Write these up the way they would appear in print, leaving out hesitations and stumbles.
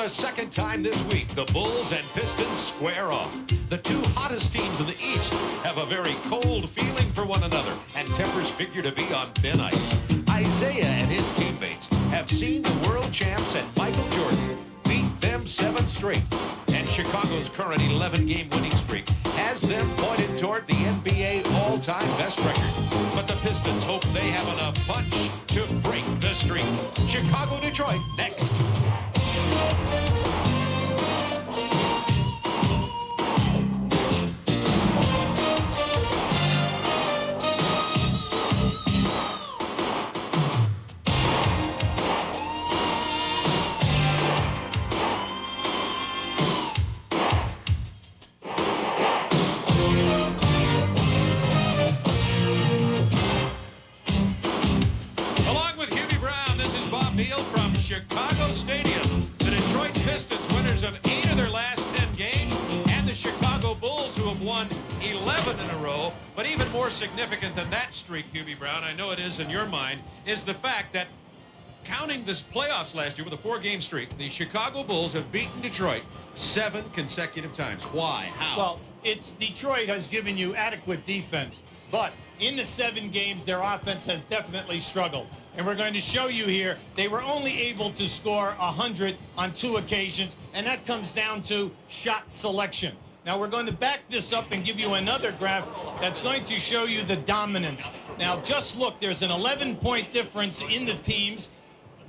the second time this week, the Bulls and Pistons square off. The two hottest teams in the East have a very cold feeling for one another, and tempers figure to be on thin ice. Isiah and his teammates have seen the world champs and Michael Jordan beat them 7 straight. And Chicago's current 11-game winning streak has them pointed toward the NBA all-time best record. But the Pistons hope they have enough punch to break the streak. Chicago-Detroit next. From Chicago Stadium, the Detroit Pistons, winners of 8 of their last 10 games, and the Chicago Bulls, who have won 11 in a row. But even more significant than that streak, Hubie Brown, I know it is in your mind, is the fact that counting this playoffs last year with a 4-game streak, the Chicago Bulls have beaten Detroit 7 consecutive times. Why? How? Well, it's Detroit has given you adequate defense, but in the 7 games, their offense has definitely struggled. And we're going to show you here, they were only able to score 100 on 2 occasions, and that comes down to shot selection. Now, we're going to back this up and give you another graph that's going to show you the dominance. Now, just look, there's an 11-point difference in the teams.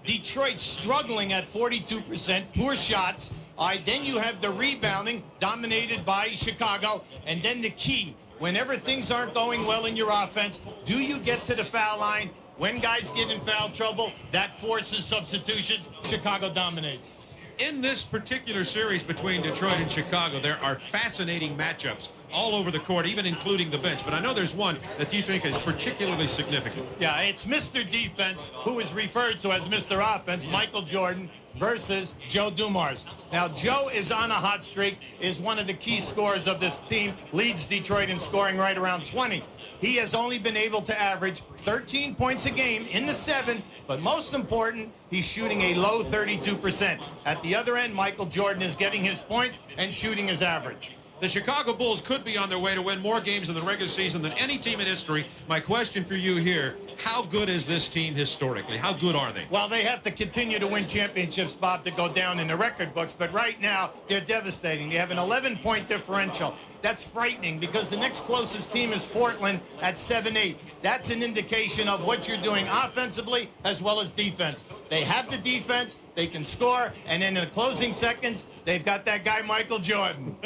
Detroit struggling at 42%, poor shots. All right, then you have the rebounding dominated by Chicago, and then the key, whenever things aren't going well in your offense, do you get to the foul line? When guys get in foul trouble, that forces substitutions. Chicago dominates. In this particular series between Detroit and Chicago, there are fascinating matchups all over the court, even including the bench. But I know there's one that you think is particularly significant. Yeah, it's Mr. Defense, who is referred to as Mr. Offense, Michael Jordan, versus Joe Dumars. Now, Joe is on a hot streak, is one of the key scorers of this team, leads Detroit in scoring right around 20. He has only been able to average 13 points a game in the 7, but most important, he's shooting a low 32%. At the other end, Michael Jordan is getting his points and shooting his average. The Chicago Bulls could be on their way to win more games in the regular season than any team in history. My question for you here, how good is this team historically? How good are they? Well, they have to continue to win championships, Bob, to go down in the record books. But right now, they're devastating. They have an 11-point differential. That's frightening because the next closest team is Portland at 7-8. That's an indication of what you're doing offensively as well as defense. They have the defense, they can score, and then in the closing seconds, they've got that guy Michael Jordan.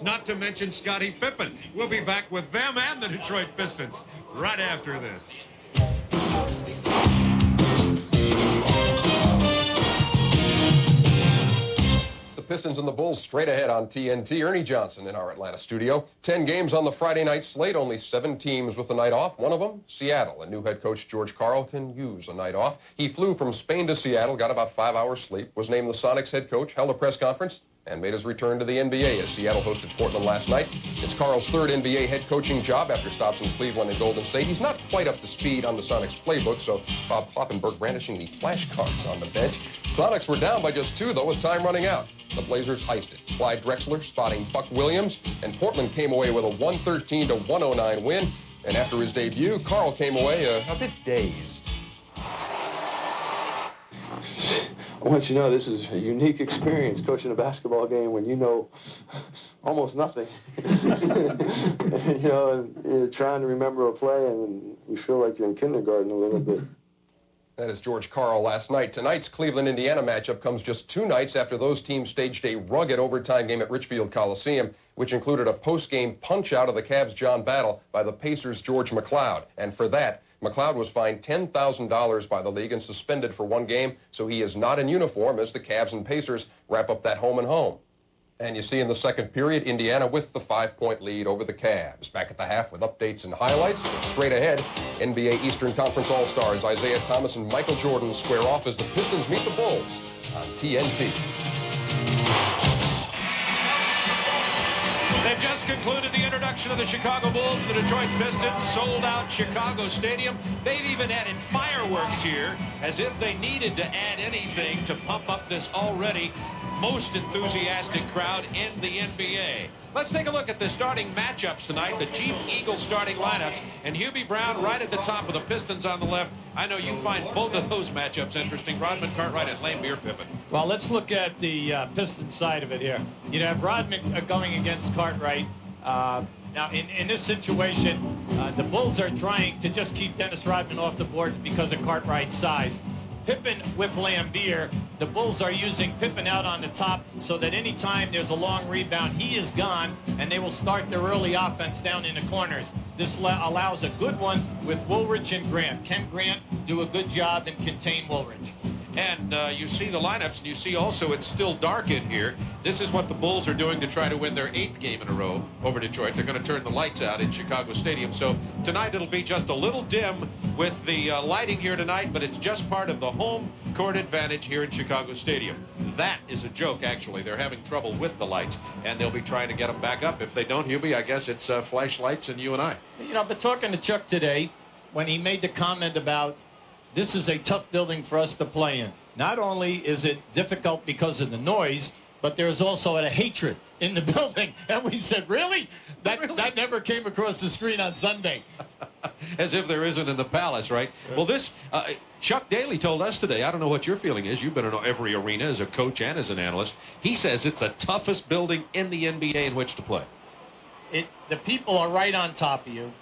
Not to mention Scottie Pippen. We'll be back with them and the Detroit Pistons right after this. Pistons and the Bulls straight ahead on TNT. Ernie Johnson in our Atlanta studio. 10 games on the Friday night slate, only 7 teams with the night off. One of them, Seattle. And new head coach George Karl can use a night off. He flew from Spain to Seattle, got about 5 hours sleep, was named the Sonics head coach, held a press conference, and made his return to the NBA as Seattle hosted Portland last night. It's Karl's 3rd NBA head coaching job after stops in Cleveland and Golden State. He's not quite up to speed on the Sonics playbook, so Bob Kloppenberg brandishing the flashcards on the bench. Sonics were down by just 2, though, with time running out. The Blazers iced it. Clyde Drexler spotting Buck Williams, and Portland came away with a 113-109 win. And after his debut, Karl came away a bit dazed. I want you to know this is a unique experience coaching a basketball game when you know almost nothing. and you're trying to remember a play and you feel like you're in kindergarten a little bit. That is George Karl last night. Tonight's Cleveland-Indiana matchup comes just 2 nights after those teams staged a rugged overtime game at Richfield Coliseum, which included a post-game punch-out of the Cavs' John Battle by the Pacers' George McLeod. And for that, McLeod was fined $10,000 by the league and suspended for 1 game, so he is not in uniform as the Cavs and Pacers wrap up that home-and-home. And you see in the second period, Indiana with the 5-point lead over the Cavs. Back at the half with updates and highlights. Straight ahead, NBA Eastern Conference All-Stars Isiah Thomas and Michael Jordan square off as the Pistons meet the Bulls on TNT. They've just concluded the introduction of the Chicago Bulls and the Detroit Pistons, sold out Chicago Stadium. They've even added fireworks here, as if they needed to add anything to pump up this already most enthusiastic crowd in the NBA. Let's take a look at the starting matchups tonight, the Jeep Eagles starting lineups, and Hubie Brown right at the top with the Pistons on the left. I know you find both of those matchups interesting. Rodman, Cartwright, and Lane Pippen. Well, let's look at the Pistons side of it here. You have Rodman going against Cartwright. Now, in this situation, the Bulls are trying to just keep Dennis Rodman off the board because of Cartwright's size. Pippen with Lambeer, the Bulls are using Pippen out on the top so that anytime there's a long rebound, he is gone, and they will start their early offense down in the corners. This allows a good one with Woolridge and Grant. Can Grant do a good job and contain Woolridge? And you see the lineups, and you see also it's still dark in here. This is what the Bulls are doing to try to win their 8th game in a row over Detroit. They're going to turn the lights out in Chicago Stadium. So tonight it'll be just a little dim with the lighting here tonight, but it's just part of the home court advantage here in Chicago Stadium. That is a joke, actually. They're having trouble with the lights, and they'll be trying to get them back up. If they don't, Hubie, I guess it's flashlights and you and I. You know, but talking to Chuck today, when he made the comment about this is a tough building for us to play in. Not only is it difficult because of the noise, but there's also a hatred in the building. And we said, really? That never came across the screen on Sunday. As if there isn't in the Palace, right? Yeah. Well, this, Chuck Daly told us today, I don't know what your feeling is. You've been in every arena as a coach and as an analyst. He says it's the toughest building in the NBA in which to play. The people are right on top of you.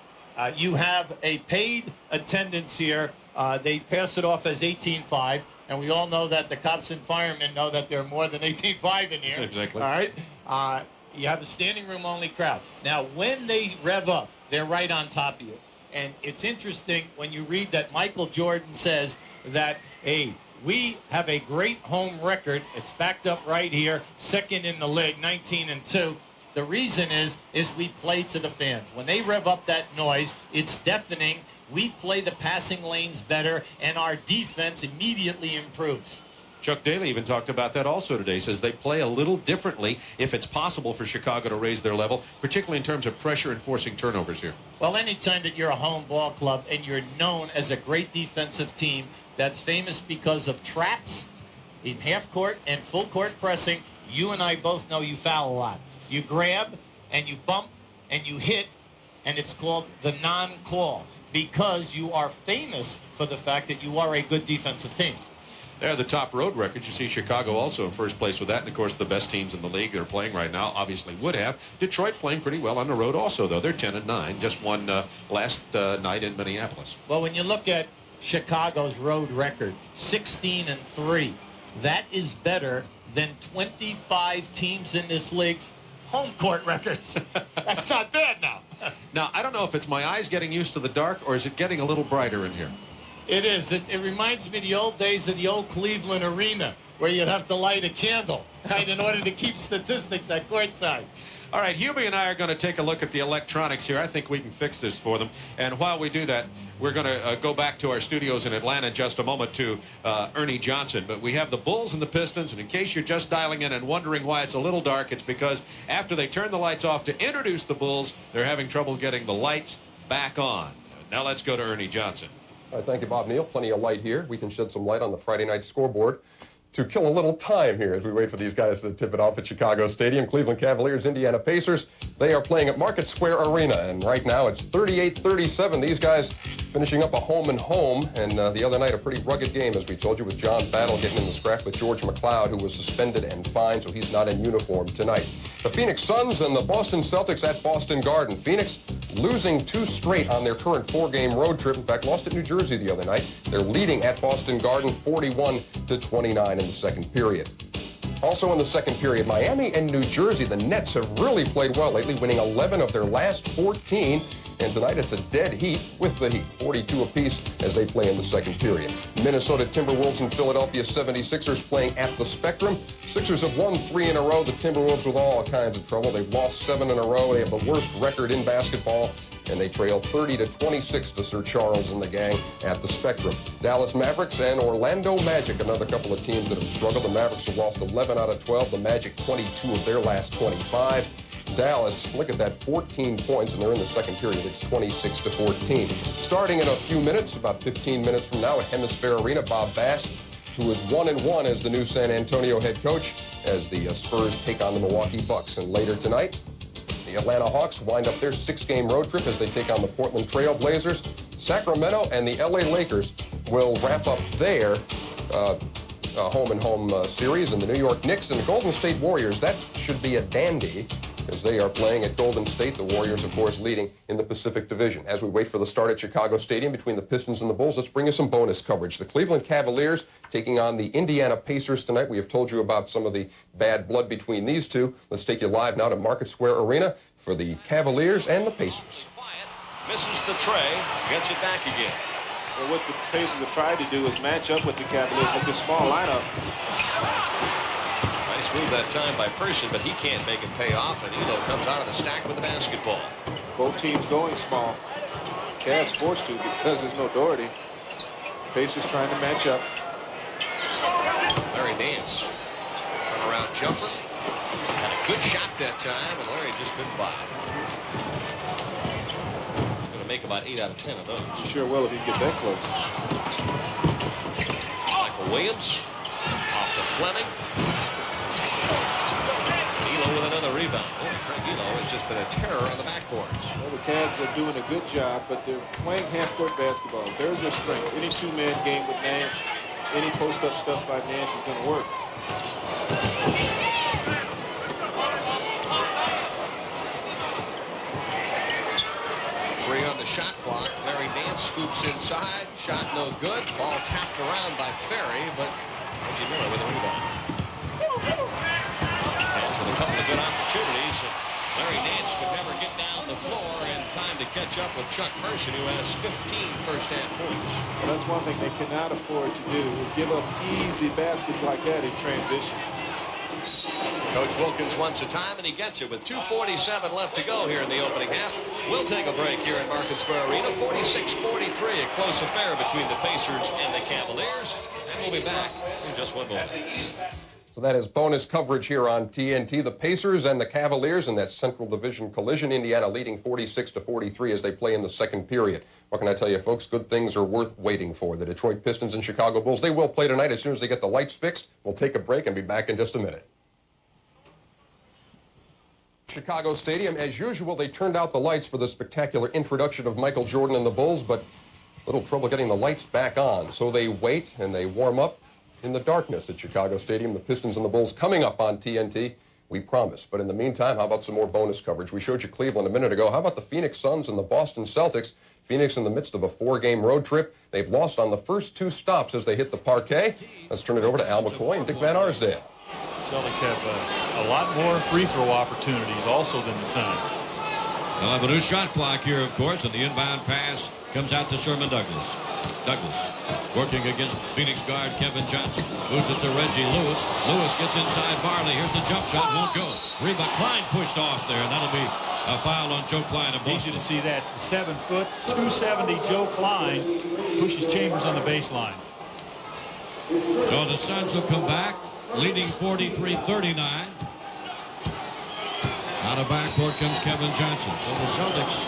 You have a paid attendance here. They pass it off as 18.5, and we all know that the cops and firemen know that there are more than 18.5 in here. Exactly. All right. You have a standing room only crowd. Now, when they rev up, they're right on top of you. And it's interesting when you read that Michael Jordan says that, hey, we have a great home record. It's backed up right here, second in the league, 19-2. The reason is we play to the fans. When they rev up that noise, it's deafening. We play the passing lanes better, and our defense immediately improves. Chuck Daly even talked about that also today. Says they play a little differently if it's possible for Chicago to raise their level, particularly in terms of pressure and forcing turnovers here. Well, anytime that you're a home ball club and you're known as a great defensive team that's famous because of traps in half court and full court pressing, you and I both know you foul a lot. You grab and you bump and you hit, and it's called the non-call because you are famous for the fact that you are a good defensive team. They're the top road records. You see Chicago also in first place with that. And, of course, the best teams in the league that are playing right now obviously would have. Detroit playing pretty well on the road also, though. They're 10-9. Just won last night in Minneapolis. Well, when you look at Chicago's road record, 16-3, that is better than 25 teams in this league's home court records. That's not bad now. Now, I don't know if it's my eyes getting used to the dark or is it getting a little brighter in here? It is. It reminds me of the old days of the old Cleveland Arena where you'd have to light a candle, right, in order to keep statistics at courtside. All right, Hubie and I are going to take a look at the electronics here. I think we can fix this for them. And while we do that, we're going to go back to our studios in Atlanta in just a moment to Ernie Johnson. But we have the Bulls and the Pistons. And in case you're just dialing in and wondering why it's a little dark, it's because after they turn the lights off to introduce the Bulls, they're having trouble getting the lights back on. Now let's go to Ernie Johnson. All right, thank you, Bob Neal. Plenty of light here. We can shed some light on the Friday night scoreboard to kill a little time here as we wait for these guys to tip it off at Chicago Stadium. Cleveland Cavaliers, Indiana Pacers. They are playing at Market Square Arena, and right now it's 38-37. These guys finishing up a home-and-home, and the other night a pretty rugged game, as we told you, with John Battle getting in the scrap with George McLeod, who was suspended and fined, so he's not in uniform tonight. The Phoenix Suns and the Boston Celtics at Boston Garden. Phoenix losing 2 straight on their current 4-game road trip. In fact, lost at New Jersey the other night. They're leading at Boston Garden 41-29 in the second period. Also in the second period, Miami and New Jersey, the Nets have really played well lately, winning 11 of their last 14. And tonight it's a dead heat with the Heat, 42 apiece as they play in the second period. Minnesota Timberwolves and Philadelphia 76ers playing at the Spectrum. Sixers have won 3 in a row. The Timberwolves with all kinds of trouble. They've lost 7 in a row. They have the worst record in basketball, and they trail 30-26 to Sir Charles and the gang at the Spectrum. Dallas Mavericks and Orlando Magic, another couple of teams that have struggled. The Mavericks have lost 11 out of 12. The Magic 22 of their last 25. Dallas, look at that, 14 points, and they're in the second period. It's 26-14. Starting in a few minutes, about 15 minutes from now at Hemisphere Arena, Bob Bass, who is 1-1 as the new San Antonio head coach, as the Spurs take on the Milwaukee Bucks. And later tonight, the Atlanta Hawks wind up their 6-game road trip as they take on the Portland Trail Blazers. Sacramento and the LA Lakers will wrap up their home-and-home series, and the New York Knicks and the Golden State Warriors. That should be a dandy, as they are playing at Golden State. The Warriors, of course, leading in the Pacific Division. As we wait for the start at Chicago Stadium between the Pistons and the Bulls, let's bring you some bonus coverage. The Cleveland Cavaliers taking on the Indiana Pacers tonight. We have told you about some of the bad blood between these two. Let's take you live now to Market Square Arena for the Cavaliers and the Pacers. Misses the tray, gets it back again. Well, what the Pacers have tried to do is match up with the Cavaliers with this small lineup. Nice move that time by Person, but he can't make it pay off, and Elo comes out of the stack with the basketball. Both teams going small. Cavs forced to because there's no Doherty. Pacers trying to match up. Larry Nance, turnaround jumper. Had a good shot that time, and Larry just couldn't buy it. Make about 8 out of 10 of those. Sure will if you can get that close. Michael Williams off to Fleming. Elo with another rebound. Boy, Craig Elo has just been a terror on the backboards. Well, the Cavs are doing a good job, but they're playing half-court basketball. There's their strength. Any two-man game with Nance, any post-up stuff by Nance is going to work. On the shot clock, Larry Nance scoops inside. Shot no good. Ball tapped around by Ferry, but Reggie Miller with a rebound. Cavs with a couple of good opportunities. Larry Nance could never get down the floor in time to catch up with Chuck Person, who has 15 first-half points. Well, that's one thing they cannot afford to do is give up easy baskets like that in transition. Coach Wilkins wants a time, and he gets it with 2:47 left to go here in the opening half. We'll take a break here in Market Square Arena. 46-43, a close affair between the Pacers and the Cavaliers. And we'll be back in just one moment. So that is bonus coverage here on TNT. The Pacers and the Cavaliers in that Central Division collision. Indiana leading 46-43 as they play in the second period. What can I tell you, folks? Good things are worth waiting for. The Detroit Pistons and Chicago Bulls, they will play tonight as soon as they get the lights fixed. We'll take a break and be back in just a minute. Chicago Stadium, as usual, they turned out the lights for the spectacular introduction of Michael Jordan and the Bulls, but little trouble getting the lights back on. So they wait and they warm up in the darkness at Chicago Stadium. The Pistons and the Bulls coming up on TNT, we promise. But in the meantime, how about some more bonus coverage? We showed you Cleveland a minute ago. How about the Phoenix Suns and the Boston Celtics? Phoenix in the midst of a 4-game road trip. They've lost on the first 2 stops as they hit the parquet. Let's turn it over to Al McCoy and Dick Van Arsdale. Celtics have a lot more free throw opportunities also than the Suns. They'll have a new shot clock here, of course, and the inbound pass comes out to Sherman Douglas. Douglas working against Phoenix guard Kevin Johnson. Moves it to Reggie Lewis. Lewis gets inside Barley. Here's the jump shot. Won't go. Reba Klein pushed off there, and that'll be a foul on Joe Klein of Boston. Easy to see that. 7 foot, 270 Joe Klein pushes Chambers on the baseline. So the Suns will come back, leading 43-39. Out of backcourt comes Kevin Johnson. So the Celtics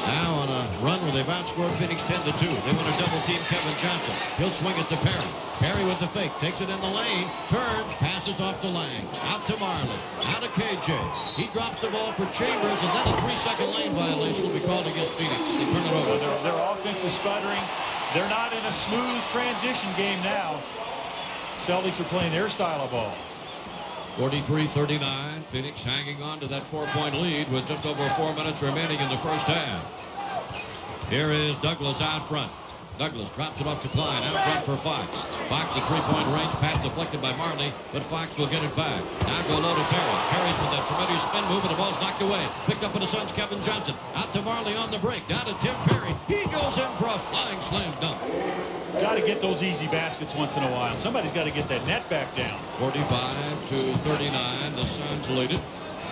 now on a run where they've outscored Phoenix 10-2. They want to double team Kevin Johnson. He'll swing it to Perry. Perry with the fake, takes it in the lane, turns, passes off to Lang. Out to Marley, out to KJ. He drops the ball for Chambers, and then a 3-second lane violation will be called against Phoenix. They turn it over. Their offense is sputtering. They're not in a smooth transition game now. Celtics are playing their style of ball. 43-39. Phoenix hanging on to that 4-point lead with just over 4 minutes remaining in the first half. Here is Douglas out front. Douglas drops it off to Klein, out front for Fox. Fox at 3-point range, pass deflected by Marley, but Fox will get it back. Now go low to Terrace. Perry's with that familiar spin move, and the ball's knocked away. Picked up by the Suns, Kevin Johnson. Out to Marley on the break. Down to Tim Perry. He goes in for a flying slam dunk. Got to get those easy baskets once in a while. Somebody's got to get that net back down. 45-39. The Suns lead it.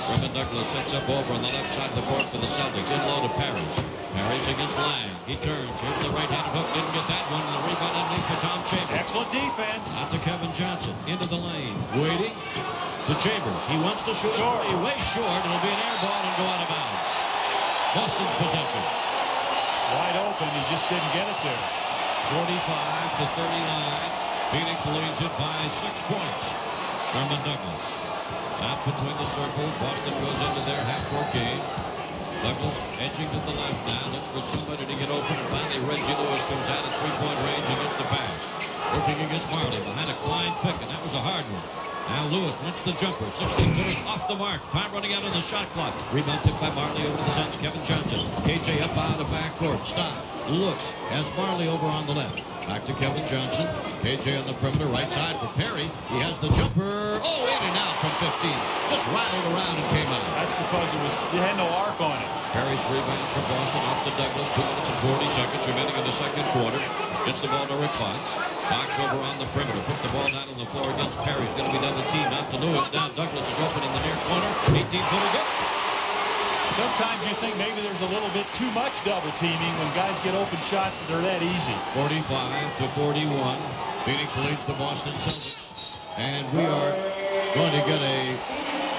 Sherman Douglas sets up over on the left side of the court for the Celtics. In low to Paris. Paris against Lang. He turns. Here's the right-handed hook. Didn't get that one. The rebound underneath for Tom Chambers. Excellent defense. Out to Kevin Johnson. Into the lane. Waiting to Chambers. He wants to shoot. Short. Way short. It'll be an air ball and go out of bounds. Boston's possession. Wide open. He just didn't get it there. 45-39. Phoenix leads it by 6 points. Sherman Douglas. Out between the circle. Boston goes into their half-court game. Douglas edging to the left now. Looks for somebody to get open. And finally, Reggie Lewis comes out at three-point range and gets the pass. Working against Marley behind a Klein pick, and that was a hard one. Now Lewis wants the jumper. 16-footers off the mark. Time running out on the shot clock. Rebounded by Marley over the Suns. Kevin Johnson. KJ up out of backcourt. Stops. Looks. Has Marley over on the left. Back to Kevin Johnson. KJ on the perimeter. Right side for Perry. He has the jumper. Oh, in and out from 15. Just rattled around and came out. That's because it had no arc on it. Perry's rebound from Boston off to Douglas. 2 minutes and 40 seconds remaining in the second quarter. Gets the ball to Rick Fox. Fox over on the perimeter. Puts the ball down on the floor against Perry. He's going to be double teamed. Out to Lewis. Now Douglas is open in the near corner. 18-footer good. Sometimes you think maybe there's a little bit too much double teaming when guys get open shots that are that easy. 45-41. Phoenix leads the Boston Celtics. And we are going to get a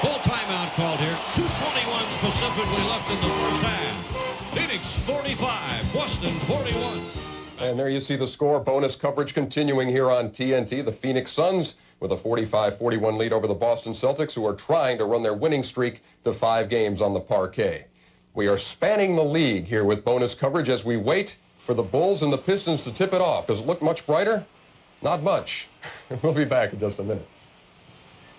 full timeout called here. 2:21 specifically left in the first half. Phoenix 45, Boston 41. And there you see the score. Bonus coverage continuing here on TNT. The Phoenix Suns with a 45-41 lead over the Boston Celtics, who are trying to run their winning streak to 5 games on the parquet. We are spanning the league here with bonus coverage as we wait for the Bulls and the Pistons to tip it off. Does it look much brighter? Not much. We'll be back in just a minute.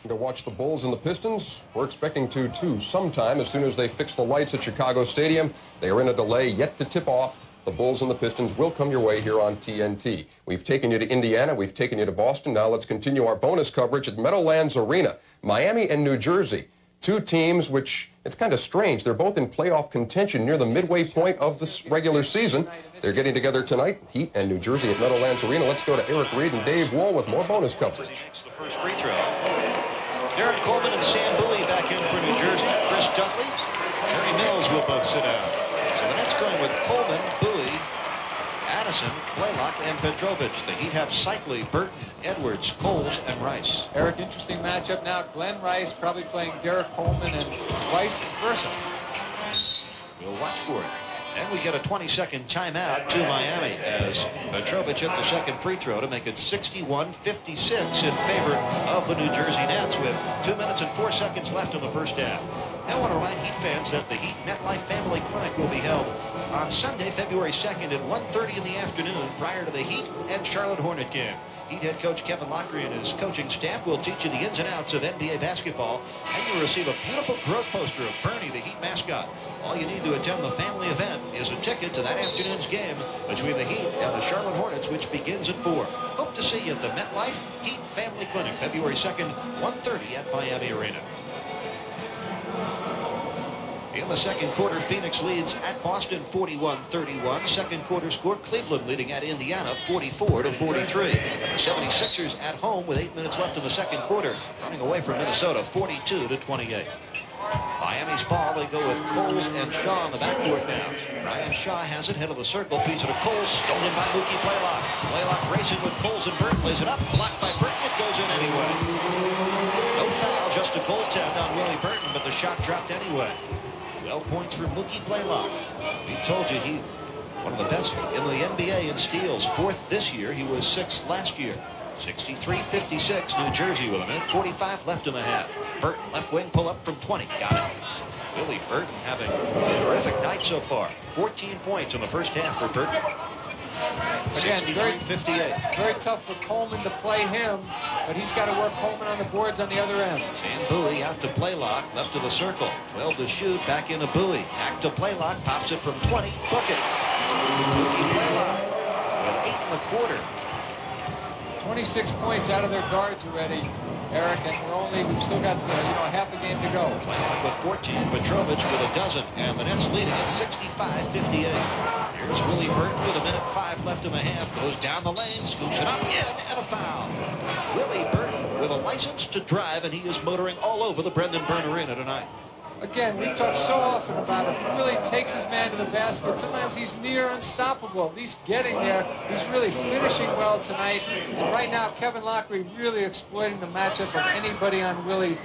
To watch the Bulls and the Pistons, we're expecting to, too, sometime as soon as they fix the lights at Chicago Stadium. They are in a delay yet to tip off. The Bulls and the Pistons will come your way here on TNT. We've taken you to Indiana. We've taken you to Boston. Now let's continue our bonus coverage at Meadowlands Arena. Miami and New Jersey, 2 teams which, it's kind of strange. They're both in playoff contention near the midway point of this regular season. They're getting together tonight, Heat and New Jersey at Meadowlands Arena. Let's go to Eric Reed and Dave Wool with more bonus coverage. The first free throw. Derek Coleman and Sam Bowie back in for New Jersey. Chris Dudley, Harry Mills will both sit out. So the Nets going with Coleman, Bowie, Addison, Blaylock, and Petrovic. The Heat have Salley, Burton, Edwards, Coles, and Rice. Eric, interesting matchup now. Glenn Rice probably playing Derek Coleman and vice versa. We'll watch for it. And we get a 20-second timeout to Miami as Petrovic hit the second free throw to make it 61-56 in favor of the New Jersey Nets with 2 minutes and 4 seconds left in the first half. I want to remind Heat fans that the Heat MetLife Family Clinic will be held on Sunday, February 2nd at 1:30 in the afternoon prior to the Heat and Charlotte Hornet game. Heat head coach Kevin Lockery and his coaching staff will teach you the ins and outs of NBA basketball, and you'll receive a beautiful growth poster of Bernie, the Heat mascot. All you need to attend the family event is a ticket to that afternoon's game between the Heat and the Charlotte Hornets, which begins at 4. Hope to see you at the MetLife Heat Family Clinic, February 2nd, 1:30 at Miami Arena. In the second quarter, Phoenix leads at Boston 41-31. Second quarter score, Cleveland leading at Indiana 44-43. And the 76ers at home with 8 minutes left in the second quarter, running away from Minnesota 42-28. Miami's ball, they go with Coles and Shaw in the backcourt now. Ryan Shaw has it, head of the circle, feeds it to Coles, stolen by Mookie Blaylock. Blaylock racing with Coles and Burton, lays it up, blocked by Burton, it goes in anyway. No foul, just a goaltend on Willie Burton, but the shot dropped anyway. 12 points for Mookie Blaylock. We told you he one of the best in the NBA in steals. 4th this year. He was 6th last year. 63-56 New Jersey with a minute 45 left in the half. Burton left wing pull up from 20. Got it. Willie Burton having a terrific night so far. 14 points in the first half for Burton. Again, 63-58. Very tough for Coleman to play him, but he's got to work Coleman on the boards on the other end. And Bowie out to Blaylock, left of the circle. 12 to shoot, back into Bowie. Back to Blaylock, pops it from 20. Book it. Mookie Blaylock with 8 1/4. 26 points out of their guards already, Eric, and we've still got half a game to go. Blaylock with 14, Petrovic with a dozen, and the Nets leading at 65-58. Here's Willie Burton with a minute 5 left in the half, goes down the lane, scoops it up, in, and a foul. Willie Burton with a license to drive, and he is motoring all over the Brendan Byrne Arena tonight. Again, we've talked so often about it. He really takes his man to the basket. Sometimes he's near unstoppable, at least getting there. He's really finishing well tonight. And right now, Kevin Lockery really exploiting the matchup of anybody on Willie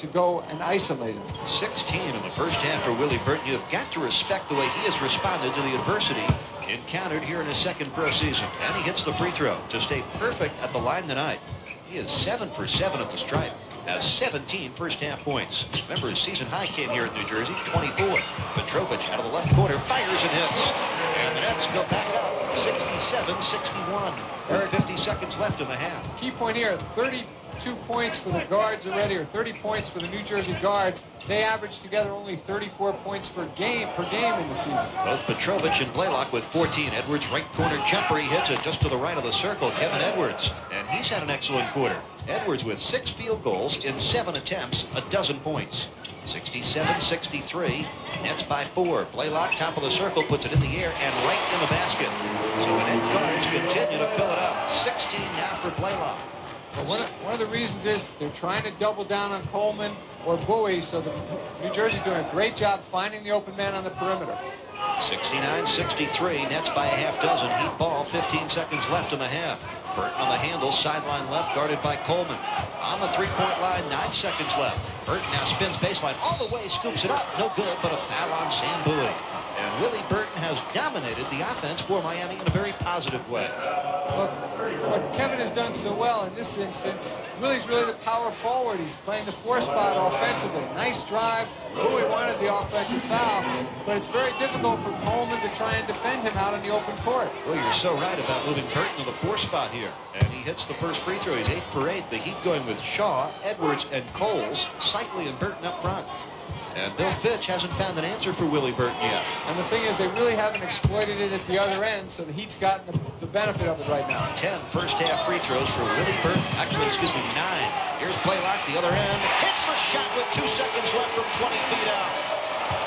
to go and isolate him. 16 in the first half for Willie Burton. You've got to respect the way he has responded to the adversity encountered here in his second pro season. And he hits the free throw to stay perfect at the line tonight. He is 7 for 7 at the stripe. Has 17 first half points. Remember, his season high came here in New Jersey, 24. Petrovic out of the left corner fires and hits. And the Nets go back up 67-61 with 50 seconds left in the half. Key point here, 32 points for the guards already, or 30 points for the New Jersey guards. They average together only 34 points per game in the season. Both Petrovic and Blaylock with 14. Edwards right corner jumper. He hits it just to the right of the circle. Kevin Edwards. And he's had an excellent quarter. Edwards with 6 field goals in 7 attempts, a dozen points. 67-63. Nets by 4. Blaylock, top of the circle, puts it in the air and right in the basket. So the net guards continue to fill it up. 16 now for Blaylock. Well, one of the reasons is they're trying to double down on Coleman or Bowie, so the New Jersey's doing a great job finding the open man on the perimeter. 69-63, Nets by a half dozen. Heat ball, 15 seconds left in the half. Burton on the handle, sideline left, guarded by Coleman. On the three-point line, 9 seconds left. Burton now spins baseline all the way, scoops it up. No good, but a foul on Sam Bowie. And Willie Burton has dominated the offense for Miami in a very positive way. Look, what Kevin has done so well in this instance, Willie's really the power forward. He's playing the 4 spot offensively. Nice drive. Bowie wanted the offensive foul, but it's very difficult for Coleman to try and defend him out in the open court. Well, you're so right about moving Burton to the 4 spot here. And he hits the first free throw. He's 8 for 8. The Heat going with Shaw, Edwards, and Coles. Salley and Burton up front. And Bill Fitch hasn't found an answer for Willie Burton yet. And the thing is, they really haven't exploited it at the other end, so the Heat's gotten the benefit of it right now. 10 first half free throws for Willie Burton. Actually, 9. Here's Blaylock, the other end. Hits the shot with 2 seconds left from 20 feet out.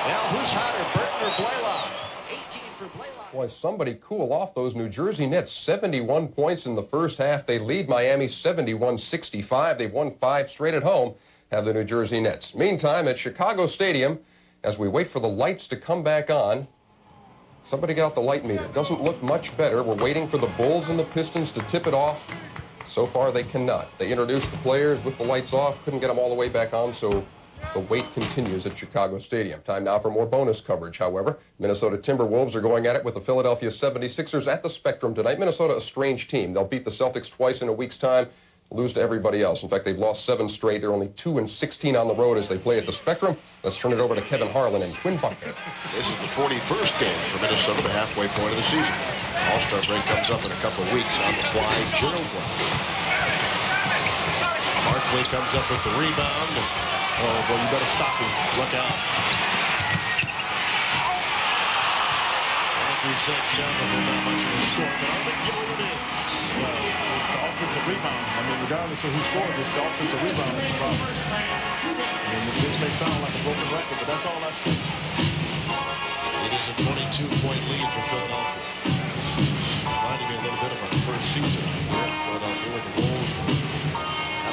Now, who's hotter, Burton or Blaylock? 18 for Blaylock. Boy, somebody cool off those New Jersey Nets. 71 points in the first half. They lead Miami 71-65. They've won 5 straight at home. Have the New Jersey Nets. Meantime, at Chicago Stadium, as we wait for the lights to come back on, somebody get out the light meter. Doesn't look much better. We're waiting for the Bulls and the Pistons to tip it off. So far, they cannot. They introduced the players with the lights off, couldn't get them all the way back on, so the wait continues at Chicago Stadium. Time now for more bonus coverage, however. Minnesota Timberwolves are going at it with the Philadelphia 76ers at the Spectrum tonight. Minnesota, a strange team. They'll beat the Celtics twice in a week's time, lose to everybody else. In fact, they've lost 7 straight. They're only 2-16 on the road as they play at the Spectrum. Let's turn it over to Kevin Harlan and Quinn Buckner. This is the 41st game for Minnesota, the halfway point of the season. All-Star break comes up in a couple of weeks. On the fly, Gerald Glass. Barkley comes up with the rebound. Oh, well, you better stop him. Look out. Like we said, Shannon, not much of a score, but Armstrong is. It's an offensive rebound. I mean, regardless of who scored, it's the offensive rebound that's the problem. And this may sound like a broken record, but that's all I've seen. It is a 22-point lead for Philadelphia. Reminding me a little bit of our first season here in Philadelphia when the Wolves were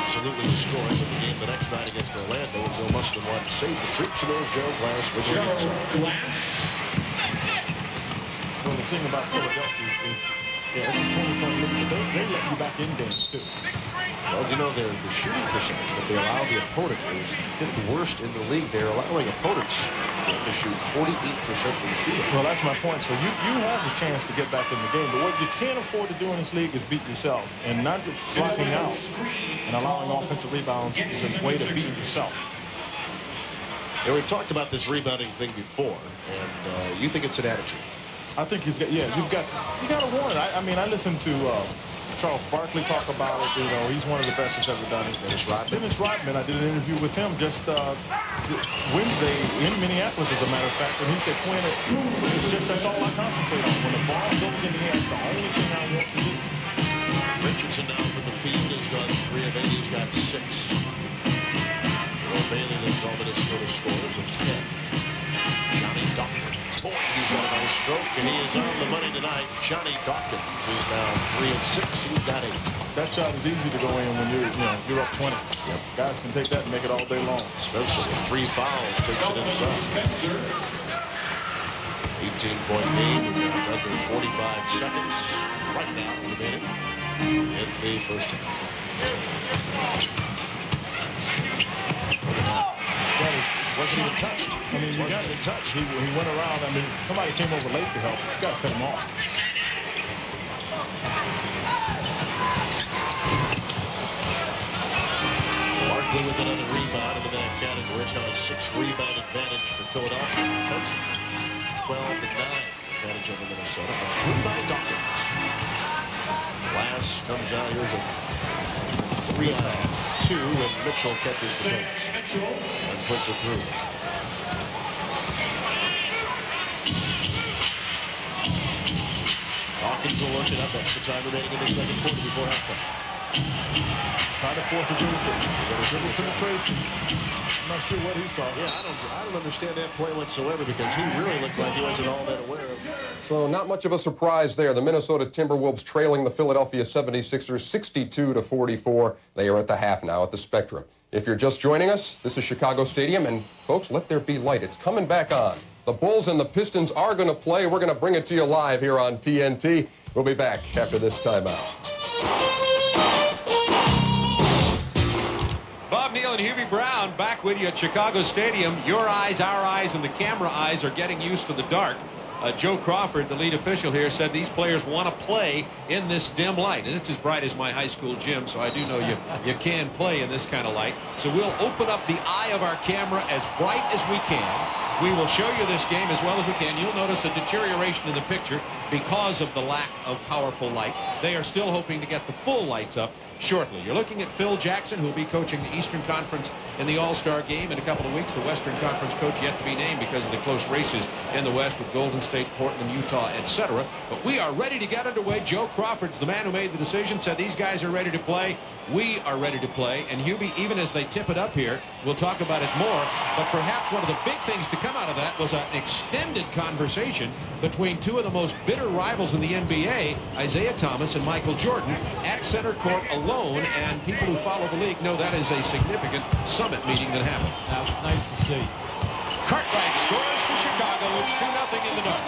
absolutely destroyed with the game the next night against Orlando. Bill Mustin wanted to save the troops of those Gerald Glass with the inside. Well, the thing about Philadelphia is, yeah, it's a 20-point lead, but they let you back in games, too. Well, you know, the shooting percentage that they allow the opponent is the 5th worst in the league. They're allowing opponents to shoot 48% from the field. Well, that's my point. So you have the chance to get back in the game, but what you can't afford to do in this league is beat yourself. And not blocking out and allowing offensive rebounds is a way to beat yourself. Yeah, we've talked about this rebounding thing before, and you think it's an attitude. I think he's got, yeah, you got to warn it. I mean, I listened to Charles Barkley talk about it. You know, he's one of the best that's ever done it. Dennis Rodman, I did an interview with him just Wednesday in Minneapolis, as a matter of fact, and he said, Quinn, it's just that's all I concentrate on. When the ball goes in the air, it's the only thing I want to do. Richardson now for the feed. He's got 3 of 8. He's got 6. Will Bailey leads all Minnesota scorers with 10. Johnny Dawkins. Boy, he's got a nice stroke, and he is on the money tonight. Johnny Dawkins is now 3 of 6. He's got 8. That shot is easy to go in when you're up 20. Yep. Guys can take that and make it all day long. Spencer with 3 fouls takes it inside. 18-point game. We've got under 45 seconds right now remaining in the first half. Wasn't even touched. I mean, you got to touch. He went around. I mean, somebody came over late to help. You got to cut him off. Barkley with another rebound into that category. It's now a 6-rebound advantage for Philadelphia. Folks, 12-9 advantage over Minnesota. A 3 by Dawkins. Glass comes out. Here's a 3-on-2, and Mitchell catches six and puts it through. Dawkins will work it up. Extra time remaining in the second quarter before halftime. Try to force a dribble penetration. I'm not sure what he saw. Yeah, I don't understand that play whatsoever because he really looked like he wasn't all that aware of. So not much of a surprise there. The Minnesota Timberwolves trailing the Philadelphia 76ers 62-44. They are at the half now at the Spectrum. If you're just joining us, this is Chicago Stadium, and folks, let there be light. It's coming back on. The Bulls and the Pistons are going to play. We're going to bring it to you live here on TNT. We'll be back after this timeout. Bob Neal and Hubie Brown back with you at Chicago Stadium. Your eyes, our eyes, and the camera eyes are getting used to the dark. Joe Crawford, the lead official here, said these players want to play in this dim light. And it's as bright as my high school gym, so I do know you can play in this kind of light. So we'll open up the eye of our camera as bright as we can. We will show you this game as well as we can. You'll notice a deterioration in the picture because of the lack of powerful light. They are still hoping to get the full lights up shortly. You're looking at Phil Jackson, who will be coaching the Eastern Conference in the All-Star game in a couple of weeks. The Western Conference coach yet to be named because of the close races in the West with Golden State, Portland, Utah, etc. But we are ready to get underway. Joe Crawford's the man who made the decision, said these guys are ready to play. We are ready to play. And Hubie, even as they tip it up here, we'll talk about it more. But perhaps one of the big things to come out of that was an extended conversation between two of the most bitter rivals in the NBA, Isiah Thomas and Michael Jordan, at center court alone. And people who follow the league know that is a significant summit meeting that happened. That was nice to see. Cartwright scores for Chicago. It's 2-0 in the dark.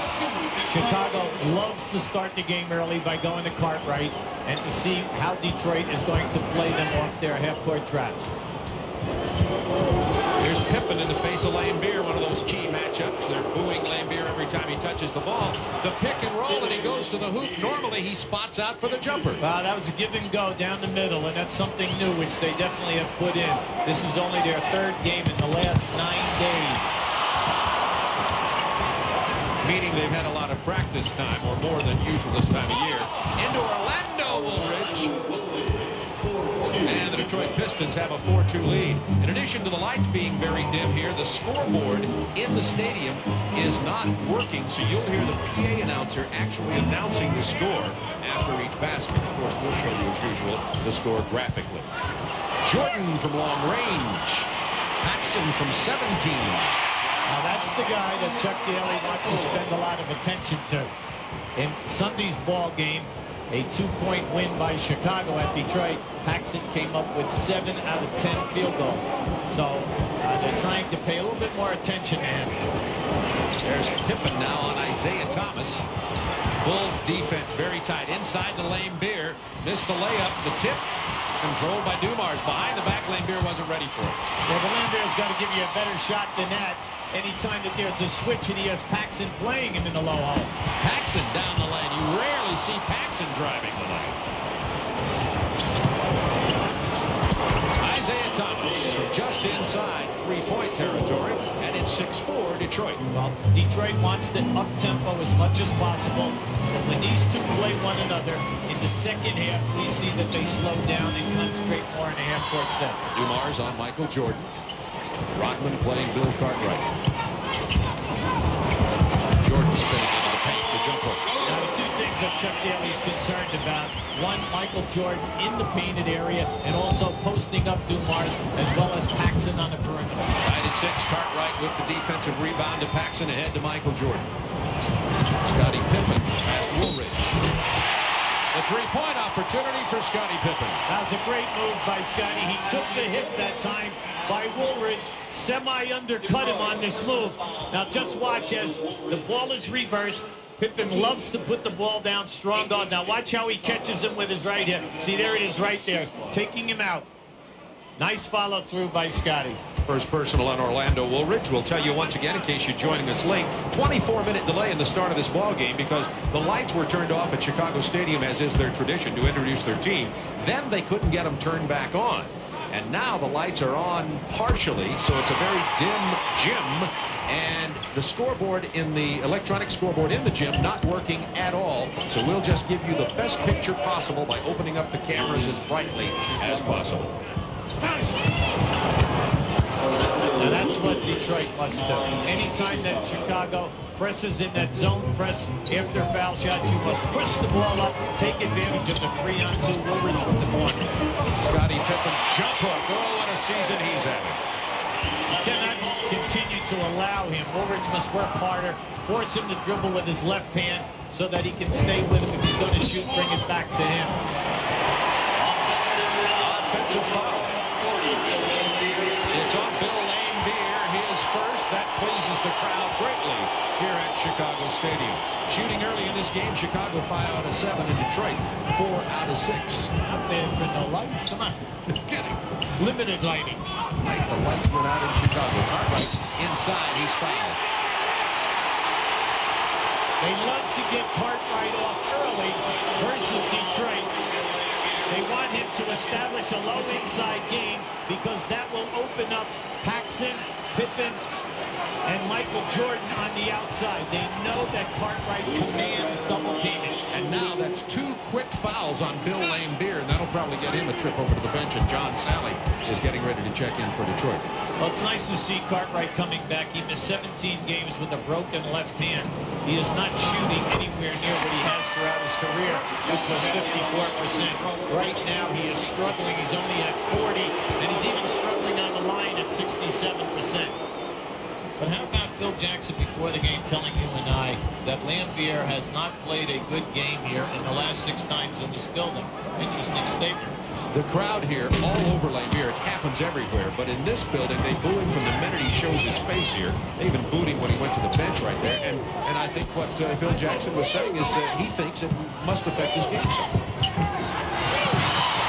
Chicago loves to start the game early by going to Cartwright and to see how Detroit is going to play them off their half-court traps. Here's Pippen in the face of Lambeer, one of those key matchups. They're booing Lambeer every time he touches the ball. The pick and roll, and he goes to the hoop. Normally, he spots out for the jumper. Wow, that was a give and go down the middle, and that's something new, which they definitely have put in. This is only their third game in the last 9 days. Meaning they've had a lot of practice time, or more than usual this time of year. Into Orlando, Woolridge. And the Detroit Pistons have a 4-2 lead. In addition to the lights being very dim here, the scoreboard in the stadium is not working, so you'll hear the PA announcer actually announcing the score after each basket. Of course, we'll show you, as usual, the score graphically. Jordan from long range. Paxson from 17. Now that's the guy that Chuck Daly wants to spend a lot of attention to. In Sunday's ball game, a 2-point win by Chicago at Detroit, Paxson came up with 7 out of 10 field goals. So they're trying to pay a little bit more attention to him. There's Pippen now on Isiah Thomas. Bulls defense very tight. Inside the Lambeer. Missed the layup. The tip controlled by Dumars. Behind the back, Lambeer wasn't ready for it. Yeah, but Lambeer's got to give you a better shot than that. Anytime that there's a switch and he has Paxson playing him in the low hole. Paxson down the lane. You rarely see Paxson driving tonight. Isiah Thomas from just inside three-point territory, and it's 6-4 Detroit. Well, Detroit wants to up-tempo as much as possible, but when these two play one another, in the second half, we see that they slow down and concentrate more in the half-court sets. Dumars on Michael Jordan. Rodman playing Bill Cartwright. Jordan spinning into the paint, the jump hook. Now, the two things that Chuck Daly is concerned about, one, Michael Jordan in the painted area and also posting up Dumars as well as Paxson on the perimeter. Tied at 6, Cartwright with the defensive rebound to Paxson, ahead to Michael Jordan. Scottie Pippen past Woolridge. The three-point opportunity for Scottie Pippen. That was a great move by Scottie. He took the hit that time by Woolridge, semi-undercut him on this move. Now just watch as the ball is reversed. Pippen loves to put the ball down strong on. Now watch how he catches him with his right hip. See, there it is right there, taking him out. Nice follow through by Scottie. First personal on Orlando Woolridge. We'll tell you once again, in case you're joining us late, 24-minute delay in the start of this ball game because the lights were turned off at Chicago Stadium, as is their tradition, to introduce their team. Then they couldn't get them turned back on. And now the lights are on partially, so it's a very dim gym. And the scoreboard in the electronic scoreboard in the gym not working at all. So we'll just give you the best picture possible by opening up the cameras as brightly as possible. Now that's what Detroit must do. Anytime that Chicago presses in that zone press after foul shot, you must push the ball up, take advantage of the 3-on-2 Woolridge from the corner. Scottie Pippen's jump hook. Oh, what a season he's having. You cannot continue to allow him. Woolridge must work harder, force him to dribble with his left hand so that he can stay with him. If he's going to shoot, bring it back to him. Offensive foul. It's on Bill his first. That pleases the crowd greatly here at Chicago Stadium. Shooting early in this game, Chicago 5 out of 7, and Detroit 4 out of 6. Not bad for no lights. Come on. Kidding. Limited lighting. Right, the lights went out in Chicago. Cartwright inside. He's fouled. They love to get Cartwright off early versus Detroit. They want him to establish a low inside game because that will open up Paxson, Pippen, and Michael Jordan on the outside. They know that Cartwright commands double teaming. And now that's 2 quick fouls on Bill Laimbeer, and that'll probably get him a trip over to the bench, and John Salley is getting ready to check in for Detroit. Well, it's nice to see Cartwright coming back. He missed 17 games with a broken left hand. He is not shooting anywhere near what he has throughout his career, which was 54%. Right now, he is struggling. He's only at 40, and he's even struggling on the line at 67%. But how about Phil Jackson before the game telling you and I that Laimbeer has not played a good game here in the last 6 times in this building? Interesting statement. The crowd here all over Laimbeer. It happens everywhere, but in this building, they boo him from the minute he shows his face here. They even booed him when he went to the bench right there. And I think what Phil Jackson was saying is that he thinks it must affect his game some.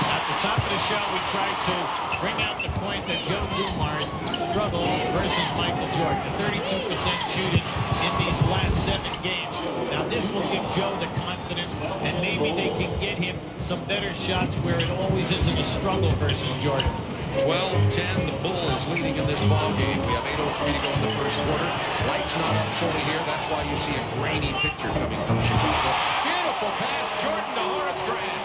At the top of the show, we tried to bring out the point that Joe Dumars struggles versus Michael Jordan. 32% shooting in these last 7 games. Now this will give Joe the confidence, and maybe they can get him some better shots where it always isn't a struggle versus Jordan. 12-10, the Bulls leading in this ball game. We have 8:03 to go in the first quarter. Lights not up fully here. That's why you see a grainy picture coming from Chicago. Beautiful pass, Jordan to Horace Grant.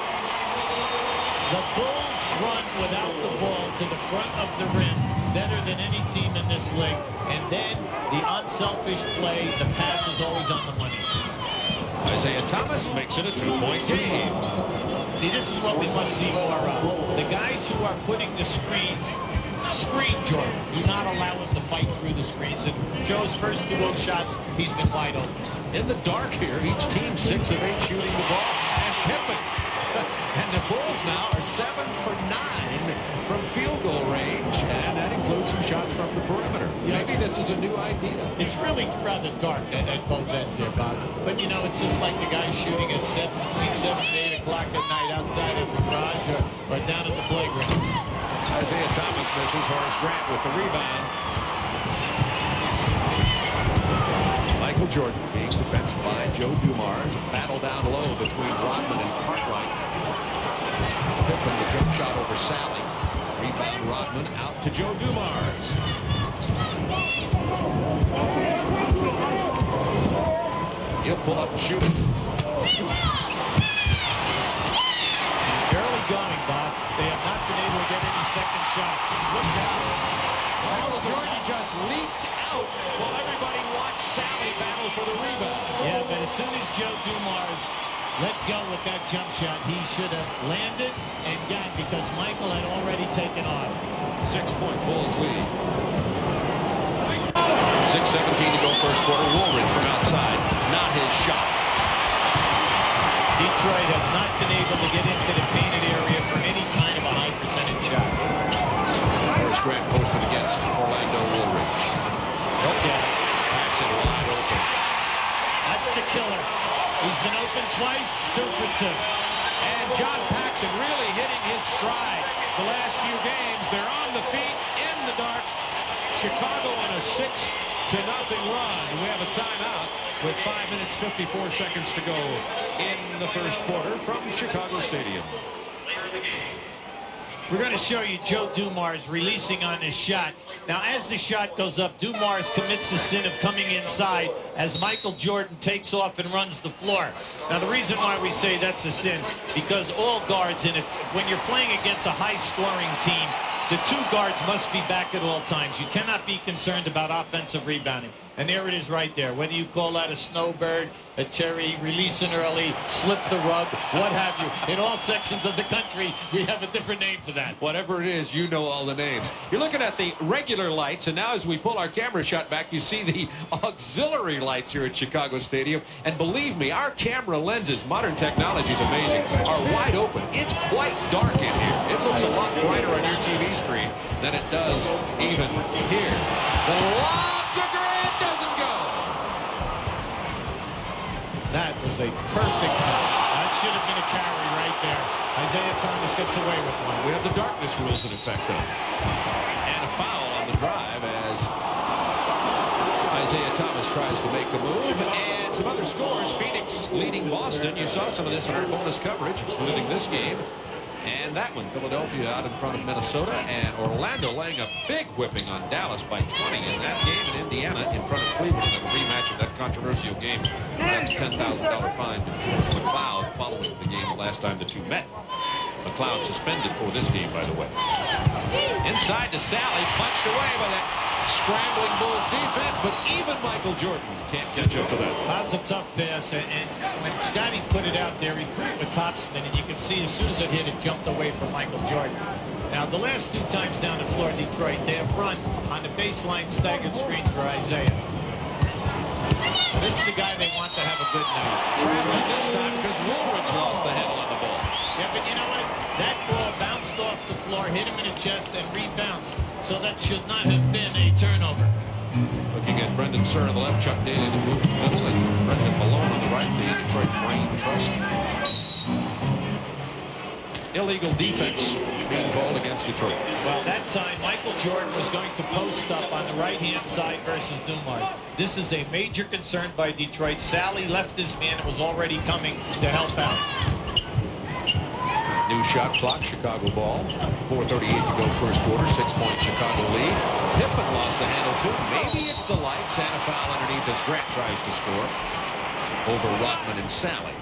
The Bulls run without the ball to the front of the rim better than any team in this league. And then the unselfish play, the pass is always on the money. Isiah Thomas makes it a 2-point game. See, this is what we must see more of. The guys who are putting the screens, screen Jordan. Do not allow him to fight through the screens. And Joe's first 2 shots, he's been wide open. In the dark here, each team 6 of 8 shooting the ball. And Pippen. And the Bulls now are 7 for 9 from field goal range, and that includes some shots from the perimeter. Maybe this is a new idea. It's really rather dark at both ends here, Bob. But, you know, it's just like the guy shooting at between 7 and 8 o'clock at night outside of the garage or down at the playground. Isiah Thomas misses. Horace Grant with the rebound. Michael Jordan being defensed by Joe Dumars. A battle down low between Rodman and Cartwright. Pippen, the jump shot over Salley. Rebound Rodman out to Joe Dumars. He'll pull up and shoot it. Early going, Bob. They have not been able to get any second shots. Look out. Well, Jordan just leaked out while everybody watched Salley battle for the rebound. Yeah, but as soon as Joe Dumars let go with that jump shot, he should have landed and gone because Michael had already taken off. 6-point Bulls lead. 6:17 to go first quarter. Woolridge from outside. Not his shot. Detroit has not been able to get into the painted area for any kind of a high percentage shot. Horace Grant posted against Orlando Woolridge. Okay. Paxson wide open. That's the killer. He's been open twice, 2 for 2. And John Paxson Paxson really hitting his stride the last few games. They're on the feet in the dark. Chicago on a 6-0 run. We have a timeout with 5 minutes 54 seconds to go in the first quarter from Chicago Stadium. We're going to show you Joe Dumars releasing on his shot. Now, as the shot goes up, Dumars commits the sin of coming inside as Michael Jordan takes off and runs the floor. Now, the reason why we say that's a sin, because all guards in it, when you're playing against a high-scoring team, the two guards must be back at all times. You cannot be concerned about offensive rebounding. And there it is right there. Whether you call that a snowbird, a cherry, releasing early, slip the rug, what have you. In all sections of the country, we have a different name for that. Whatever it is, you know all the names. You're looking at the regular lights, and now as we pull our camera shot back, you see the auxiliary lights here at Chicago Stadium. And believe me, our camera lenses, modern technology is amazing, are wide open. It's quite dark in here. It looks a lot brighter on your TV screen than it does even here. The lob to Grant doesn't go. That was a perfect pass. That should have been a carry right there. Isiah Thomas gets away with one. We have the darkness rules in effect, though. And a foul on the drive as Isiah Thomas tries to make the move. And some other scores. Phoenix leading Boston. You saw some of this in our bonus coverage, including this game. And that one, Philadelphia out in front of Minnesota, and Orlando laying a big whipping on Dallas by 20 in that game, and Indiana in front of Cleveland in a rematch of that controversial game. That's a $10,000 fine to George McLeod following the game the last time the two met. McLeod suspended for this game, by the way. Inside to Salley, punched away by that scrambling Bulls defense, but even Michael Jordan can't catch up to that. That's a tough pass, and when Scottie put it out there, he put it with topspin, and you can see as soon as it hit, it jumped away from Michael Jordan. Now, the last two times down the floor in Detroit, they have run on the baseline staggered screens for Isiah. This is the guy they want to have a good night. Traveling this time because Woolridge lost the handle on the ball. Yeah, but you know what? That ball bounced off the floor, hit him in the chest, and rebounced. So that should not have been a turnover. Looking at Brendan Sir on the left, Chuck Daly in the middle, and Brendan Malone on the right, the Detroit Brain Trust. Illegal defense being called against Detroit. Well, that time, Michael Jordan was going to post up on the right-hand side versus Dumars. This is a major concern by Detroit. Salley left his man and was already coming to help out. New shot clock, Chicago ball. 4:38 to go first quarter, 6-point Chicago lead. Pippen lost the handle too. Maybe it's the lights and a foul underneath as Grant tries to score over Rodman and Salley.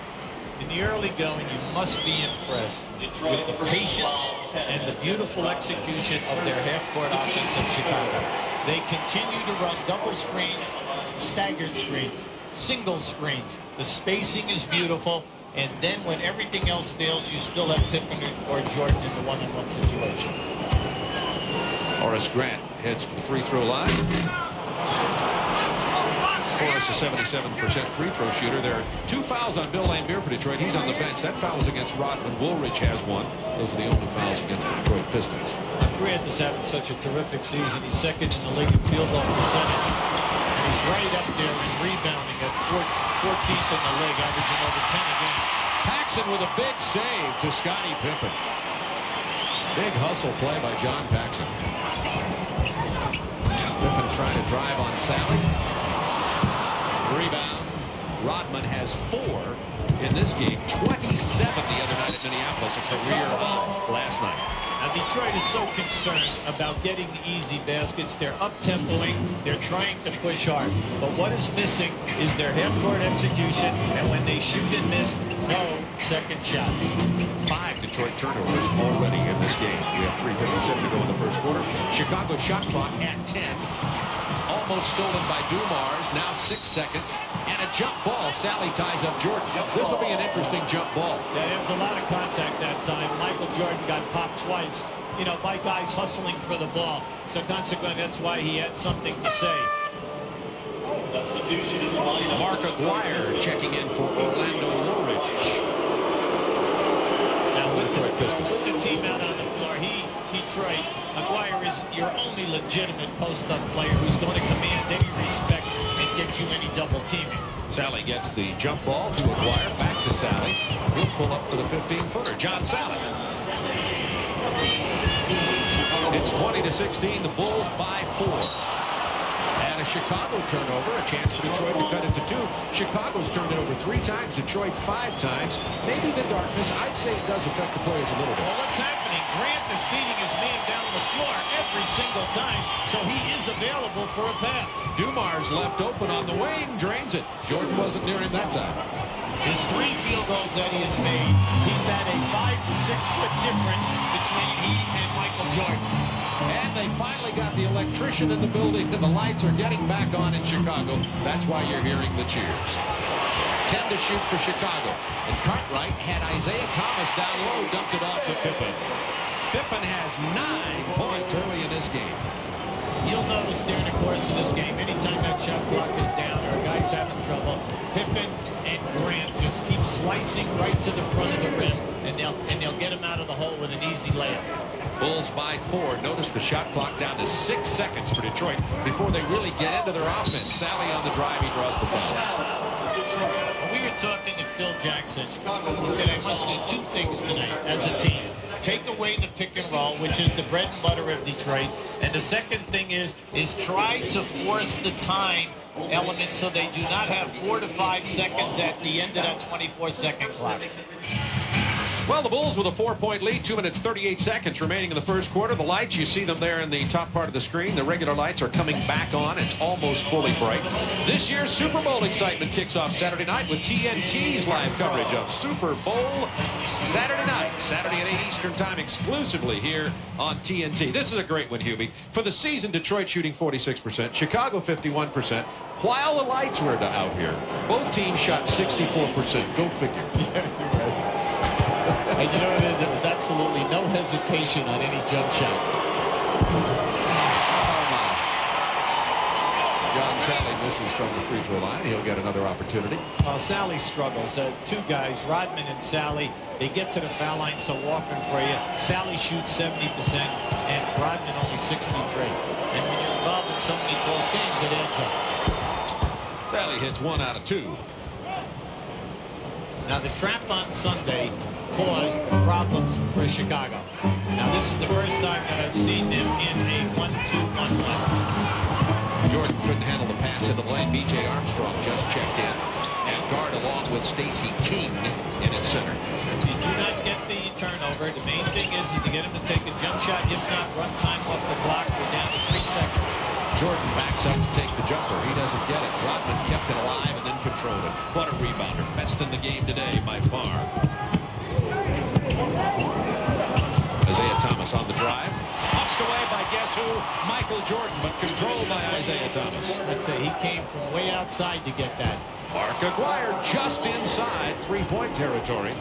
In the early going, you must be impressed with the patience and the beautiful execution of their half-court offense in Chicago. They continue to run double screens, staggered screens, single screens. The spacing is beautiful. And then when everything else fails, you still have Pippen or Jordan in the one-on-one situation. Horace Grant heads to the free throw line. Horace, a 77% free throw shooter. There are 2 fouls on Bill Laimbeer for Detroit. He's on the bench. That foul is against Rodman. Woolridge has one. Those are the only fouls against the Detroit Pistons. Grant is having such a terrific season. He's second in the league in field goal percentage. And he's right up there in rebounding at 14th in the league, averaging over 10 a game. Paxson with a big save to Scottie Pippen. Big hustle play by John Paxson. Pippen trying to drive on Salley. Rebound. Rodman has 4 in this game. 27 the other night at Minneapolis. A career last night. Now, Detroit is so concerned about getting the easy baskets. They're up-tempoing. They're trying to push hard. But what is missing is their half-court execution. And when they shoot and miss, no second shots. 5 Detroit turnovers already in this game. We have 3:57 to go in the first quarter. Chicago shot clock at 10. Almost stolen by Dumars. Now 6 seconds. And a jump ball. Salley ties up Jordan. This will be an interesting jump ball. Yeah, there was a lot of contact that time. Michael Jordan got popped twice, you know, by guys hustling for the ball. So consequently, that's why he had something to say. Substitution in the lineup. Mark Aguirre checking in for Orlando Woolridge. Now with Detroit Pistons. the team out on the floor, Detroit, Aguirre is your only legitimate post-up player who's going to command any respect and get you any double teaming. Salley gets the jump ball to Aguirre. Back to Salley. He'll pull up for the 15-footer. John Salley. It's 20-16. The Bulls by 4. And a Chicago turnover. A chance for Detroit to cut it to 2. Chicago's turned it over 3 times. Detroit 5 times. Maybe the darkness, I'd say it does affect the players a little bit. Well, what's happening? Grant is beating his man down on the floor every single time, so he is available for a pass. Dumars left open on the wing, drains it. Jordan wasn't near him that time. His 3 field goals that he has made, he's had a 5 to 6 foot difference between he and Michael Jordan. And they finally got the electrician in the building. The lights are getting back on in Chicago. That's why you're hearing the cheers. 10 to shoot for Chicago. And Cartwright had Isiah Thomas down low, dumped it off to Pippen. Pippen has 9 points early in this game. You'll notice during the course of this game, anytime that shot clock is down or a guy's having trouble, Pippen and Grant just keep slicing right to the front of the rim, and they'll get him out of the hole with an easy layup. Bulls by 4. Notice the shot clock down to 6 seconds for Detroit before they really get into their offense. Salley on the drive, he draws the foul. When we were talking to Phil Jackson, he said, I must do 2 things tonight as a team. Take away the pick and roll, which is the bread and butter of Detroit. And the second thing is try to force the time element so they do not have 4 to 5 seconds at the end of that 24-second clock. Well, the Bulls with a 4-point lead, 2 minutes 38 seconds remaining in the first quarter. The lights, you see them there in the top part of the screen. The regular lights are coming back on. It's almost fully bright. This year's Super Bowl excitement kicks off Saturday night with TNT's live coverage of Super Bowl Saturday night. Saturday at 8 Eastern time exclusively here on TNT. This is a great one, Hubie. For the season, Detroit shooting 46%, Chicago 51%. While the lights were out here, both teams shot 64%. Go figure. Yeah, you're right. And you know what it is? There was absolutely no hesitation on any jump shot. Oh, my. John Salley misses from the free throw line. He'll get another opportunity. Well, Salley struggles. 2 guys, Rodman and Salley, they get to the foul line so often for you. Salley shoots 70% and Rodman only 63. And when you're involved in so many close games, it adds up. Salley hits 1 out of 2. Now, the trap on Sunday caused problems for Chicago. Now, this is the first time that I've seen them in a 1-2-1-1. Jordan couldn't handle the pass into the lane. B.J. Armstrong just checked in. And guard along with Stacey King in its center. If you do not get the turnover, the main thing is to get him to take a jump shot. If not, run time off the clock. We're down to 3 seconds. Jordan backs up to take the jumper. He doesn't get it. Rodman kept it alive and then controlled it. What a rebounder. Best in the game today by far. Isiah Thomas on the drive. Punched away by guess who? Michael Jordan, but controlled by Isiah Thomas. I'd say he came from way outside to get that. Mark Aguirre just inside 3-point territory.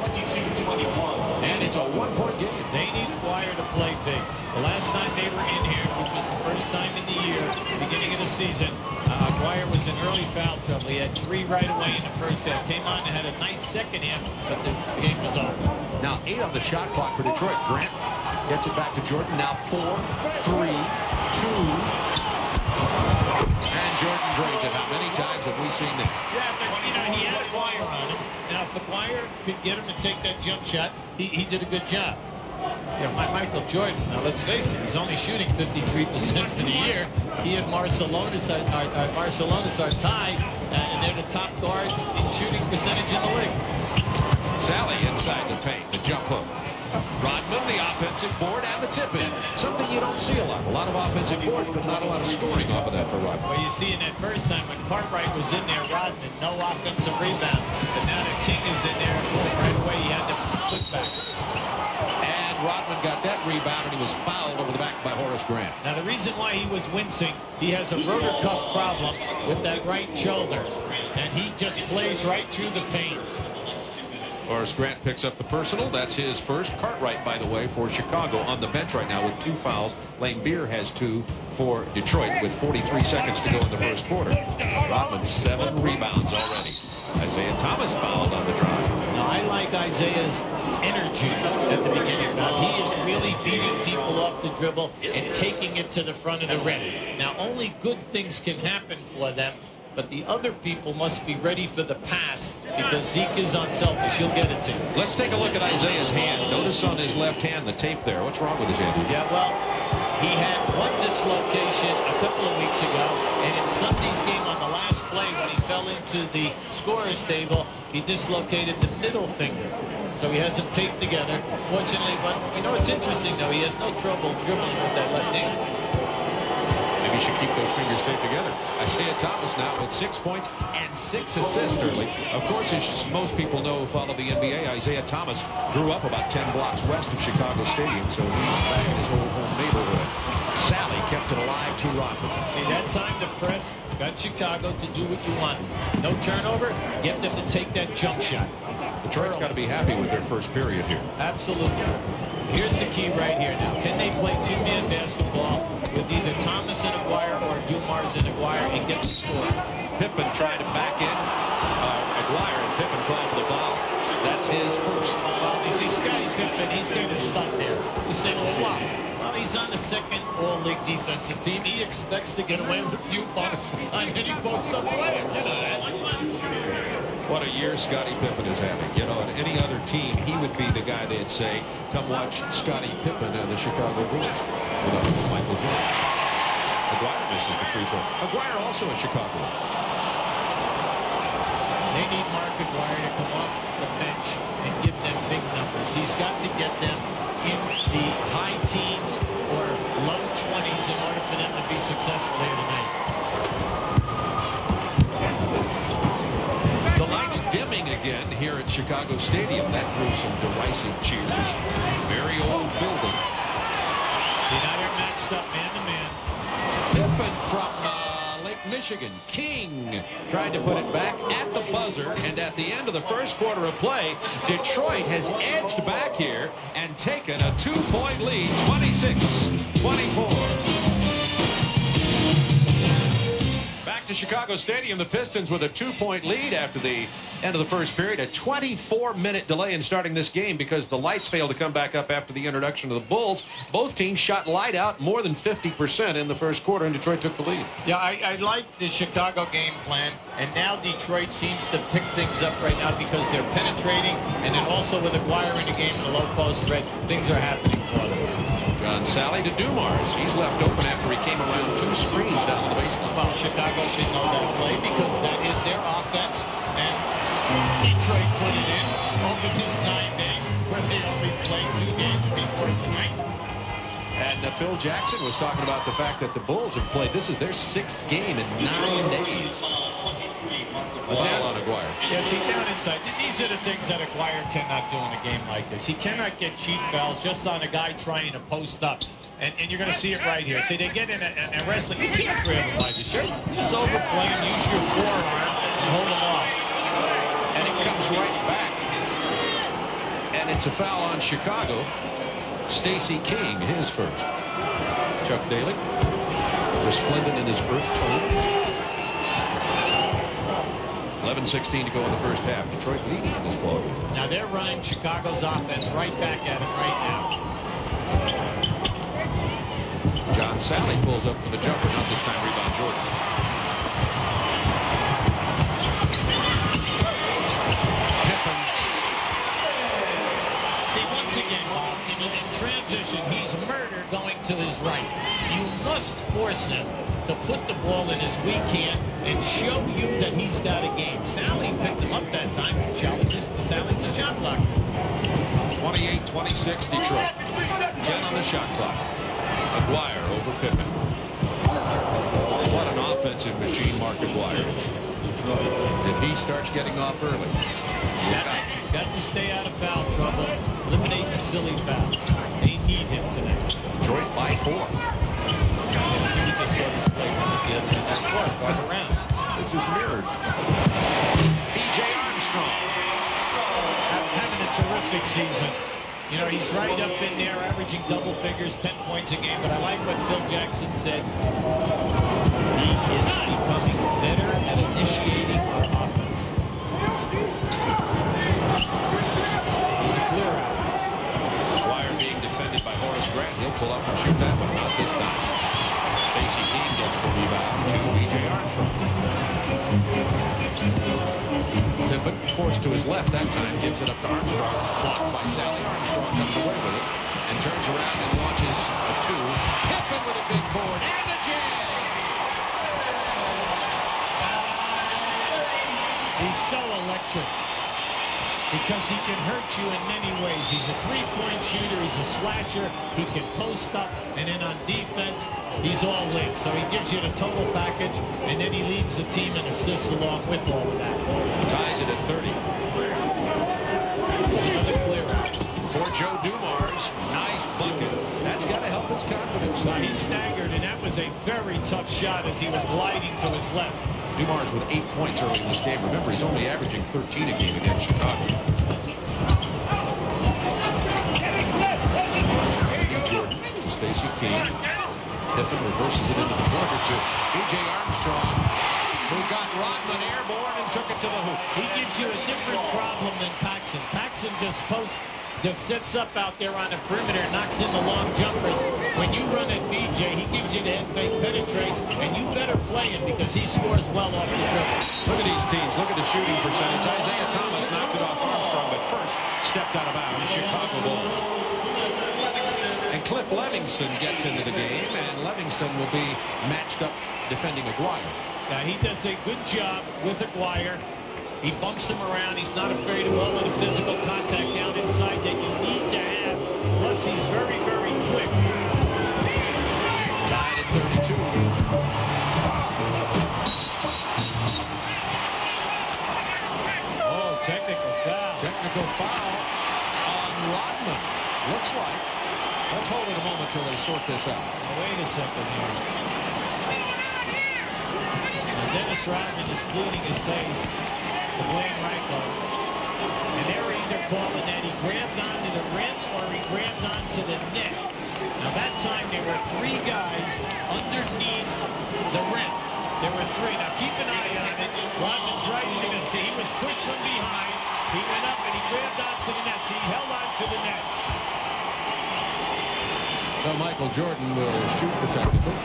22-21. And it's a 1-point game. They need Aguirre to play big. The last time they were in here, which was the first time in the year, beginning of the season, Aguirre was in early foul trouble. He had 3 right away in the first half. Came on and had a nice second half, but the game was over. Now 8 on the shot clock for Detroit. Grant gets it back to Jordan. Now 4, 3, 2. And Jordan drains it. How many times have we seen that? Yeah, but, you know, he had Aguirre on him. Now, if Aguirre could get him to take that jump shot, he did a good job. You know, Michael Jordan, now let's face it, he's only shooting 53% for the year. He and Marcelonis are tied, and they're the top guards in shooting percentage in the league. Salley inside the paint, the jump hook. Rodman, the offensive board, and the tip-in. Something you don't see a lot. A lot of offensive boards, but not a lot of scoring off of that for Rodman. Well, you see in that first time when Cartwright was in there, Rodman, no offensive rebounds. But now that King is in there, right away he had to put back. And Rodman got that rebound, and he was fouled over the back by Horace Grant. Now, the reason why he was wincing, he has a rotor cuff problem with that right shoulder. And he just plays right through the paint. Horace Grant picks up the personal. That's his first. Cartwright, by the way, for Chicago on the bench right now with 2 fouls. Lane Beer has 2 for Detroit with 43 seconds to go in the first quarter. Rodman 7 rebounds already. Isiah Thomas fouled on the drive. Now, I like Isaiah's energy at the beginning. Now, he is really beating people off the dribble and taking it to the front of the rim. Now, only good things can happen for them but the other people must be ready for the pass because Zeke is unselfish. He'll get it to you. Let's take a look at Isiah's hand. Notice on his left hand the tape there. What's wrong with his hand? Yeah, well, he had one dislocation a couple of weeks ago, and in Sunday's game on the last play when he fell into the scorer's table, he dislocated the middle finger. So he has them taped together. Fortunately, but you know, it's interesting though, he has no trouble dribbling with that left hand. Maybe you should keep those fingers taped together. Isiah Thomas now with 6 points and 6 assists early. Of course, as most people know who follow the NBA, Isiah Thomas grew up about 10 blocks west of Chicago Stadium, so he's back in his old home neighborhood. Salley kept it alive to Rodman. See, that time to press, got Chicago to do what you want. No turnover, get them to take that jump shot. Detroit's got to be happy with their first period here. Absolutely. Here's the key right here now. Can they play two-man basketball with either Thomas and Aguirre or Dumars and Aguirre and get the score? Pippen tried to back in Aguirre, and Pippen called for the foul. That's his first. Well, you see Scottie Pippen, he's going to stunt there. He's saying, well, well, he's on the second all-league defensive team. He expects to get away with a few bumps on any post-up player. You know that. What a year Scottie Pippen is having. You know, on any other team, he would be the guy they'd say, come watch Scottie Pippen and the Chicago Bulls. Without Michael Jordan. Aguirre misses the free throw. Aguirre also in Chicago. They need Mark Aguirre to come off the bench and give them big numbers. He's got to get them in the high teens or low 20s in order for them to be successful here tonight. The lights dimming again here at Chicago Stadium. That drew some derisive cheers. Very old building. See, now they're matched up man-to-man. Pippen from Lake Michigan. King tried to put it back at the buzzer, and at the end of the first quarter of play, Detroit has edged back here and taken a 2-point lead, 26-24. Back to Chicago Stadium, the Pistons with a 2-point lead after the end of the first period. A 24-minute delay in starting this game because the lights failed to come back up after the introduction of the Bulls. Both teams shot light out more than 50% in the first quarter, and Detroit took the lead. Yeah, I like the Chicago game plan, and now Detroit seems to pick things up right now because they're penetrating, and then also with Aguirre in the game in the low post threat, things are happening for them. Salley to Dumars. He's left open after he came around 2 screens down the baseline. Well, Chicago should know that play because that is their offense, and Detroit put it in over this 9 days where they only played 2 games before tonight. And Phil Jackson was talking about the fact that the Bulls have played. This is their 6th game in 9 days. Foul on Aguirre. Yeah, see, down inside, these are the things that Aguirre cannot do in a game like this. He cannot get cheap fouls just on a guy trying to post up. And you're going to see it right here. See, they get in a wrestling. You can't grab him by the shirt. Just overplay him, use your forearm, and hold him off. And it comes right back. And it's a foul on Chicago. Stacey King, his first. Chuck Daly, resplendent in his earth tones. 11:16 to go in the first half. Detroit leading in this ball game. Now they're running Chicago's offense right back at him right now. John Salley pulls up for the jumper. Not this time, rebound Jordan. Pippen. See, once again, in transition, he's murder going to his right. You must force him to put the ball in his weak hand and show you that he's got a game. Salley picked him up that time. Salley's a shot blocker. 28-26 Detroit. 10 on the shot clock. Aguirre over Pippen. What an offensive machine Mark Aguirre is. If he starts getting off early, he's got to stay out of foul trouble. Eliminate the silly fouls. They need him tonight. Detroit by 4. He just saw this play run at the other end of the floor, right around. This is mirrored. B.J. Armstrong. Having a terrific season. You know, he's right up in there, averaging double figures, 10 points a game. But I like what Phil Jackson said. He is becoming better at initiating our offense. He's a clear out. Aguirre being defended by Horace Grant. He'll pull up and shoot that one. Not this time. Stacey King gets the rebound to B.J. Armstrong. Pippen forced to his left that time, gives it up to Armstrong, blocked by Salley. Armstrong comes away with it and turns around and launches a 2. Pippen with a big board and a jam. He's so electric because he can hurt you in many ways. He's a three-point shooter. He's a slasher. He can post up, and then on defense, he's all in. So he gives you the total package, and then he leads the team in assists along with all of that. Ties it at 30. There's another clear out. For Joe Dumars, nice bucket. That's got to help his confidence. Now he staggered, and that was a very tough shot as he was gliding to his left. Dumars with 8 points early in this game. Remember, he's only averaging 13 a game against Chicago. Jordan to Stacey King. Pippen reverses it into the corner to B.J. Armstrong, who got Rodman airborne and took it to the hoop. He gives you a different problem than Paxson. Paxson just sits up out there on the perimeter, knocks in the long jumpers. When you run at BJ, he gives you the head fake, penetrates, and you better play him because he scores well off the dribble. Look at these teams. Look at the shooting percentage. Isiah Thomas knocked it off Armstrong, but first stepped out of bounds. Chicago ball. And Cliff Livingston gets into the game, and Livingston will be matched up defending Aguirre. Now, he does a good job with Aguirre. He bumps him around. He's not afraid of all of the physical contact down inside that you need to have. Plus, he's very, very quick. Tied at 32. Oh, technical foul. Technical foul on Rodman. Looks like. Let's hold it a moment till they sort this out. Now, wait a second here. Now, Dennis Rodman is bleeding his face. Blaine Ranko. And they're either calling that he grabbed onto the rim or he grabbed onto the net. Now that time there were 3 guys underneath the rim. There were 3. Now keep an eye on it. Rodman's right in the middle. See, he was pushed from behind. He went up and he grabbed onto the net. See, he held onto the net. So Michael Jordan will shoot the technical.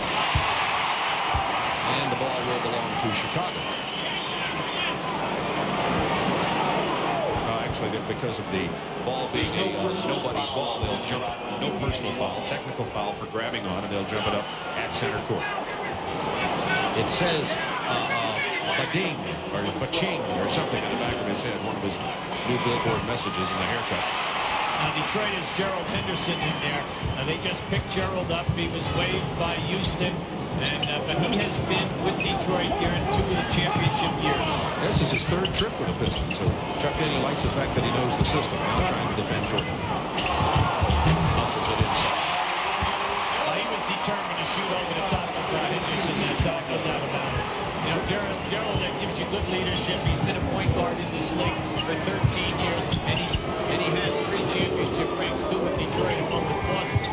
And the ball will belong to Chicago. Actually, because of the ball being nobody's ball, they'll jump. No personal foul, technical foul for grabbing on, and they'll jump it up at center court. It says Bading or Baching or something in the back of his head, one of his new billboard messages in the haircut. Now Detroit has Gerald Henderson in there. Now they just picked Gerald up. He was waived by Houston, but he has been with Detroit during 2 of the championship years. This is his 3rd trip with the Pistons, so Chuck Daly likes the fact that he knows the system. Now trying to defend Jordan. Hustles it inside. He was determined to shoot over the top of Henderson that time, no doubt about it. Now Gerald that gives you good leadership. He's been a point guard in this league for 13 years, and he has 3 championship rings, 2 with Detroit and 1 with Boston.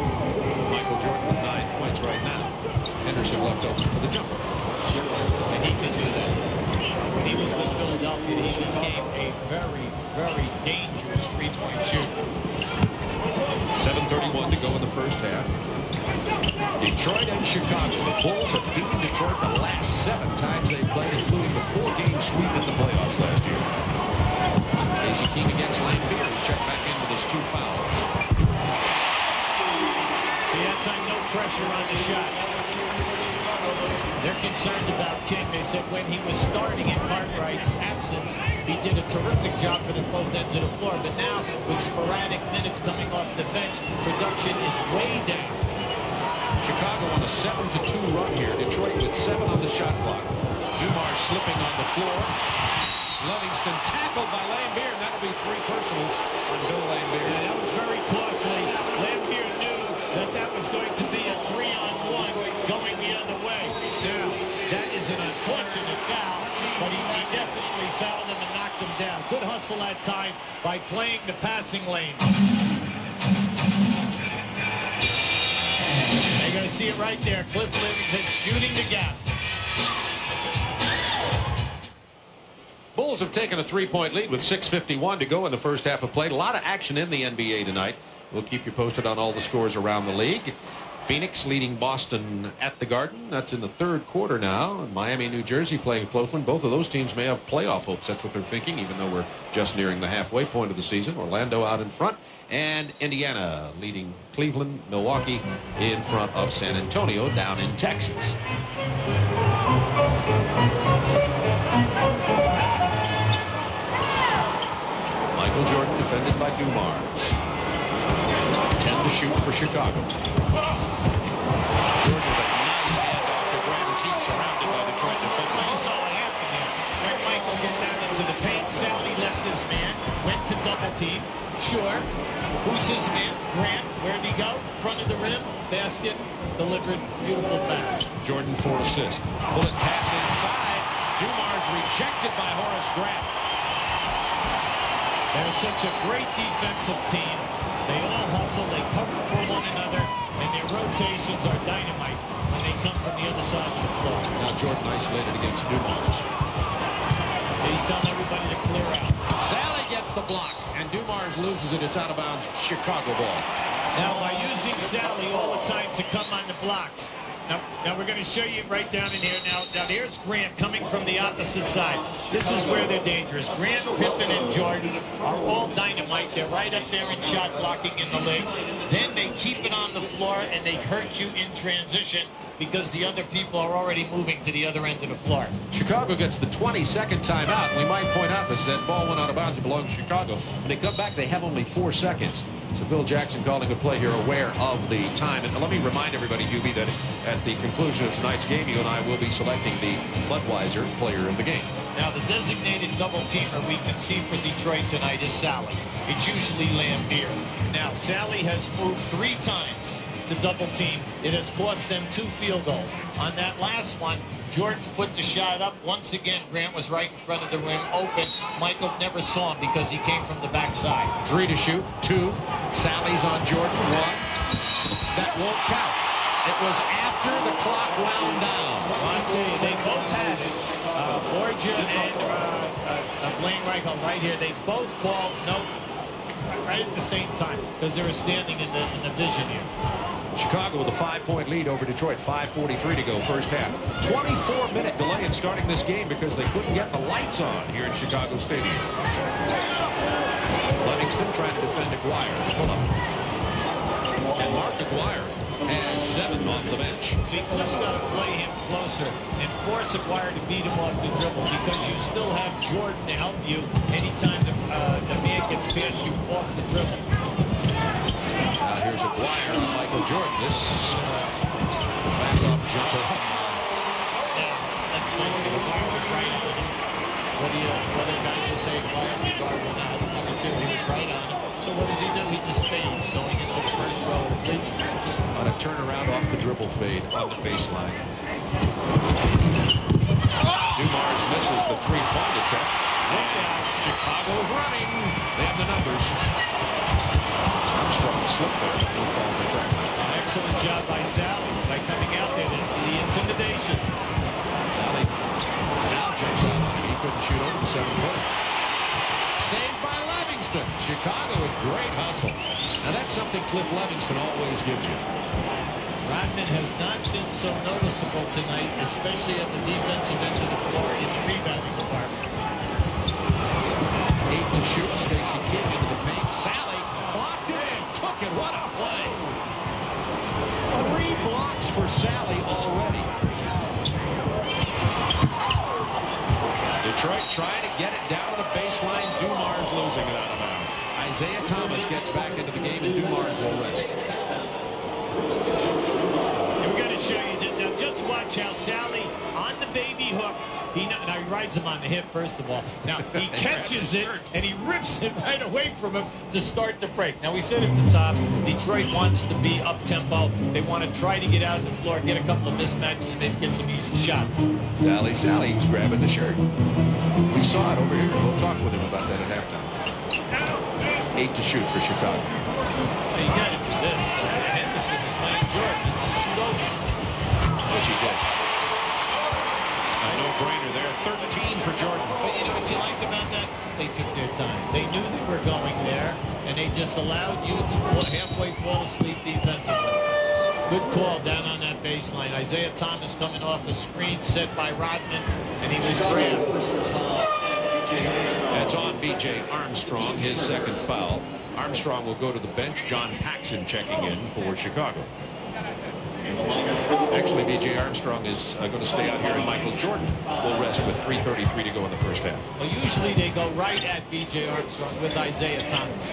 Michael Jordan with 9 points right now. Henderson left open for the jumper. And he can do that. When he was with Philadelphia, he became a very, very dangerous three-point shooter. 7:31 to go in the first half. Detroit and Chicago. The Bulls have beaten Detroit the last 7 times they played, including the 4-game sweep in the playoffs last year. Stacey King against Lambeer, who checked back in with his 2 fouls. See, that time no pressure on the shot. They're concerned about King. They said when he was starting in Cartwright's absence, he did a terrific job for them both ends of the floor. But now, with sporadic minutes coming off the bench, production is way down. Chicago on a 7-2 run here. Detroit with 7 on the shot clock. Dumars slipping on the floor. Livingston tackled by Lambeer, and that'll be 3 personals on Bill Lambeer. Yeah, that was very costly. Lambeer knew that was going to be a 3-on-1 going the other way. Now, that is an unfortunate foul, but he definitely fouled him and knocked him down. Good hustle that time by playing the passing lanes. You're going to see it right there. Cliff Livingston shooting the gap. Bulls have taken a 3-point lead with 6:51 to go in the first half of play. A lot of action in the NBA tonight. We'll keep you posted on all the scores around the league. Phoenix leading Boston at the Garden. That's in the third quarter now. And Miami, New Jersey playing Cleveland. Both of those teams may have playoff hopes. That's what they're thinking, even though we're just nearing the halfway point of the season. Orlando out in front. And Indiana leading Cleveland. Milwaukee in front of San Antonio down in Texas. Michael Jordan defended by Dumars. 10 to shoot for Chicago. Jordan with a nice handoff to Grant as he's surrounded by Detroit defenders. You saw what happened there. When Michael get down into the paint, Salley left his man, went to double team. Sure. Who's his man? Grant. Where'd he go? Front of the rim. Basket. Delivered. Beautiful pass. Jordan for assist. Bullet pass inside. Dumars rejected by Horace Grant. They're such a great defensive team. They all hustle, they cover for one another, and their rotations are dynamite when they come from the other side of the floor. Now Jordan isolated against Dumars. He's telling everybody to clear out. Salley gets the block, and Dumars loses it. It's out of bounds. Chicago ball. Now by using Salley all the time to come on the blocks. Now we're going to show you right down in here. Now there's Grant coming from the opposite side. This is where they're dangerous. Grant, Pippen, and Jordan are all dynamite. They're right up there in shot blocking in the league. Then they keep it on the floor and they hurt you in transition because the other people are already moving to the other end of the floor. Chicago gets the 22nd timeout. We might point out this, that ball went out of bounds. It belongs to Chicago. When they come back, they have only 4 seconds. So Phil Jackson calling a play here, aware of the time. And let me remind everybody, Hubie, that at the conclusion of tonight's game, you and I will be selecting the Budweiser player of the game. Now, the designated double teamer we can see for Detroit tonight is Salley. It's usually Lambeer. Now, Salley has moved 3 times to double team. It has cost them 2 field goals. On that last one, Jordan put the shot up. Once again, Grant was right in front of the rim, open. Michael never saw him because he came from the backside. 3 to shoot, 2. Salley's on Jordan, 1. That won't count. It was after the clock wound down. Well, I tell you, they both had it. Borgia and Blaine Reichel right here. They both called no right at the same time because they were standing in the vision here. Chicago with a 5-point lead over Detroit. 5:43 to go, first half. 24-minute delay in starting this game because they couldn't get the lights on here in Chicago Stadium. Livingston trying to defend Aguirre. Pull up. And Mark Aguirre has 7 off the bench. See, Cliff's got to play him closer and force Aguirre to beat him off the dribble because you still have Jordan to help you anytime the man gets past you off the dribble. Now here's Aguirre and Michael Jordan. This back-up jumper. Now, let's face it, Aguirre was right on him. Whether guys will say Aguirre or not, he's number 2. He was right on him. So what does he do? He just fades going into the first row of the bleachers. On a turnaround off the dribble fade on the baseline. Dumars misses the 3-point attempt. Look out. Chicago's running. They have the numbers. Armstrong slipped there. No call for travel. Excellent job by Salley by coming out there. The intimidation. Salley now jumps out. He couldn't shoot over the 7-footer. Saved by Livingston. Chicago with great hustle. Now that's something Cliff Livingston always gives you. Rodman has not been so noticeable tonight, especially at the defensive end of the floor in the rebounding department. 8 to shoot. Stacey King into the paint. Salley blocked it and took it. What a play. 3 blocks for Salley already. Detroit trying to get it down to the baseline. Dumars losing it out of bounds. Isiah Thomas gets back into the game and Dumars will rest. And we're going to show you that. Now just watch how Salley on the baby hook. Now he rides him on the hip first of all. Now he catches it and he rips it right away from him to start the break. Now we said at the top, Detroit wants to be up tempo. They want to try to get out on the floor, get a couple of mismatches, and maybe get some easy shots. Salley was grabbing the shirt. We saw it over here. We'll talk with him about that at halftime. 8 to shoot for Chicago. Well, you got to do this. Henderson is playing Jordan. Shoot over. Which he did. No-brainer there. 13 for Jordan. But you know what you liked about that? They took their time. They knew they were going there, and they just allowed you to halfway fall asleep defensively. Good call down on that baseline. Isiah Thomas coming off a screen set by Rodman, and he was grabbed. That's on B.J. Armstrong, his second foul. Armstrong will go to the bench. John Paxson checking in for Chicago. Actually, B.J. Armstrong is going to stay out here, and Michael Jordan will rest with 3:33 to go in the first half. Well, usually they go right at B.J. Armstrong with Isiah Thomas.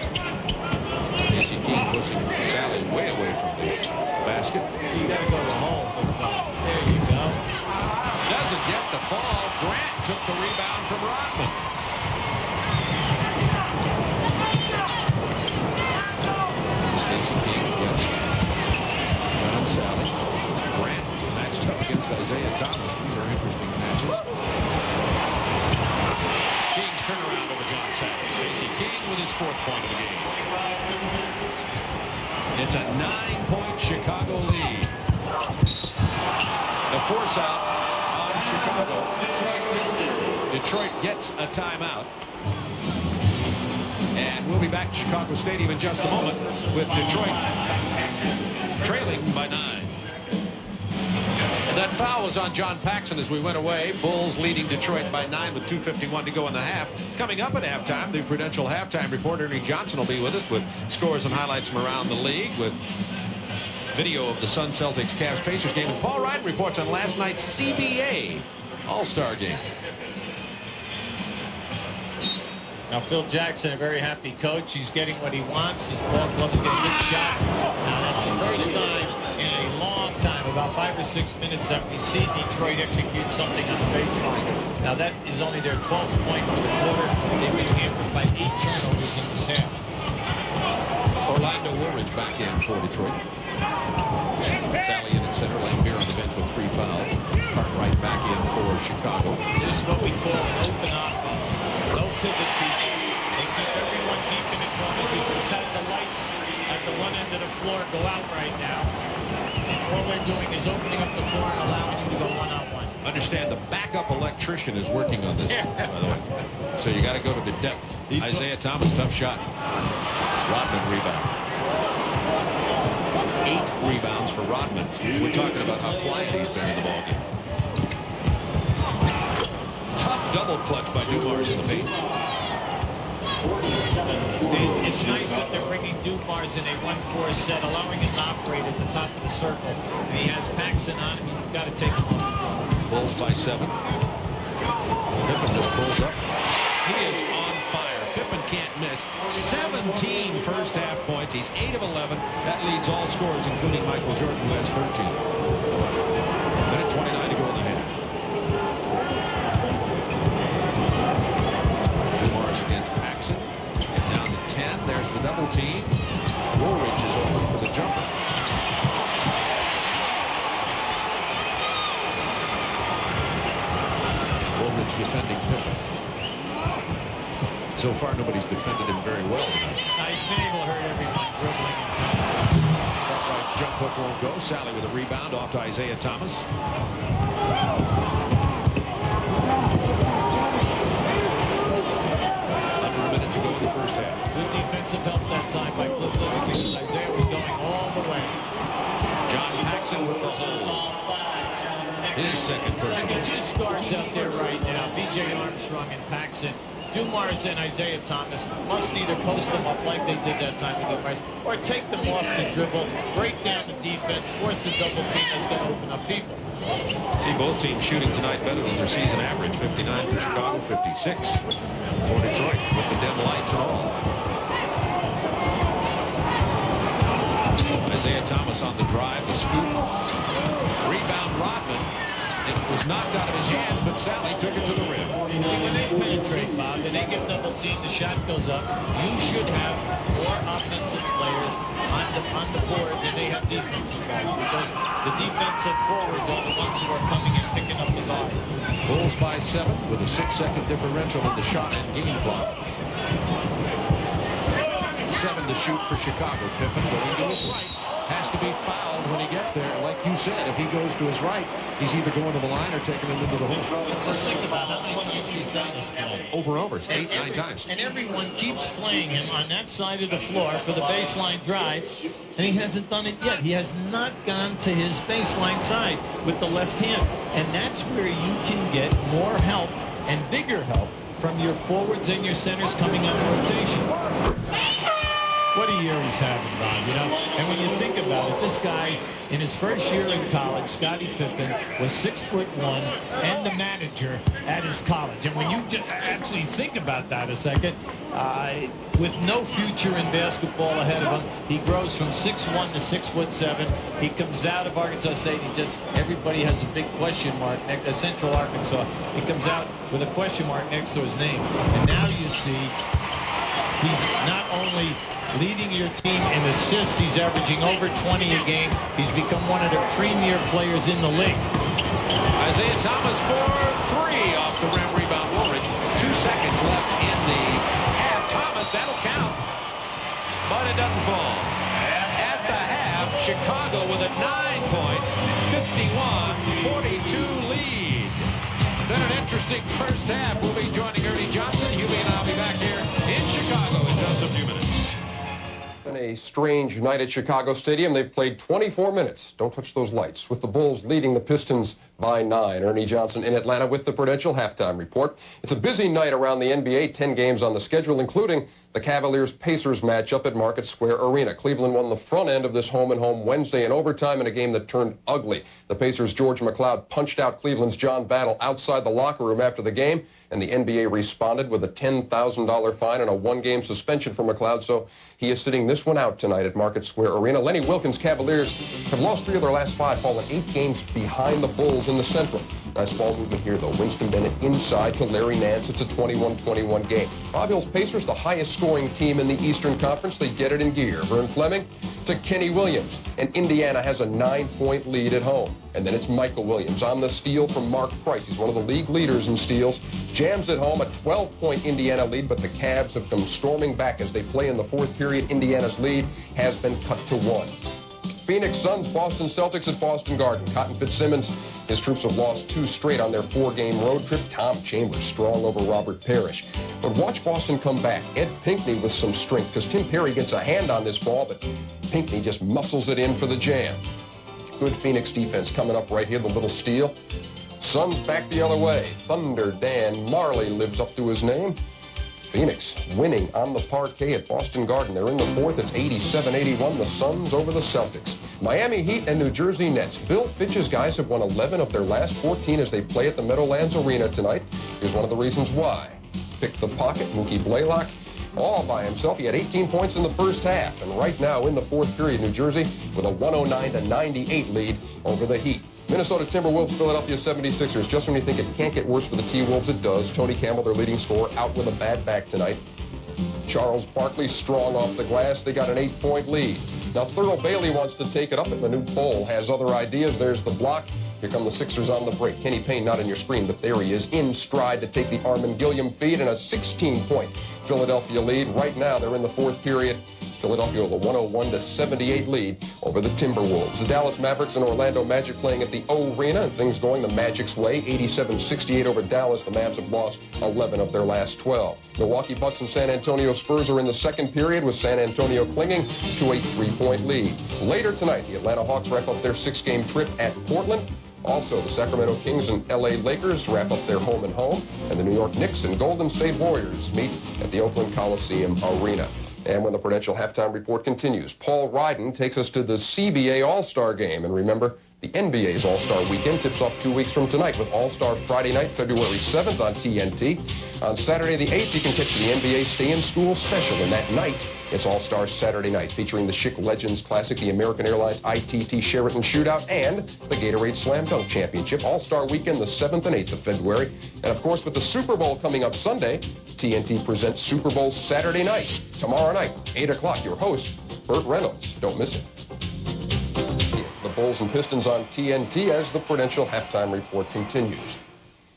Stacey King pushing Salley way away from the basket. So you got to go to the hole, big fella. There you go. Doesn't get the fall. Grant took the rebound from Rodman. Stacey King against Salley. Grant matched up against Isiah Thomas. These are interesting matches. King's turnaround over John Salley. Stacey King with his 4th point of the game. It's a 9-point Chicago lead. The force out on Chicago. Detroit gets a timeout. And we'll be back at Chicago Stadium in just a moment with Detroit trailing by 9. That foul was on John Paxson as we went away. Bulls leading Detroit by 9 with 2:51 to go in the half. Coming up at halftime, the Prudential halftime reporter Ernie Johnson will be with us with scores and highlights from around the league, with video of the Sun Celtics Cavs Pacers game. And Paul Ryan reports on last night's CBA All-Star game. Now, Phil Jackson, a very happy coach. He's getting what he wants. His ball club is getting good shots. Now, that's the first time in a long time, about 5 or 6 minutes, that we've seen Detroit execute something on the baseline. Now, that is only their 12th point for the quarter. They've been hampered by 8 turnovers in this half. Orlando Woolridge back in for Detroit. Salley in at center. Aguirre on the bench with 3 fouls. Cartwright back in for Chicago. This is what we call an open offense. No pivot beat. They keep everyone deep in the corners. We just had the lights at the one end of the floor go out right now. And all they're doing is opening up the floor and allowing you to go one-on-one. Understand the backup electrician is working on this, by the way. So you got to go to the depth. Isiah Thomas, tough shot. Rodman rebound. 8 rebounds for Rodman. We're talking about how quiet he's been in the ballgame. Tough double clutch by Dumars in the paint. It's nice that they're bringing Dumars in a 1-4 set, allowing him to operate at the top of the circle. And he has Paxson on him. You've got to take him off the ball. Bulls by 7. Pippen just pulls up. He is on fire. Pippen can't miss. 17 first half points. He's 8 of 11. That leads all scorers, including Michael Jordan, who has 13. Minute 29 to go in the half. Dumars against Paxson. Down to 10. There's the double team. Woolridge is open for the jumper. Woolridge defending Pippen. So far, nobody's defended him very well tonight. He's been able to hurt everyone dribbling. Cartwright's jump hook won't go. Salley with a rebound off to Isiah Thomas. Under a minute to go in the first half. Good defensive help that time by Cliff. Isiah was going all the way. John Paxson with the hold. His second personal. 2 guards out there right now. B.J. Armstrong and Paxson. Dumars and Isiah Thomas must either post them up like they did that time with Dumars, or take them off the dribble, break down the defense, force the double team that's going to open up people. See both teams shooting tonight better than their season average. 59 for Chicago, 56 for Detroit with the dim lights and all. Isiah Thomas on the drive, the scoop. Rebound Rodman. It was knocked out of his hands, but Salley took it to the rim. See, when they penetrate, Bob, and they get double teamed, the shot goes up. You should have more offensive players on the board than they have defensive guys, because the defensive forwards are the ones who are coming and picking up the ball. Bulls by 7 with a 6-second differential in the shot and game clock. 7 to shoot for Chicago. Pippen going to his right. has to be fouled when he gets there. Like you said, if he goes to his right, he's either going to the line or taking him into the hole. Just think about how many times he's done this now. Over. 8-9 times. And everyone keeps playing him on that side of the floor for the baseline drive, and he hasn't done it yet. He has not gone to his baseline side with the left hand. And that's where you can get more help and bigger help from your forwards and your centers coming on rotation. What a year he's having, Ron, you know? And when you think about it, this guy, in his first year in college, Scottie Pippen, was 6'1" and the manager at his college. And when you just actually think about that a second, with no future in basketball ahead of him, he grows from 6'1" to 6'7". He comes out of Arkansas State. Everybody has a big question mark, Central Arkansas. He comes out with a question mark next to his name. And now you see he's not only leading your team in assists, he's averaging over 20 a game. He's become one of the premier players in the league. Isiah Thomas for 3 off the rim, rebound Woolridge. 2 seconds left in the half. Thomas, that'll count, but it doesn't fall. At the half, Chicago with a 9-point, 51-42 lead. Then an interesting first half. We'll be joining Ernie Johnson. Hubie and I'll be back here in Chicago in just a few minutes. Been a strange night at Chicago Stadium. They've played 24 minutes. Don't touch those lights. With the Bulls leading the Pistons by 9. Ernie Johnson in Atlanta with the Prudential halftime report. It's a busy night around the NBA. 10 games on the schedule, including the Cavaliers-Pacers matchup at Market Square Arena. Cleveland won the front end of this home-and-home Wednesday in overtime in a game that turned ugly. The Pacers' George McLeod punched out Cleveland's John Battle outside the locker room after the game, and the NBA responded with a $10,000 fine and a 1-game suspension for McLeod, so he is sitting this one out tonight at Market Square Arena. Lenny Wilkins' Cavaliers have lost 3 of their last 5, fallen 8 games behind the Bulls in the Central. Nice ball movement here, though. Winston Bennett inside to Larry Nance. It's a 21-21 game. Bob Hill's Pacers, the highest scoring team in the Eastern Conference. They get it in gear. Vern Fleming to Kenny Williams. And Indiana has a 9-point lead at home. And then it's Michael Williams on the steal from Mark Price. He's one of the league leaders in steals. Jams at home, a 12-point Indiana lead, but the Cavs have come storming back as they play in the 4th period. Indiana's lead has been cut to 1. Phoenix Suns, Boston Celtics at Boston Garden. Cotton Fitzsimmons, his troops have lost 2 straight on their 4-game road trip. Tom Chambers strong over Robert Parrish. But watch Boston come back. Ed Pinckney with some strength, because Tim Perry gets a hand on this ball, but Pinckney just muscles it in for the jam. Good Phoenix defense coming up right here, the little steal. Suns back the other way. Thunder Dan Marley lives up to his name. Phoenix winning on the parquet at Boston Garden. They're in the 4th. It's 87-81. The Suns over the Celtics. Miami Heat and New Jersey Nets. Bill Fitch's guys have won 11 of their last 14 as they play at the Meadowlands Arena tonight. Here's one of the reasons why. Pick the pocket, Mookie Blaylock, all by himself. He had 18 points in the first half. And right now in the 4th period, New Jersey with a 109-98 lead over the Heat. Minnesota Timberwolves, Philadelphia 76ers. Just when you think it can't get worse for the T-Wolves, it does. Tony Campbell, their leading scorer, out with a bad back tonight. Charles Barkley strong off the glass. They got an 8-point lead. Now Thurl Bailey wants to take it up, and Manute Bol has other ideas. There's the block. Here come the Sixers on the break. Kenny Payne not on your screen, but there he is in stride to take the Armin Gilliam feed and a 16-point Philadelphia lead. Right now they're in the 4th period. Philadelphia with a 101-78 lead over the Timberwolves. The Dallas Mavericks and Orlando Magic playing at the O-Arena, and things going the Magic's way. 87-68 over Dallas. The Mavs have lost 11 of their last 12. Milwaukee Bucks and San Antonio Spurs are in the 2nd period, with San Antonio clinging to a 3-point lead. Later tonight, the Atlanta Hawks wrap up their 6-game trip at Portland. Also, the Sacramento Kings and L.A. Lakers wrap up their home-and-home, and the New York Knicks and Golden State Warriors meet at the Oakland Coliseum Arena. And when the Prudential halftime report continues, Paul Ryden takes us to the CBA All-Star Game. And remember, the NBA's All-Star Weekend tips off 2 weeks from tonight with All-Star Friday night, February 7th on TNT. On Saturday the 8th, you can catch the NBA Stay in School special. And that night, it's All-Star Saturday night, featuring the Schick Legends Classic, the American Airlines ITT Sheraton Shootout, and the Gatorade Slam Dunk Championship. All-Star Weekend, the 7th and 8th of February. And of course, with the Super Bowl coming up Sunday, TNT presents Super Bowl Saturday night. Tomorrow night, 8 o'clock, your host, Burt Reynolds. Don't miss it. The Bulls and Pistons on TNT as the Prudential halftime report continues.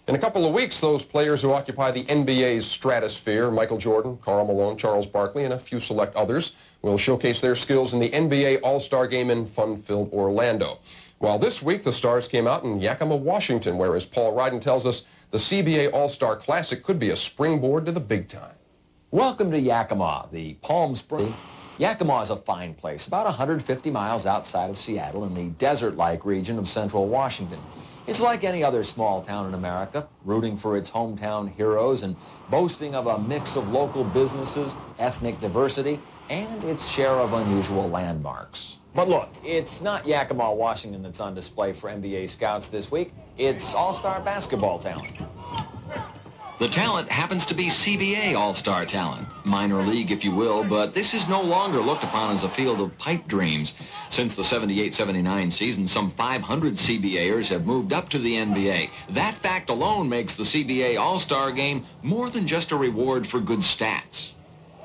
In a couple of weeks, those players who occupy the NBA's stratosphere, Michael Jordan, Karl Malone, Charles Barkley, and a few select others, will showcase their skills in the NBA All-Star Game in fun-filled Orlando. While this week, the stars came out in Yakima, Washington, where, as Paul Ryden tells us, the CBA All-Star Classic could be a springboard to the big time. Welcome to Yakima, the Palm Springs. Yakima is a fine place, about 150 miles outside of Seattle in the desert-like region of central Washington. It's like any other small town in America, rooting for its hometown heroes and boasting of a mix of local businesses, ethnic diversity, and its share of unusual landmarks. But look, it's not Yakima, Washington that's on display for NBA scouts this week. It's all-star basketball talent. The talent happens to be CBA All-Star talent, minor league if you will, but this is no longer looked upon as a field of pipe dreams. Since the 78-79 season, some 500 CBAers have moved up to the NBA. That fact alone makes the CBA All-Star game more than just a reward for good stats.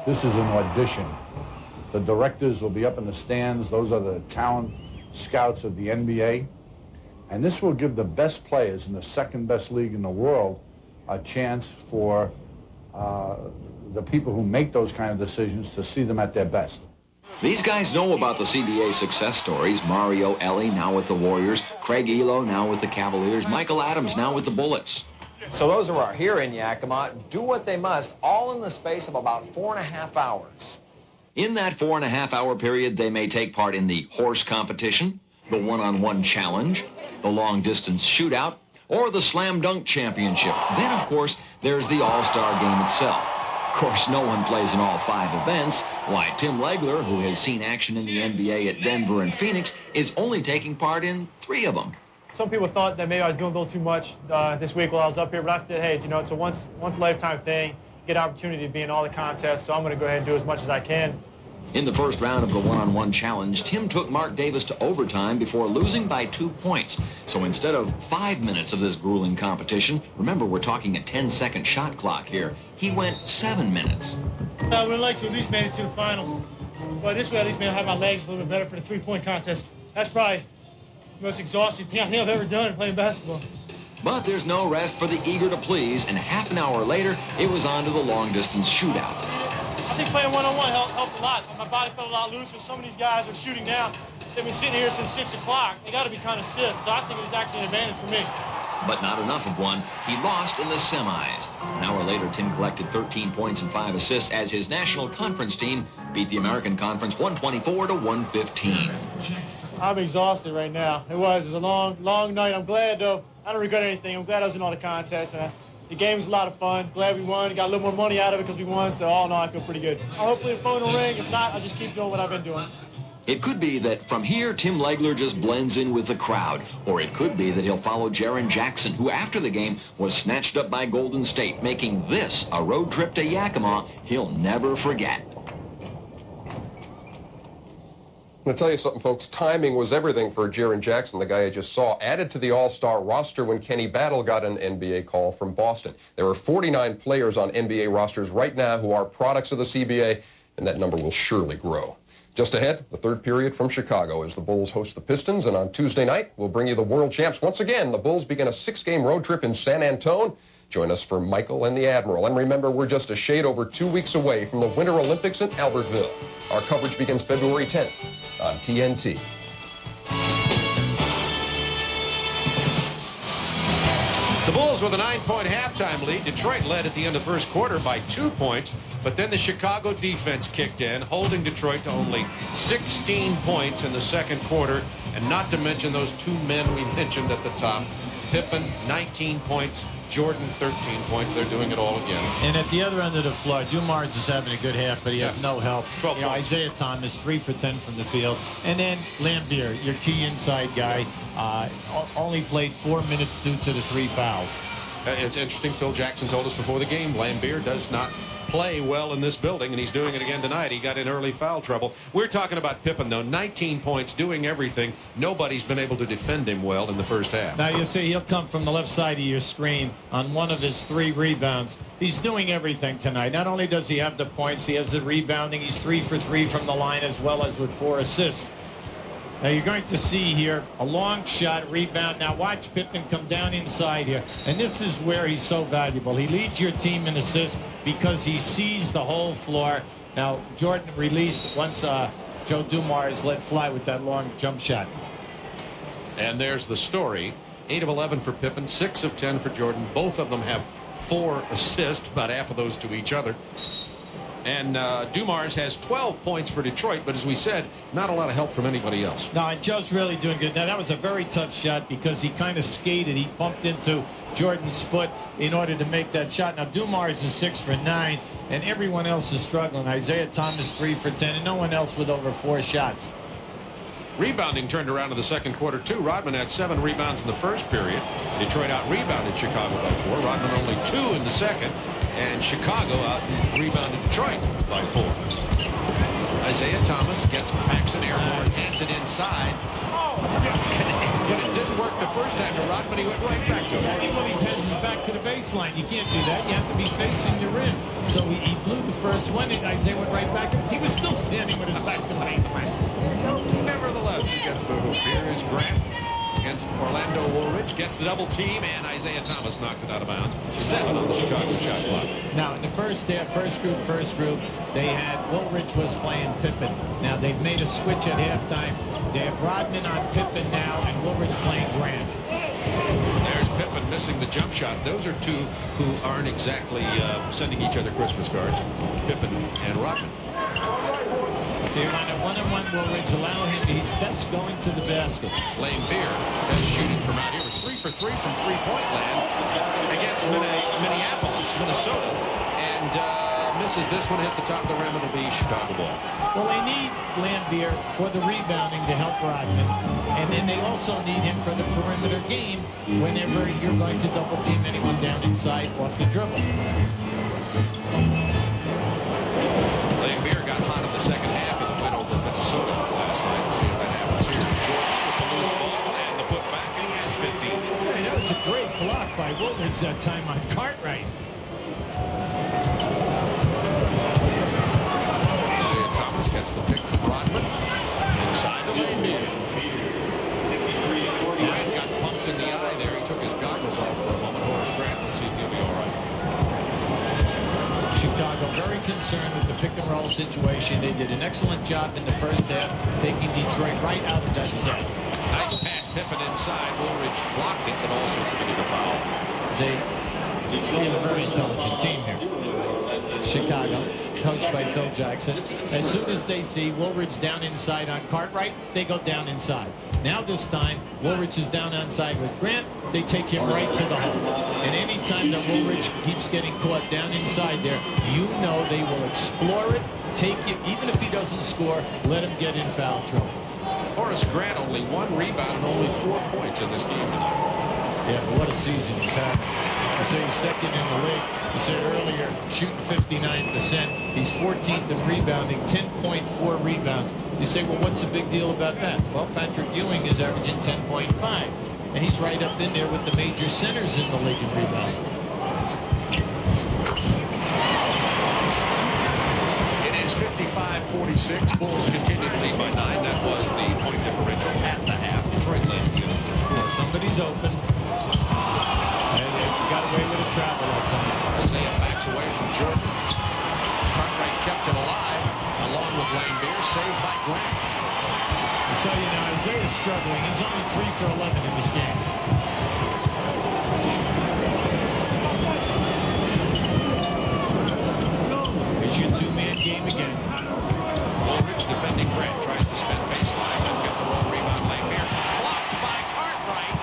This is an audition. The directors will be up in the stands. Those are the talent scouts of the NBA. And this will give the best players in the second best league in the world a chance for the people who make those kind of decisions to see them at their best. These guys know about the CBA success stories. Mario Elie now with the Warriors, Craig Elo now with the Cavaliers, Michael Adams now with the Bullets. So those who are here in Yakima do what they must, all in the space of about 4.5 hours. In that 4.5-hour period, they may take part in the horse competition, the one-on-one challenge, the long-distance shootout, or the slam dunk championship. Then, of course, there's the All-Star game itself. Of course, no one plays in all 5 events. Why, Tim Legler, who has seen action in the NBA at Denver and Phoenix, is only taking part in 3 of them. Some people thought that maybe I was doing a little too much this week while I was up here, but I said, hey, it's a once-a-lifetime thing. Get an opportunity to be in all the contests, so I'm going to go ahead and do as much as I can. In the first round of the one-on-one challenge, Tim took Mark Davis to overtime before losing by 2 points. So instead of 5 minutes of this grueling competition, remember we're talking a 10-second shot clock here, he went 7 minutes. I would like to at least make it to the finals. But this way, at least maybe I'll have my legs a little bit better for the three-point contest. That's probably the most exhausting thing I think I've ever done playing basketball. But there's no rest for the eager to please, and half an hour later, it was on to the long-distance shootout. I think playing one-on-one helped a lot. My body felt a lot looser. Some of these guys are shooting now. They've been sitting here since 6 o'clock. They got to be kind of stiff, so I think it was actually an advantage for me. But not enough of one. He lost in the semis. An hour later, Tim collected 13 points and 5 assists as his National Conference team beat the American Conference 124-115. I'm exhausted right now. It was a long night. I'm glad, though. I don't regret anything. I'm glad I was in all the contests. The game was a lot of fun. Glad we won. Got a little more money out of it because we won. So all in all, I feel pretty good. Hopefully the phone will ring. If not, I'll just keep doing what I've been doing. It could be that from here, Tim Legler just blends in with the crowd. Or it could be that he'll follow Jaren Jackson, who after the game was snatched up by Golden State, making this a road trip to Yakima he'll never forget. I'm going to tell you something, folks. Timing was everything for Jaren Jackson, the guy I just saw, added to the All-Star roster when Kenny Battle got an NBA call from Boston. There are 49 players on NBA rosters right now who are products of the CBA, and that number will surely grow. Just ahead, the third period from Chicago as the Bulls host the Pistons, and on Tuesday night, we'll bring you the world champs. Once again, the Bulls begin a 6-game road trip in San Antonio. Join us for Michael and the Admiral. And remember, we're just a shade over 2 weeks away from the Winter Olympics in Albertville. Our coverage begins February 10th on TNT. The Bulls with a 9-point halftime lead. Detroit led at the end of the first quarter by 2 points, but then the Chicago defense kicked in, holding Detroit to only 16 points in the second quarter, and not to mention those 2 men we mentioned at the top. Pippen, 19 points. Jordan, 13 points. They're doing it all again. And at the other end of the floor, Dumars is having a good half, but he has no help. 12 points. Isiah Thomas, 3 for 10 from the field. And then Lambier, your key inside guy, only played 4 minutes due to the 3 fouls. It's interesting. Phil Jackson told us before the game, Lambier does not play well in this building, and he's doing it again tonight. He got in early foul trouble. We're talking about Pippen, though. 19 points, doing everything. Nobody's been able to defend him well in the first half. Now, you'll see he'll come from the left side of your screen on one of his 3 rebounds. He's doing everything tonight. Not only does he have the points, he has the rebounding. He's 3 for 3 from the line as well as with 4 assists. Now you're going to see here a long shot, rebound. Now watch Pippen come down inside here. And this is where he's so valuable. He leads your team in assists because he sees the whole floor. Now Jordan released once Joe Dumars let fly with that long jump shot. And there's the story. 8 of 11 for Pippen, 6 of 10 for Jordan. Both of them have 4 assists, about half of those to each other. And Dumars has 12 points for Detroit, but as we said, not a lot of help from anybody else. No, and Joe's really doing good. Now, that was a very tough shot because he kind of skated. He bumped into Jordan's foot in order to make that shot. Now, Dumars is 6 for 9, and everyone else is struggling. Isiah Thomas 3 for 10, and no one else with over 4 shots. Rebounding turned around in the second quarter, too. Rodman had 7 rebounds in the first period. Detroit out-rebounded Chicago by 4. Rodman only 2 in the second. And Chicago out-rebounded Detroit by 4. Isiah Thomas gets Paxson airborne, hands it inside. But it didn't work the first time to Rodman. He went right back to him. Well, he heads his back to the baseline. You can't do that. You have to be facing the rim. So he blew the first one, and Isiah went right back. He was still standing with his back to the baseline. Nevertheless, he gets the hoop. Here is Grant against Orlando Woolridge. Gets the double team, and Isiah Thomas knocked it out of bounds. 7 on the Chicago shot clock. Now, in the first half, first group, they had Woolridge was playing Pippen. Now, they've made a switch at halftime. They have Rodman on Pippen now, and Woolridge playing Grant. There's Pippen missing the jump shot. Those are two who aren't exactly sending each other Christmas cards. Pippen and Rodman. So you want a one-on-one Woolridge, allow him to, he's best going to the basket. Lane Beer, best shooting from out here, was 3 for 3 from three-point land against Minneapolis, Minnesota, and misses this one, hit the top of the rim, and it'll be Chicago ball. Well, they need Lambeer for the rebounding to help Rodman, and then they also need him for the perimeter game whenever you're going to double team anyone down inside off the dribble. Lambeer got hot in the second half of the win over Minnesota last night. We'll see if that happens here. Jordan with the loose ball and the putback, and he has 15. That was a great block by Woolridge that time on Cartwright. Isiah Thomas gets the pick from Rodman. Inside the Lambeer. Grant got pumped in the eye there. He took his goggles off for a moment. Horace Grant, we'll see if he'll be all right. Chicago very concerned with the pick and roll situation. They did an excellent job in the first half, taking Detroit right out of that set. Nice pass, Pippen inside. Woolridge blocked it, but also committed a foul. We have a very intelligent team here. Chicago, coached by Phil Jackson. As soon as they see Woolridge down inside on Cartwright, they go down inside. Now this time, Woolridge is down inside with Grant. They take him right to the hole. And any time that Woolridge keeps getting caught down inside there, you know they will explore it, take it, even if he doesn't score, let him get in foul trouble. Horace Grant only 1 rebound and only 4 points in this game tonight. Yeah, but what a season he's having. You say he's second in the league. You said earlier, shooting 59%. He's 14th in rebounding, 10.4 rebounds. You say, well, what's the big deal about that? Well, Patrick Ewing is averaging 10.5. And he's right up in there with the major centers in the league in rebounding. It is 55-46. Bulls continue to lead by 9. That was the point differential at the half. Detroit led. Well, somebody's open. And they got away with a travel that time. Isiah backs away from Jordan. Cartwright kept it alive, along with Lambeer, saved by Grant. I tell you now, Isiah's struggling. He's only 3 for 11 in this game. Here's your two-man game again. Woolridge defending Grant, tries to spin baseline, and get the roll rebound. Lambeer blocked by Cartwright.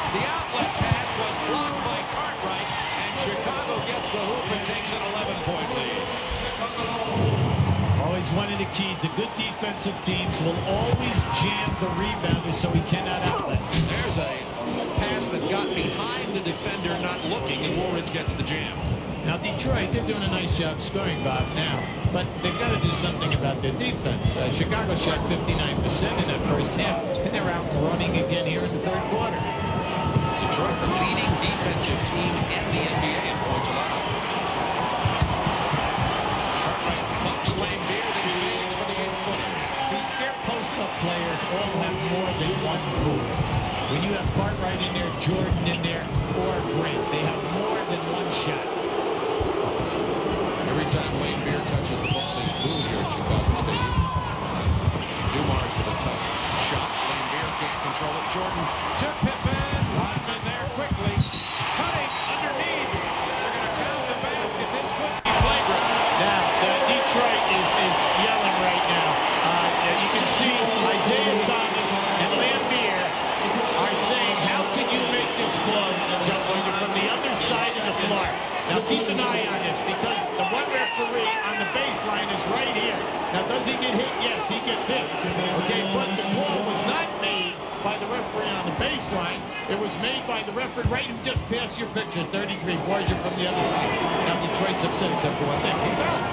The outlet pass was blocked by Cartwright, and Chicago gets the hoop and takes an 11-point lead. Always one of the keys. The good defensive teams will always jam the rebounder so he cannot outlet. There's a pass that got behind the defender, not looking, and Woolridge gets the jam. Now, Detroit, they're doing a nice job scoring, Bob, now. But they've got to do something about their defense. Chicago shot 59% in that first half, and they're out running again here in the third quarter. Detroit, the leading defensive team in the NBA in points allowed. Cartwright bumps Lambeer, then he leads for the 8-footer. See, their post-up players all have more When you have Cartwright in there, Jordan in there, or Grant, they have more than one shot. Every time Wayne Beer touches the ball, he's booed here at Chicago Stadium. Dumars with a tough shot. Wayne Beer can't control it. Jordan to Pippen. Rodman there quickly. Cutting underneath. They're going to count the basket. This could be flagrant. Now, Detroit is yelling right now. You can see Isiah Thomas and Lambeer are saying, how could you make this glove jump on you from the other side of the floor? Now keep an eye on this, because the one referee on the baseline is right here. Now does he get hit? Yes, he gets hit. Okay, but the call was not made by the referee on the baseline. It was made by the referee right who just passed your picture, 33, Borgia from the other side. Now Detroit's upset except for one thing. He fouled.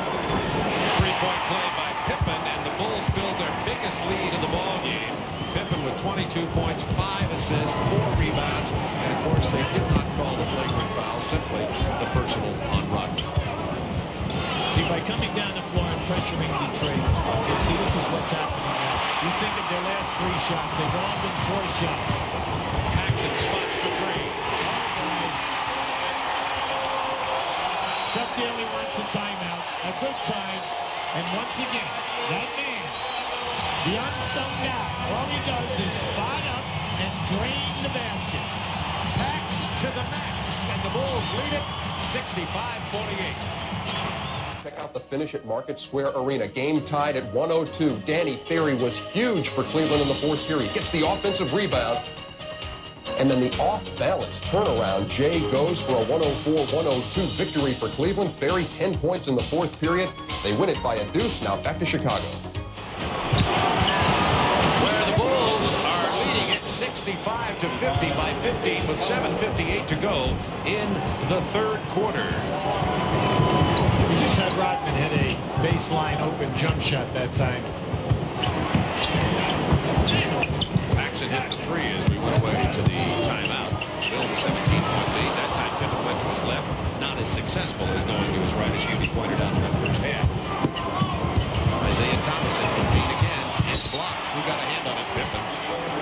Three-point play by Pippen, and the Bulls build their biggest lead of the ball game. Pippen with 22 points, 5 assists, 4 rebounds, and of course they did not call the flagrant foul, simply the personal on Rodman. See, by coming down the floor and pressuring Detroit, you see this is what's happening now. You think of their last 3 shots, they've all been 4 shots. Paxson spots for 3. Chuck Daly wants a timeout, a good time, and once again, that man, the unsung guy, all he does is spot up and drain the basket. Pax to the max, and the Bulls lead it 65-48. Check out the finish at Market Square Arena. Game tied at 102. Danny Ferry was huge for Cleveland in the fourth period. Gets the offensive rebound. And then the off-balance turnaround. Jay goes for a 104-102 victory for Cleveland. Ferry 10 points in the fourth period. They win it by a deuce. Now back to Chicago. Where the Bulls are leading it 65-50 by 15 with 7:58 to go in the third quarter. We just had Rodman hit a baseline open jump shot that time. Paxson hit the 3 as we went away to the timeout. Built a 17-point lead. That time Pippen went to his left. Not as successful as going to his right, as Hubie pointed out in that first half. Isiah Thomas in the lead again. It's blocked. Who got a hand on it? Pippen.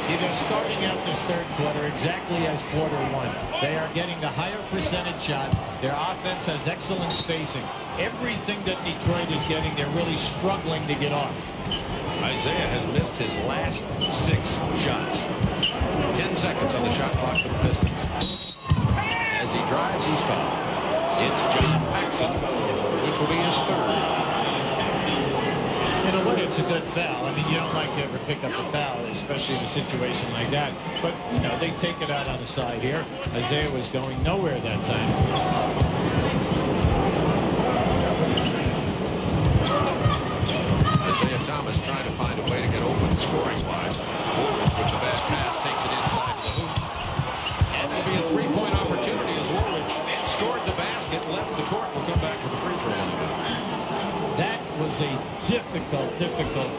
See, they're starting out this third quarter exactly as quarter 1. They are getting the higher percentage shots. Their offense has excellent spacing. Everything that Detroit is getting, they're really struggling to get off. Isiah has missed his last 6 shots. 10 seconds on the shot clock for the Pistons. As he drives, he's fouled. It's John Paxson, which will be his 3rd. In a way, it's a good foul. I mean, you don't like to ever pick up a foul, especially in a situation like that. But, you know, they take it out on the side here. Isiah was going nowhere that time. Isiah Thomas trying to find a way to get open scoring-wise. Woolridge with the bad pass takes it inside the hoop. And there'll be a 3-point opportunity as Woolridge scored the basket, left the court, will come back to the free throw line. That was a difficult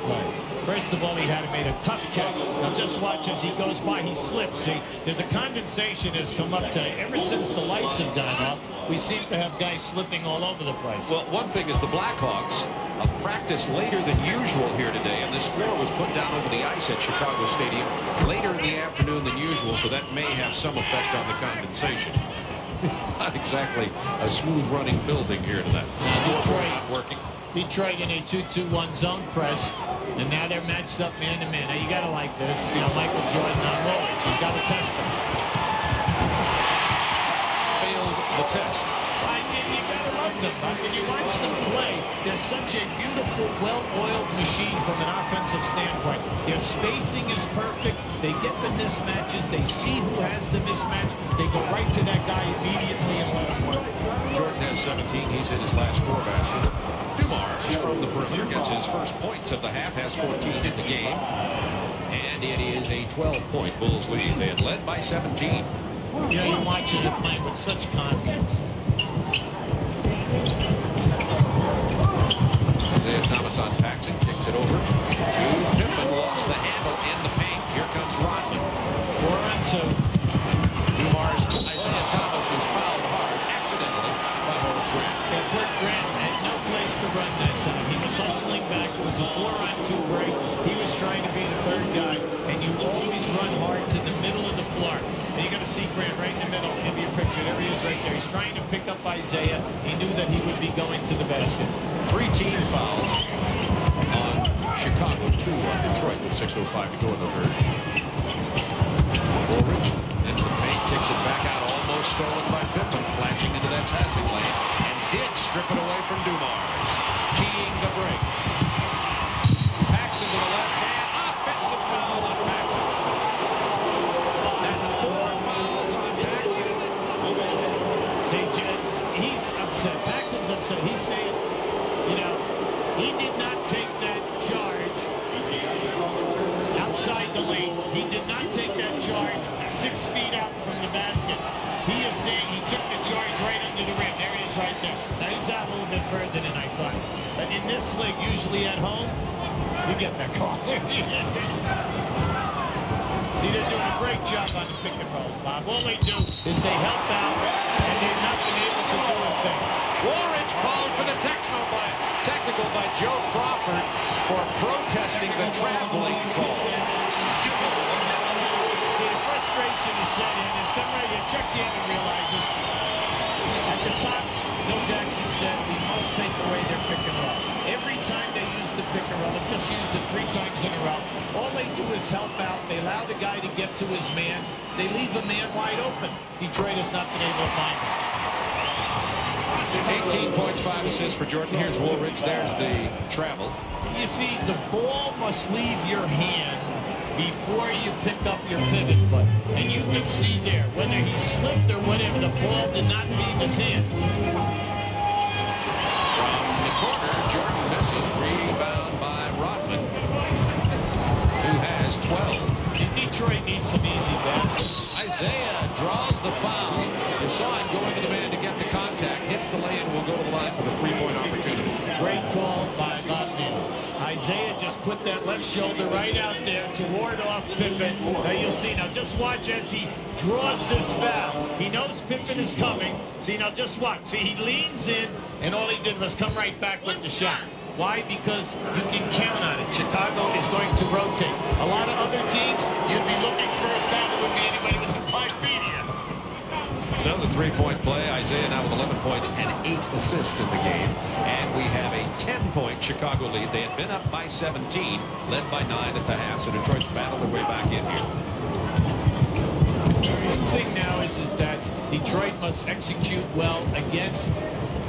play. First of all, he had made a tough catch. Now just watch as he goes by, he slips. See, the condensation has come up today. Ever since the lights have gone off, we seem to have guys slipping all over the place. Well, one thing is the Blackhawks practiced later than usual here today, and this floor was put down over the ice at Chicago Stadium later in the afternoon than usual, so that may have some effect on the condensation. Not exactly a smooth-running building here tonight. Detroit not working. Detroit in a 2-2-1 zone press, and now they're matched up man-to-man. Now, you got to like this. You know, Michael Jordan on Woolridge. He's got to test them. Failed the test. You got to love them. When you watch them play, they're such a beautiful, well-oiled machine from an offensive standpoint. Their spacing is perfect. They get the mismatches. They see who has the mismatch. They go right to that guy immediately and let him work. Jordan has 17. He's hit his last 4 baskets. Dumars from the perimeter gets his first points of the half, has 14 in the game. And it is a 12-point Bulls lead. They had led by 17. You know, you're watching them playing with such confidence. Isiah Thomas on Paxson, kicks it over to Pippen, lost the handle in the paint. Here comes Rodman. 4-on-2. Dumars, Isiah Thomas was fouled hard accidentally by Horace Grant. Grant had no place to run that that time. He was hustling back. It was a 4-on-2 break. He was trying to be the third guy, and you always run hard to the middle of the floor. And you're going to see Grant right in the middle. Give you a picture. There he is right there. He's trying to pick up Isiah. He knew that he would be going to the basket. 3 team fouls on Chicago, 2 on Detroit with 6:05 to go in the third. Woolridge into the paint, kicks it back out, almost stolen by Pippen, flashing into that passing lane, and did strip it away from Dumars. Keying the break. Paxson to the left hand, offensive foul on Paxson. That's 4 fouls on Paxson. See, he's upset. Paxson's upset. He's saying, you know, he did not take that charge outside the lane. He did not take that charge 6 feet out from the basket. He is saying he took the charge right under the rim. There it is right there. Now he's out a little bit further than I thought. But in this league, usually at home, you get that call. See, they're doing a great job on the pick and rolls, Bob. All they do is they help out, and they've not been able to do a thing. Woolridge called for the technical by Joe Crawford for protesting the traveling call. See, the frustration is set in. It's come right here. Chuck Gannon realizes at the top, Bill Jackson said, we must take away their pick and roll. Every time they use the pick and roll, they've just used it 3 times in a row. All they do is help out. They allow the guy to get to his man. They leave a man wide open. Detroit has not been able to find him. 18 points, 5 assists for Jordan. Here's Woolridge. There's the travel. You see, the ball must leave your hand before you pick up your pivot foot. And you can see there, whether he slipped or whatever, the ball did not leave his hand. From the corner, Jordan misses. Rebound by Rodman, who has 12. Detroit needs some easy baskets. Isiah draws the foul. You saw him going to the man to get the contact. Hits the lay and will go to the line for the 3-point opportunity. Great call by Rodman. Isiah just put that left shoulder right out there to ward off Pippen. Now you'll see. Now just watch as he draws this foul. He knows Pippen is coming. See, now just watch. See, he leans in, and all he did was come right back with the shot. Why? Because you can count on it. Chicago is going to rotate. A lot of other teams, you'd be looking for a foul. It would be anybody within 5 feet here. So the 3-point play, Isiah now with 11 points and 8 assists in the game. And we have a 10-point Chicago lead. They had been up by 17, led by 9 at the half. So Detroit's battled their way back in here. The thing now is that Detroit must execute well against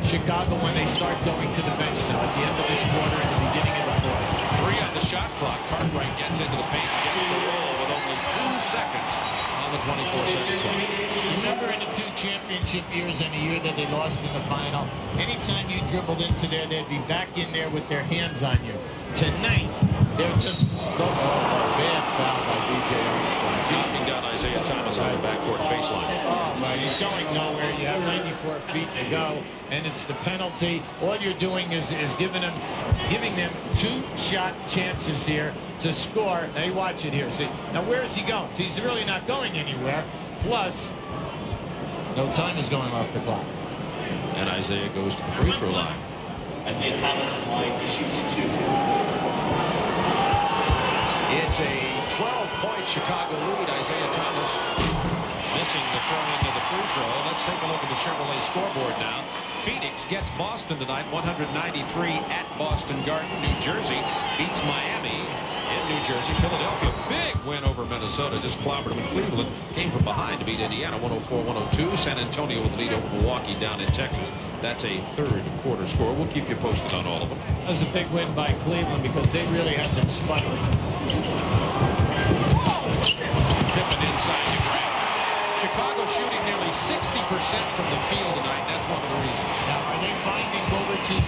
Chicago when they start going to the bench now at the end of this quarter and the beginning of the fourth. 3 on the shot clock. Cartwright gets into the paint, gets the roll with only 2 seconds on the 24-second clock. Remember in the 2 championship years and a year that they lost in the final, anytime you dribbled into there, they'd be back in there with their hands on you. Tonight, they're just bad foul by B.J. Armstrong. Knocking down Isiah Thomas on the backcourt baseline. Oh, my, he's going nowhere. You have 94 feet to go, and it's the penalty. All you're doing is giving them 2-shot chances here to score. Now you watch it here. See, now where is he going? See, he's really not going anywhere. Plus, no time is going off the clock. And Isiah goes to the free throw line. Isiah Thomas in line, he shoots 2. It's a 12-point Chicago lead. Isiah Thomas missing the front end of the free throw. Let's take a look at the Chevrolet scoreboard now. Phoenix gets Boston tonight, 193 at Boston Garden. New Jersey beats Miami in New Jersey. Philadelphia, big win over Minnesota. Just clobbered them in Cleveland. Came from behind to beat Indiana, 104-102. San Antonio with the lead over Milwaukee down in Texas. That's a third quarter score. We'll keep you posted on all of them. That was a big win by Cleveland because they really have been sputtering. Pippen inside to grab. Chicago shooting nearly 60% from the field tonight. That's one of the reasons. Now, are they finding Woolridge his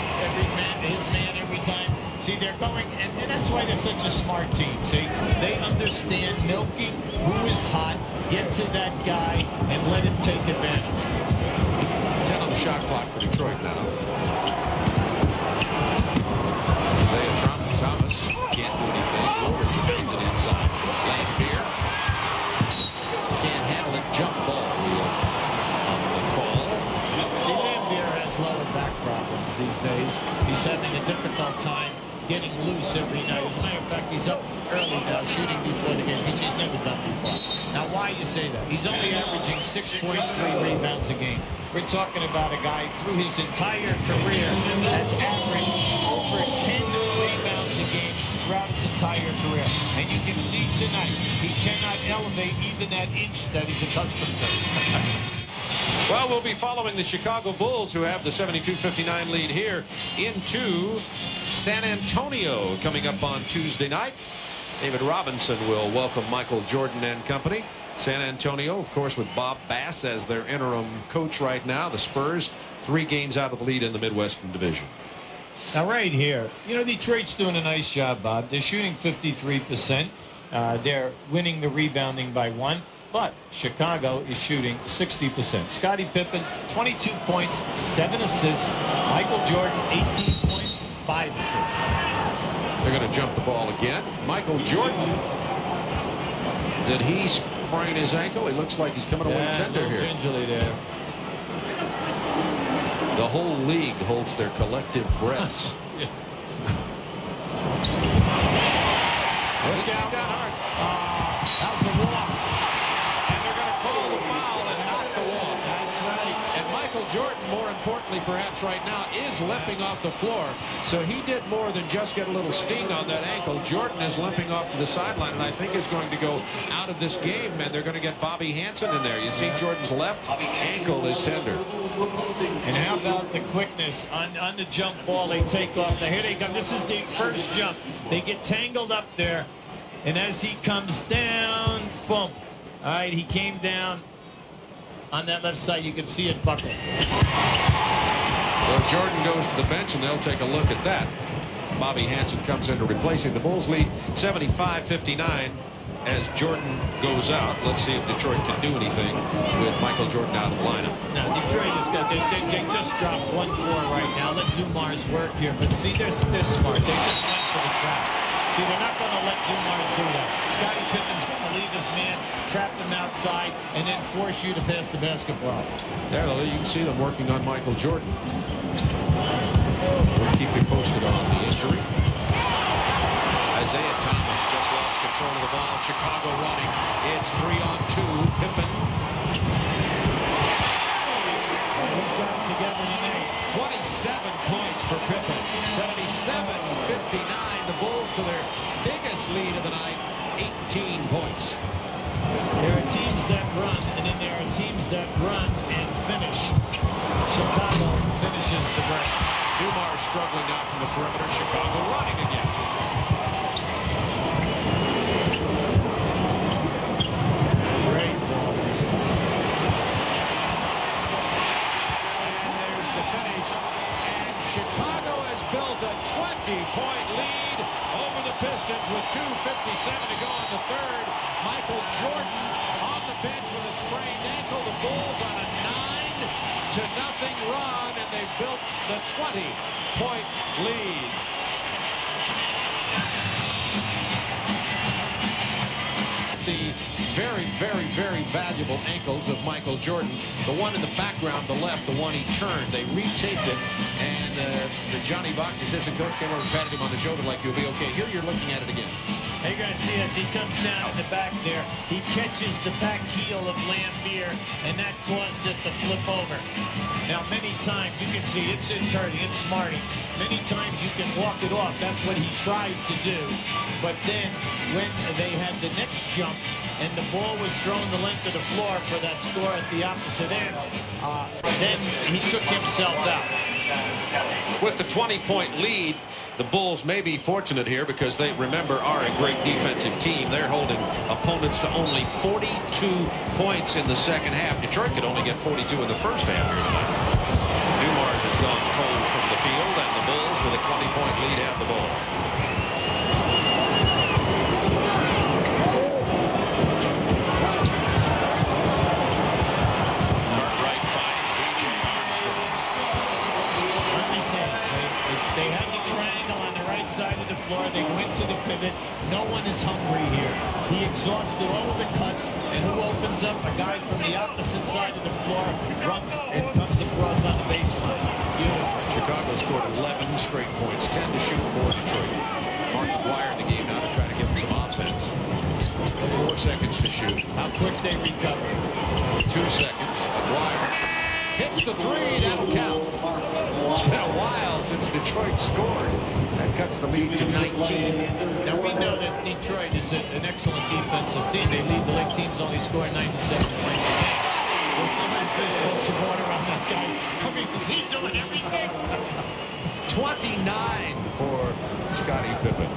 man every time? See, they're going, and that's why they're such a smart team. See, they understand milking who is hot, get to that guy, and let him take advantage. 10 on the shot clock for Detroit now. Isiah Thomas can't do anything. Woolridge fades it inside. Lambier can't handle it. Jump ball on the call. See, Lambier has lower back problems these days. He's having a difficult difficult time getting loose every night. As a matter of fact, he's up early now shooting before the game, which he's never done before. Now, why you say that? He's only averaging 6.3 rebounds a game. We're talking about a guy through his entire career has averaged over 10 rebounds a game throughout his entire career. And you can see tonight, he cannot elevate even that inch that he's accustomed to. Well, we'll be following the Chicago Bulls, who have the 72-59 lead here, into San Antonio coming up on Tuesday night. David Robinson will welcome Michael Jordan and company. San Antonio, of course, with Bob Bass as their interim coach right now. The Spurs, 3 games out of the lead in the Midwestern Division. Now, right here, you know, Detroit's doing a nice job, Bob. They're shooting 53%. They're winning the rebounding by 1. But Chicago is shooting 60%. Scottie Pippen, 22 points, 7 assists. Michael Jordan, 18 points, 5 assists. They're going to jump the ball again. Michael Jordan, did he sprain his ankle? He looks like he's coming away tender here. Gingerly there. The whole league holds their collective breaths. Look out. That was a walk. And they're going to call the foul and not the walk. That's right. And Michael Jordan, more importantly perhaps right now, is limping off the floor. So he did more than just get a little sting on that ankle. Jordan is limping off to the sideline, and I think is going to go out of this game, and they're going to get Bobby Hansen in there. You see Jordan's left ankle is tender. And how about the quickness on the jump ball they take off. Now here they come. This is the first jump. They get tangled up there, and as he comes down, boom. All right, he came down on that left side. You can see it buckle. So Jordan goes to the bench, and they'll take a look at that. Bobby Hansen comes in to replace him. The Bulls lead 75-59 as Jordan goes out. Let's see if Detroit can do anything with Michael Jordan out of the lineup. Now, Detroit has got, they just dropped 1-4 right now. Let Dumars work here. But see, they're smart. They just went for the trap. See, they're not going to let Dumars do that. Scottie Pippen's going to leave his man, trap him outside, and then force you to pass the basketball. There, you can see them working on Michael Jordan. We'll keep you posted on the injury. Isiah Thomas just lost control of the ball. Chicago running. It's 3-on-2. Pippen. He's got it together tonight. 27 points for Pippen. 77-59. The Bulls to their biggest lead of the night. 18 points. There are teams that run, and then there are teams that run and finish. Chicago finishes the break. Dumars struggling now from the perimeter. Chicago running again. Great ball. And there's the finish. And Chicago has built a 20-point lead over the Pistons with 2:57 to go in the third. Michael Jordan on the bench with a sprained ankle. The Bulls on a 9-0 run, and they've built the 20-point lead. The very, very, very valuable ankles of Michael Jordan. The one in the background, the left, the one he turned. They retaped it, and the Johnny Box assistant coach came over and patted him on the shoulder like, you'll be okay. Here you're looking at it again. You're going to see as he comes down in the back there, he catches the back heel of Lambier, and that caused it to flip over. Now, many times you can see it's hurting, it's smarting. Many times you can walk it off. That's what he tried to do. But then when they had the next jump and the ball was thrown the length of the floor for that score at the opposite end, then he took himself out. With the 20-point lead, the Bulls may be fortunate here because they, remember, are a great defensive team. They're holding opponents to only 42 points in the second half. Detroit could only get 42 in the first half here tonight. Dumars has gone cold from the field, and the Bulls with a 20-point lead have the ball. Cartwright finds B.J. Armstrong. Let me say, they had the triangle on the right side of the floor. They went to the pivot. No one is hungry here. He exhausted all of the cuts, and who opens up? A guy from the opposite side of the floor runs and comes across on the baseline. Beautiful. Chicago's scored 11 straight points, 10 to shoot for Detroit. Mark Aguirre in the game now to try to give him some offense. 4 seconds to shoot. How quick they recover. 2 seconds. Aguirre hits the three. That'll count. It's been a while since Detroit scored. That cuts the lead to 19. Now we know that Detroit is an excellent defensive team. They lead the league. Teams only score 97 points a game. Will somebody please throw some water on that guy? I mean, is he doing everything? 29 for Scottie Pippen.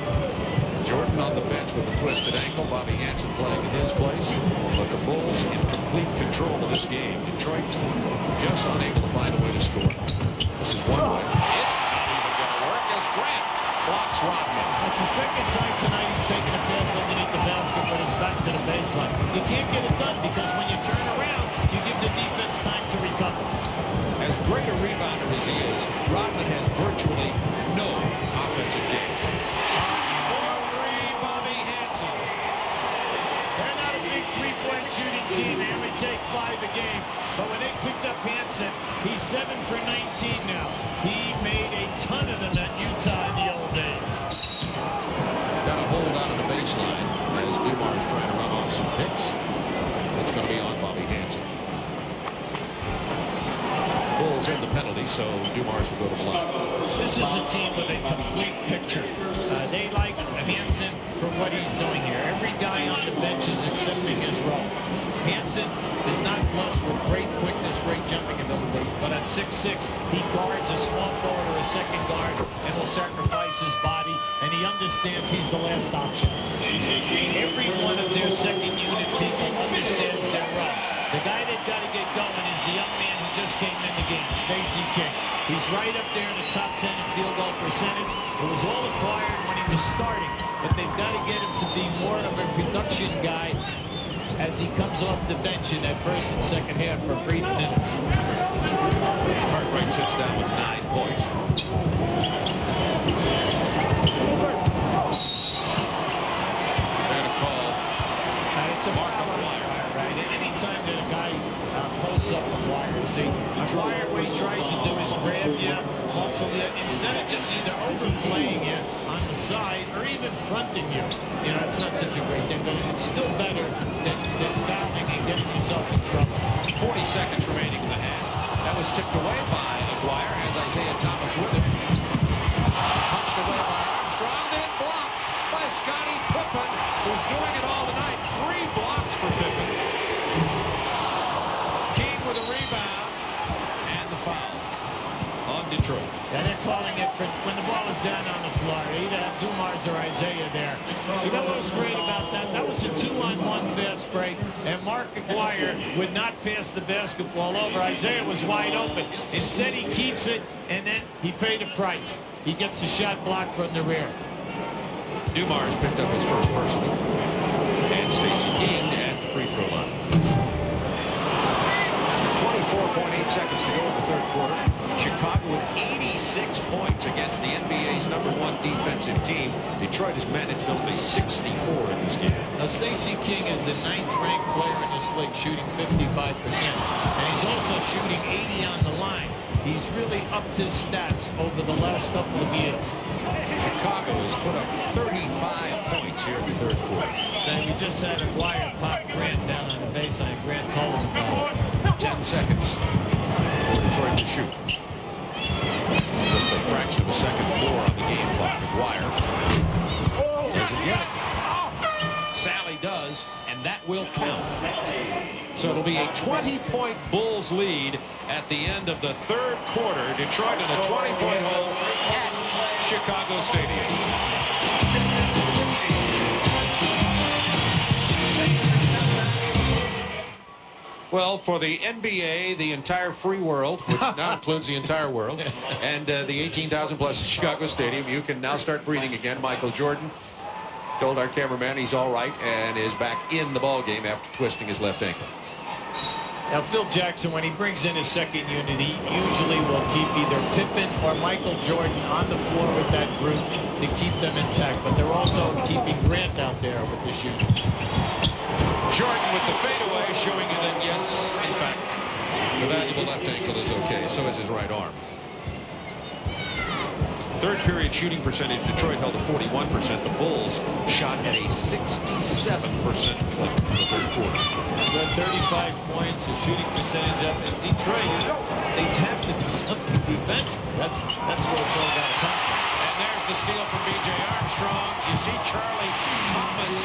Jordan on the bench with a twisted ankle. Bobby Hansen playing in his place. But the Bulls in complete control of this game. Detroit just unable to find a way to score. This is one way. It's not even going to work as Grant blocks Rodman. It's the second time tonight he's taken a pass underneath the basket, but it's back to the baseline. You can't get it done because when you turn around, you give the defense time to recover. As great a rebounder as he is, Rodman has virtually no offensive game. Bobby Hansen. They're not a big three-point shooting team. They only take 5 a game. But when they picked up Hansen, he's 7 for 19 now. He made a ton of them at Utah in the old days. Got a hold out of the baseline as Dumars trying to run off some picks. It's going to be on Bobby Hansen. Bulls in the penalty, so Dumars will go to block. This is a team with a complete picture. They like Hansen for what he's doing here. Every guy on the bench is accepting his role. Hansen is not blessed with great quickness, great jumping ability, but at 6'6", he guards a small forward or a second guard and will sacrifice his body, and he understands he's the last option. Every one of their second unit people understands their role. The guy they've got to get going is the young man who just came in the game, Stacey King. He's right up there in the top 10 in field goal percentage. It was all acquired when he was starting, but they've got to get him to be more of a production guy as he comes off the bench in that first and second half for brief minutes. Cartwright sits down with 9 points. And a call. It's a foul on Aguirre, right? Anytime that a guy posts up Aguirre, see, Aguirre, what he tries to do is grab you, muscle you, instead of just either overplaying you on the side or even fronting you. You know, it's not such a great thing, but it's still better than fouling and getting yourself in trouble. 40 seconds remaining in the half. That was tipped away by Aguirre, has Isiah Thomas with him. Punched away by Armstrong, then blocked by Scottie Pippen, who's doing it all tonight. 3 blocks for Pippen. King with a rebound and the foul on Detroit. And they're calling it for when the ball is down on the floor. Either have Dumars or Isiah there. You know what was great about that? That was a 2-on-1 fast break, and Mark Aguirre would not pass the basketball over. Isiah was wide open. Instead, he keeps it, and then he paid a price. He gets a shot blocked from the rear. Dumars picked up his first personal. And Stacey King at the free throw line. 24.8 seconds to go in the third quarter. Chicago with 86 points against the NBA's #1 defensive team. Detroit has managed only 64 in this game. Now, Stacey King is the 9th-ranked player in this league, shooting 55%. And he's also shooting 80 on the line. He's really upped his stats over the last couple of years. Chicago has put up 35 points here in the third quarter. Then we just had Aguirre pop Grant down on the baseline. Grant told him about it. 10 seconds for Detroit to shoot. Just a fraction of a second more on the game clock. Aguirre doesn't get it. Salley does, and that will count. So it'll be a 20-point Bulls lead at the end of the third quarter. Detroit in a 20-point hole at Chicago Stadium. Well, for the NBA, the entire free world, which now includes the entire world, and the 18,000 plus Chicago Stadium, you can now start breathing again. Michael Jordan told our cameraman he's all right and is back in the ball game after twisting his left ankle. Now, Phil Jackson, when he brings in his second unit, he usually will keep either Pippen or Michael Jordan on the floor with that group to keep them intact. But they're also keeping Grant out there with this unit. Jordan with the fadeaway, showing you that, yes, in fact, the valuable left ankle is okay. So is his right arm. Third period shooting percentage, Detroit held to 41%. The Bulls shot at a 67% clip in the third quarter. So 35 points, a shooting percentage up. In Detroit, they have to do something defensive. That's where it's all got to come from. And there's the steal from B.J. Armstrong. You see Charlie Thomas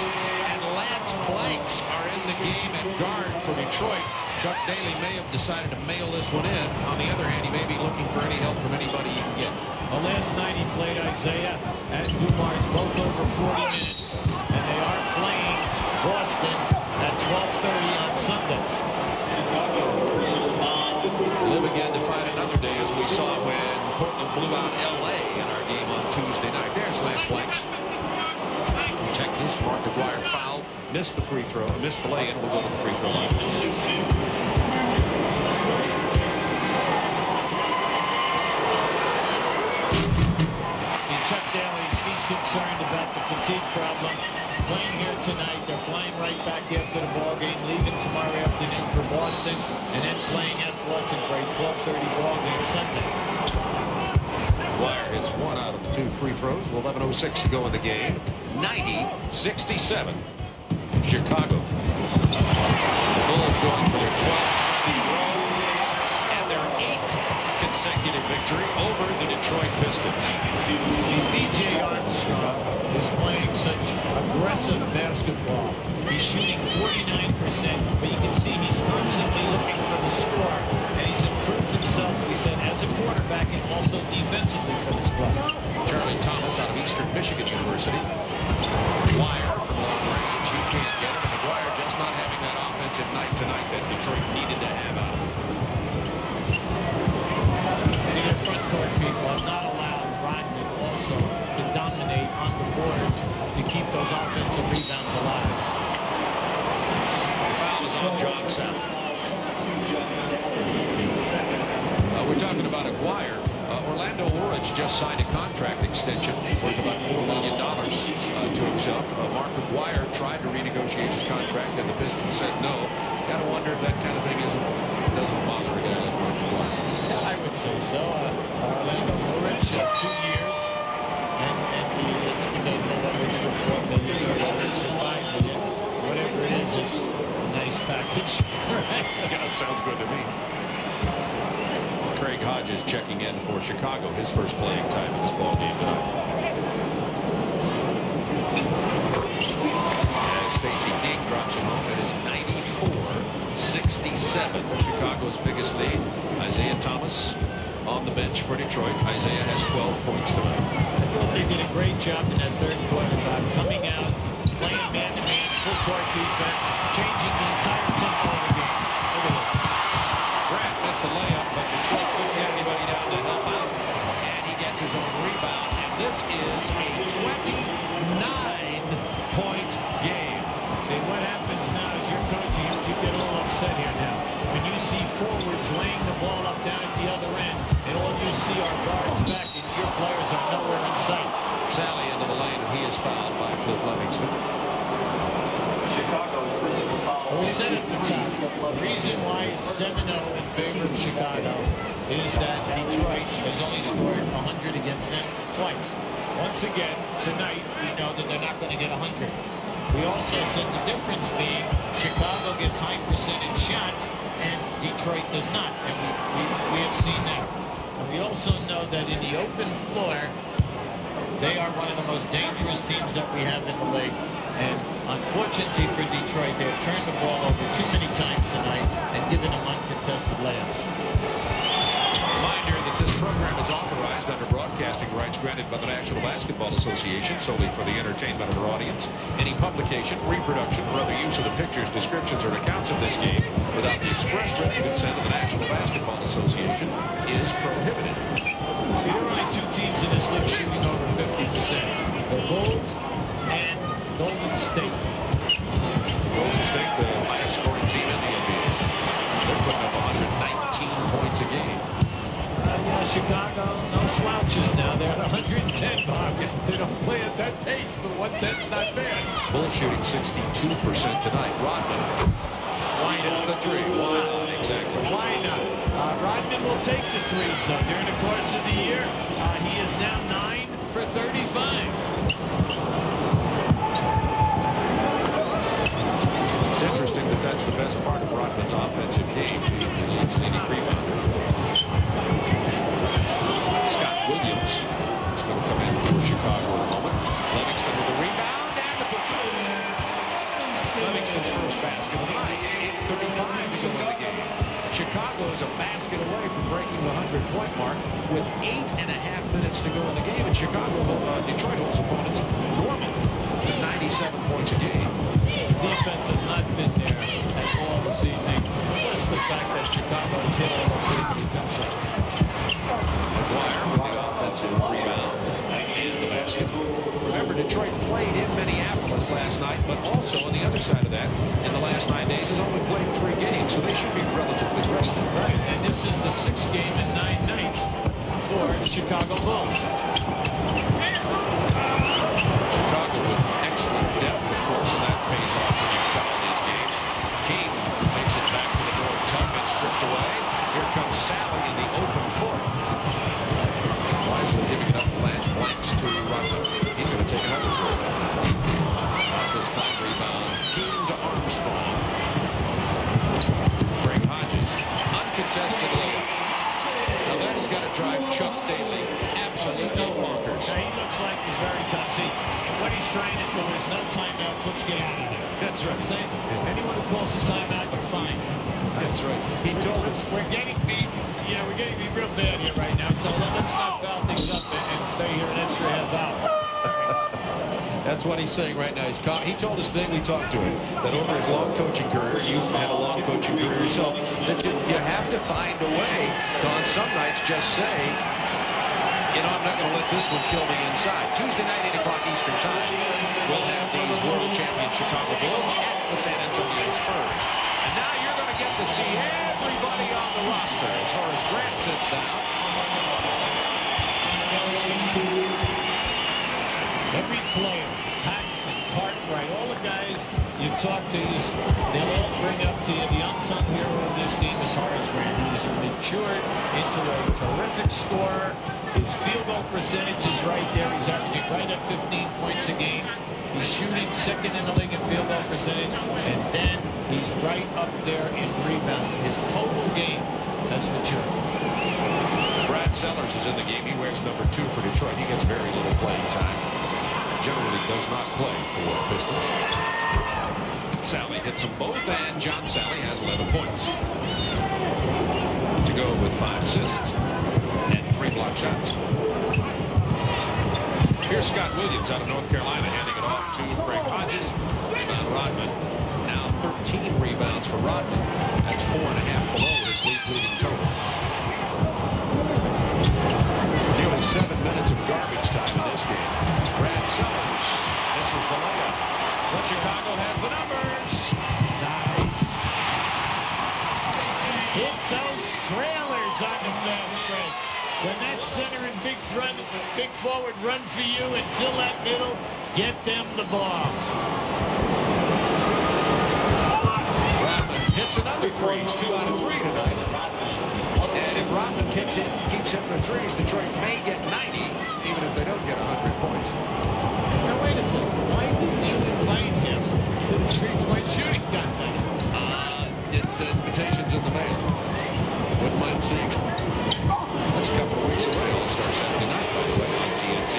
and Lance Blanks are in the game at guard for Detroit. Chuck Daly may have decided to mail this one in. On the other hand, he may be looking for any help from anybody he can get. Well, last night he played Isiah and Dumars both over 40 minutes, and they are playing Boston at 12:30 on Sunday. Live again to fight another day, as we saw when Portland blew out L.A. in our game on Tuesday night. There's Lance Blanks. Texas, Mark Aguirre fouled, missed the free throw, missed the lay-in, will go to the free throw line. Chuck Daly, he's concerned about the fatigue problem. Playing here tonight, they're flying right back after the ball game, leaving tomorrow afternoon for Boston, and then playing at Boston for a 12:30 ball game Sunday. Wire hits one out of the 2 free throws. 11:06 to go in the game. 90-67. Chicago. The Bulls going for their 12th in a row and their 8th consecutive victory over the Detroit Pistons. B.J. Armstrong is playing such aggressive basketball. He's shooting 49%, but you can see he's constantly looking for the score, and he's improved himself, we said, as a quarterback and also defensively for this club. Charlie Thomas out of Eastern Michigan University. Wire from long range. He can't get it, and Aguirre just not having that offensive night tonight that Detroit needed to have out. See, their front court people have not allowed Rodman also to dominate on the boards to keep those offensive rebounds alive. The foul is on John Salley. We're talking about Aguirre. Orlando Woolridge just signed a contract extension worth about $4 million to himself. Mark Aguirre tried to renegotiate his contract, and the Pistons said no. Got to wonder if that kind of thing doesn't bother a guy like Mark Aguirre. Yeah, I would say so. Orlando Woolridge, 2 years, and it's debatable whether it's for $4 million or whether it's for $5 million. Whatever it is, it's a nice package. Yeah, sounds good to me. Craig Hodges checking in for Chicago, his first playing time in this ball game tonight. As Stacey King drops him home, it is 94-67. Chicago's biggest lead. Isiah Thomas on the bench for Detroit. Isiah has 12 points tonight. I thought they did a great job in that third quarter about coming out, playing man-to-man, full court defense, changing the entire tempo of the game. Look at this. Grant missed the layup, but Detroit couldn't get anybody down to help out. And he gets his own rebound. And this is a 29-point game. See, what happens now is you're coaching, you get a little upset here now. When you see forwards laying the ball up down at the other end, and all you see are guards back, and your players are nowhere in sight. Salley into the lane, and he is fouled by Cliff Livingston. Chicago, well, we said at the top, the reason why it's 7-0 in favor of Chicago is that Detroit has only scored 100 against them twice. Once again, tonight, we know that they're not going to get 100. We also said the difference being Chicago gets high percentage shots and Detroit does not. And we have seen that. And we also know that in the open floor, they are one of the most dangerous teams that we have in the league. And unfortunately for Detroit, they have turned the ball over too many times tonight and given them uncontested layups. Reminder that this program is authorized under broadcasting rights granted by the National Basketball Association solely for the entertainment of our audience. Any publication, reproduction, or other use of the pictures, descriptions, or accounts of this game without the express written consent of the National Basketball Association is prohibited. See, there are only 2 teams in this league shooting over 50%. The Bulls and Golden State. Golden State, the highest scoring team in the NBA. They're putting up 119 points a game. Chicago, no slouches now. They're at 110, Bob. They don't play at that pace, but 110's not bad. Bulls shooting 62% tonight. Rodman. Why hits the 3? Wow, exactly. Why not? Rodman will take the threes, though. During the course of the year, he is now 9 for 35. It's interesting that that's the best part of Rodman's offensive game, being the league's leading rebounder. Scott Williams is going to come in for Chicago in a moment. Livingston with the rebound and the putback. Livingston's first basket of the night. 8:35 to go in the game. Chicago is a basket away from breaking the 100-point mark with 8.5 minutes to go in the game. And Detroit holds opponents normal to 97 points a game. Defense has not been there at all this evening. Plus the fact that Chicago has hit all the big jump shots. Aguirre with the offensive rebound and the basket. Remember, Detroit played in Minneapolis last night, but also on the other side of that, in the last 9 days, has only played 3 games, so they should be relatively rested. Right, and this is the 6th game in 9 nights for the Chicago Bulls. Chicago with excellent depth, of course, and that pays off when you cut all these games. King takes it back to the board, tough and stripped away. Here comes Salley in the open court. Wisely giving it up to Lance Blanks to Rodman. He's going to take another three. This time rebound, King to Armstrong. Greg Hodges, uncontested layup. Now that has got to drive Chuck Daly absolutely bonkers. Now he looks like he's very clumsy. And what he's trying to do is no timeouts. Let's get out of here. That's right. Anyone who calls a timeout, you're fine. That's right. He told us we're getting beat. Yeah, we're getting beat real bad here right now. So let's not foul things up and stay here an extra half hour. That's what he's saying right now. He told us today we talked to him that over his long coaching career, you've had a long coaching career yourself, that you have to find a way to on some nights just say, you know, I'm not going to let this one kill me inside. Tuesday night, 8 o'clock Eastern time, we'll have these world champion Chicago Bulls at the San Antonio Spurs. And now you're going to get to see everybody on the roster as far as Grant sits down. Every player, Paxson, Cartwright, all the guys you talk to, they'll all bring up to you the unsung hero of this team is Horace Grant. He's matured into a terrific scorer. His field goal percentage is right there. He's averaging right at 15 points a game. He's shooting 2nd in the league in field goal percentage, and then he's right up there in rebounding. His total game has matured. Brad Sellers is in the game. He wears number 2 for Detroit. He gets very little playing time. Generally does not play for Pistons. Salley hits them both, and John Salley has 11 points. To go with 5 assists and 3 block shots. Here's Scott Williams out of North Carolina handing it off to Greg Hodges. Rebound Rodman. Now 13 rebounds for Rodman. That's 4.5 below his league-leading total. Nearly 7 minutes of garbage time in this game. Brad Sellers. This is the layup. But Chicago has the numbers. Nice. Hit those trailers on the fast break. When that center and big forward run for you and fill that middle, get them the ball. Rodman hits another three. He's 2 out of 3 tonight. And if Rodman keeps hitting the threes, Detroit may get 90, even if they don't get 100 points. Now wait a second. Why didn't you invite him to the 3-point shooting contest? It's the invitations in the mail. Wouldn't mind seeing. That's a couple of weeks away. All-Star Saturday night, by the way, on TNT.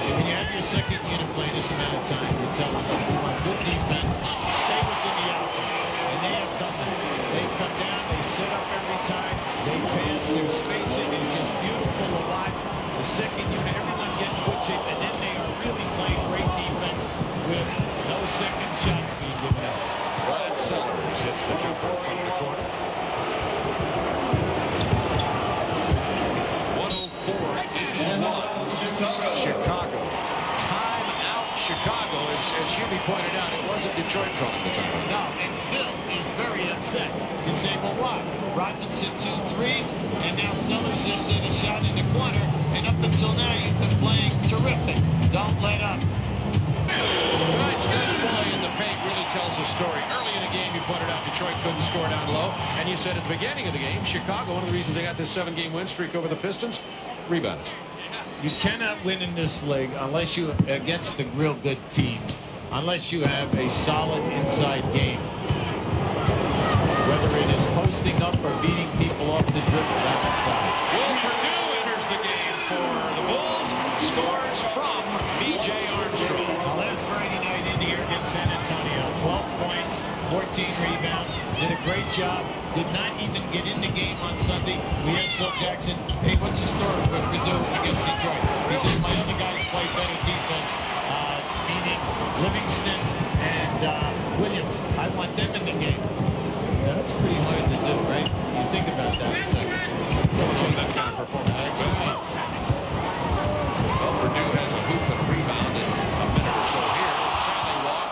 So when you have your second unit play this amount of time, you tell them you want good defense, stay within the offense. And they have done that. They come down, they set up every time, they pass, their spacing is just beautiful to watch. The second unit, everyone getting good shape, and then they are really playing great defense with no second shots being given up. Brad Sellers hits the jumper from the corner. 104-81. Chicago. Timeout Chicago. As Hubie pointed out, it wasn't Detroit calling the timeout. No, and Phil is very upset. You say, well, why? Rodman's hit 2 threes, and now Sellers just hit a shot in the corner, and up until now, you've been playing terrific. Don't let up. Tonight's bench play in the paint really tells tells a story. Early in the game, you pointed out Detroit couldn't score down low, and you said at the beginning of the game, Chicago, one of the reasons they got this 7-game win streak over the Pistons, rebounds. You cannot win in this league unless you against the real good teams, unless you have a solid inside game. Whether it is posting up or beating people off the dribble down inside. Purdue enters the game for the Bulls. Scores from B.J. Armstrong. Last Friday night in here against San Antonio. 12 points, 14 rebounds. Did a great job. Did not even get in the game on Sunday. We asked Phil Jackson, hey, what's the story? What did we do against Detroit? He says, my other guys play better defense, meaning Livingston and Williams. I want them in the game. Now, that's pretty hard to do, right? You think about that a second. Coaching that kind of performance. Well, Purdue has a hoop and a rebound in a minute or so here. Salley walk,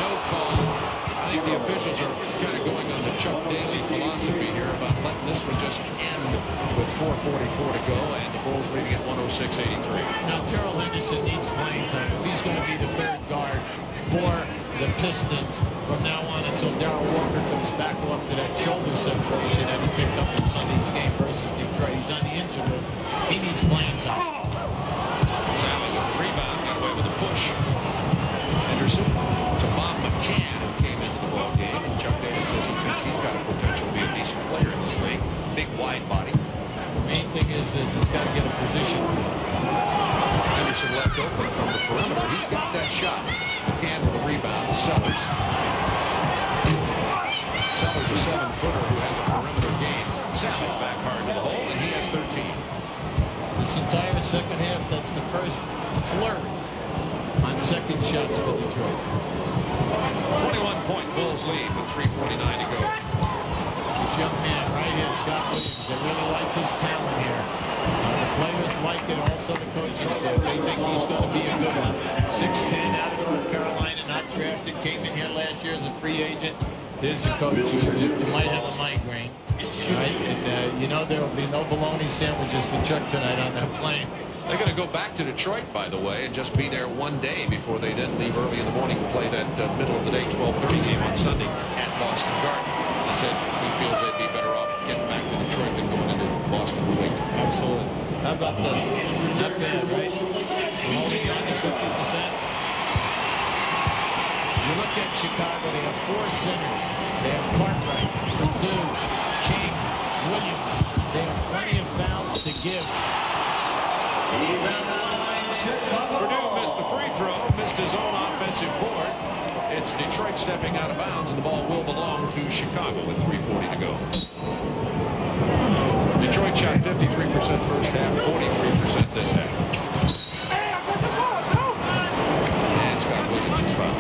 no call. I think the officials are kind of going on the Chuck Daly philosophy here about letting this one just end with 4:44 to go, and the Bulls leading at 106-83. Now, Gerald Henderson needs playing time. If he's going to be the third guard for the Pistons from now on until Darrell Walker comes back off to that shoulder separation that he picked up in Sunday's game versus Detroit. He's on the injured list. He needs playing time. Salley with the rebound, got away with the push. Henderson to Bob McCann, who came into the ball game, and Chuck Daly says he thinks he's got a potential to be a decent player in this league. Big wide body. The main thing is he's got to get a position for it. Henderson left open from the perimeter. He's got that shot. McCann with a rebound. Sellers. Sellers a 7-footer who has a perimeter game. Salley back hard to the hole, and he has 13. This entire second half, that's the first flirt on second shots for Detroit. 21-point Bulls lead with 3:49 to go. This young man right here, Scott Williams, they really like his talent here. The players like it, also the coaches there. They think he's going to be a good one. 6'10" out of North Carolina, not drafted, came in here last year as a free agent. Here's a coach who might have a migraine, right? And you know there will be no bologna sandwiches for Chuck tonight on that plane. They're going to go back to Detroit, by the way, and just be there one day before they then leave early in the morning and play that middle of the day 12:30 game on Sunday at Boston Garden. He said he feels they'd be better off getting back to Detroit than going into Boston to wait. Absolutely. How about this? Not bad, right? Holding on to 50%. You look at Chicago, they have 4 centers. They have Cartwright, Purdue, King, Williams. They have plenty of fouls to give. Purdue missed the free throw, missed his own offensive board. It's Detroit stepping out of bounds, and the ball will belong to Chicago with 3:40 to go. Detroit shot 53% first half, 43% this half. And Scott Williams is fouled.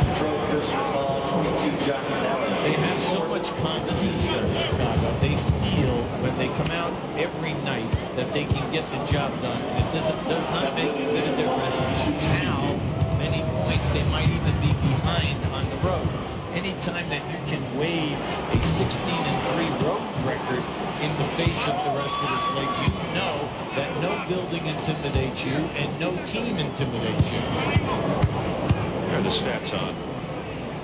Detroit personal ball, 22, John Salley. They have so much confidence there in Chicago. They feel when they come out every night that they can get the job done. And it does not make a bit of difference how many points they might even be behind on the road. Anytime that you can wave a 16-3 road record in the face of the rest of this league, you know that no building intimidates you and no team intimidates you. There are the stats on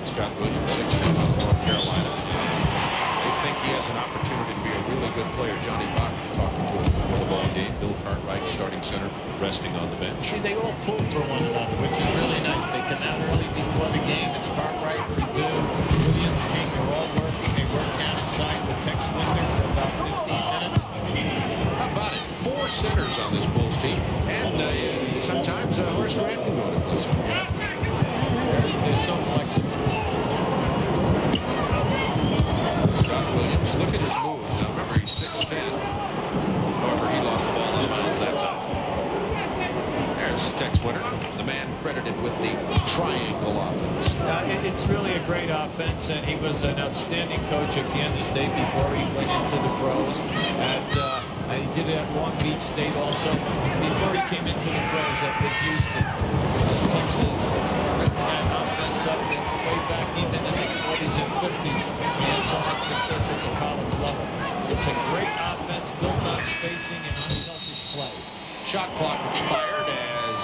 Scott Williams, 6'10", out of North Carolina. They think he has an opportunity to be a really good player. Johnny Bachman talking to us before the ball game. Bill Cartwright, starting center, resting on the bench. See, they all pull for one another, which is really nice. They come out early before the game. It's Cartwright, Purdue, Williams, King. They're all working. They work down inside with Tex Winter for about 15 minutes. How about it? 4 centers on this Bulls team. And sometimes Horace Grant can go to place. They're so flexible. Scott Williams, look at his moves. Now remember, he's 6'10". However, he lost the ball out of bounds that time. There's Tex Winter, the man credited with the triangle offense. It's really a great offense, and he was an outstanding coach at Kansas State before he went into the pros. He did it at Long Beach State also before he came into the pros with Houston. Texas ripping that offense up way back even in the 40s and 50s. He had so much success at the college level. It's a great offense built on spacing and unselfish play. Shot clock expired as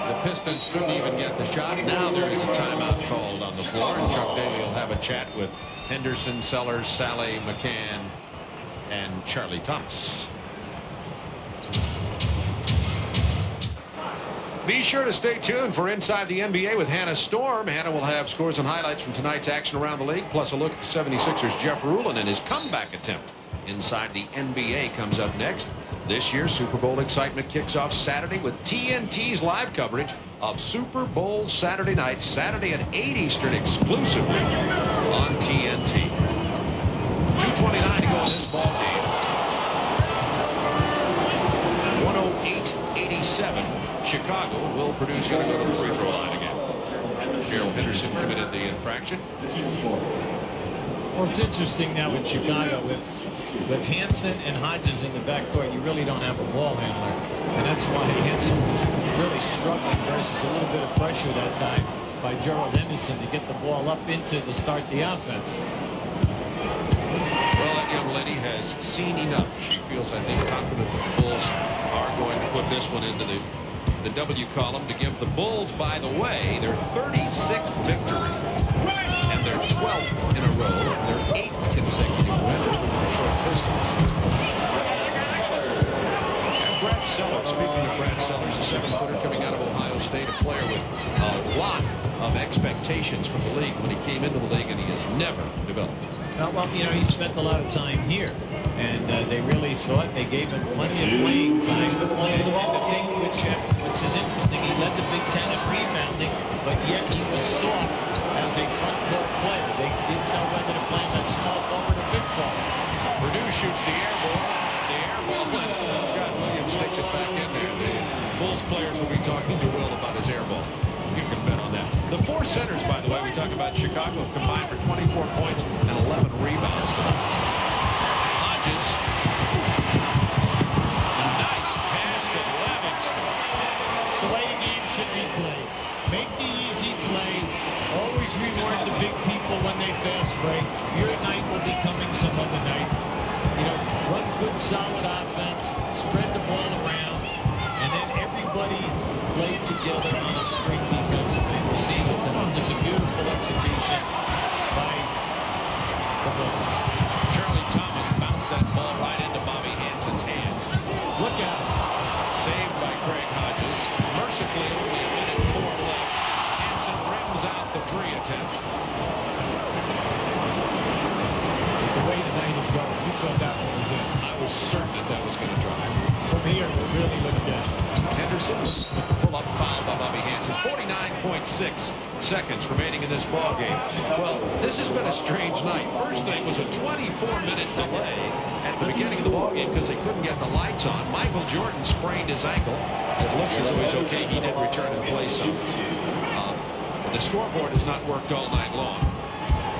the Pistons Pistons couldn't even get the shot. Now there is a timeout called on the floor, and Chuck Daly will have a chat with Henderson, Sellers, Salley, McCann, and Charlie Thomas. Be sure to stay tuned for Inside the NBA with Hannah Storm. Hannah will have scores and highlights from tonight's action around the league, plus a look at the 76ers' Jeff Rulin and his comeback attempt. Inside the NBA comes up next. This year's Super Bowl excitement kicks off Saturday with TNT's live coverage of Super Bowl Saturday night, Saturday at 8 Eastern, exclusively on TNT. 2:29 to go in this ball game. 108-87. Chicago will produce. Going to go to the free throw line again. Gerald Henderson committed the infraction. Well, it's interesting now with Chicago with Hansen and Hodges in the backcourt. You really don't have a ball handler, and that's why Hansen was really struggling versus a little bit of pressure that time by Gerald Henderson to get the ball up into to start the offense. Well, that young lady has seen enough. She feels, I think, confident that the Bulls are going to put this one into the W column to give the Bulls, by the way, their 36th victory and their 12th in a row, their 8th consecutive win over the Detroit Pistons. And Brad Sellers, speaking of Brad Sellers, a 7-footer coming out of Ohio State, a player with a lot of expectations from the league when he came into the league, and he has never developed. Well, you know, he spent a lot of time here, and they really thought they gave him plenty of playing time. And the thing which is interesting, he led the Big Ten in rebounding, but yet he was soft as a front court player. They didn't know whether to play him at small forward or big forward. Purdue shoots the air ball. The air ball, and Scott Williams takes it back in there. The Bulls players will be talking to Will about his air ball. You can bet on that. The four centers, by the way, we talk about Chicago, have combined for 24 points and 11 rebounds tonight. Hodges. A nice pass to Livingston. It's the way the game should be played. Make the easy play. Always reward the big people when they fast break. Your night will be coming some other night. You know, run good, solid offense. Spread the ball around. And then everybody play together on a string defensively. We're seeing it tonight. Just a beautiful execution by the Bulls. Charlie Thomas bounced that ball right into Bobby Hansen's hands. Look out. Saved by Craig Hodges. Mercifully, only a minute 4 left. Hansen rims out the 3 attempt. The way the night is going, we thought that one was in. I was certain that was going to drive. From here, we really looked at Henderson with the pull-up foul by Bobby Hansen. 49.6 seconds remaining in this ball game. Well, this has been a strange night. First thing was a 24-minute delay at the beginning of the ball game because they couldn't get the lights on. Michael Jordan sprained his ankle. It looks as though he's okay. He did return and play some. The scoreboard has not worked all night long.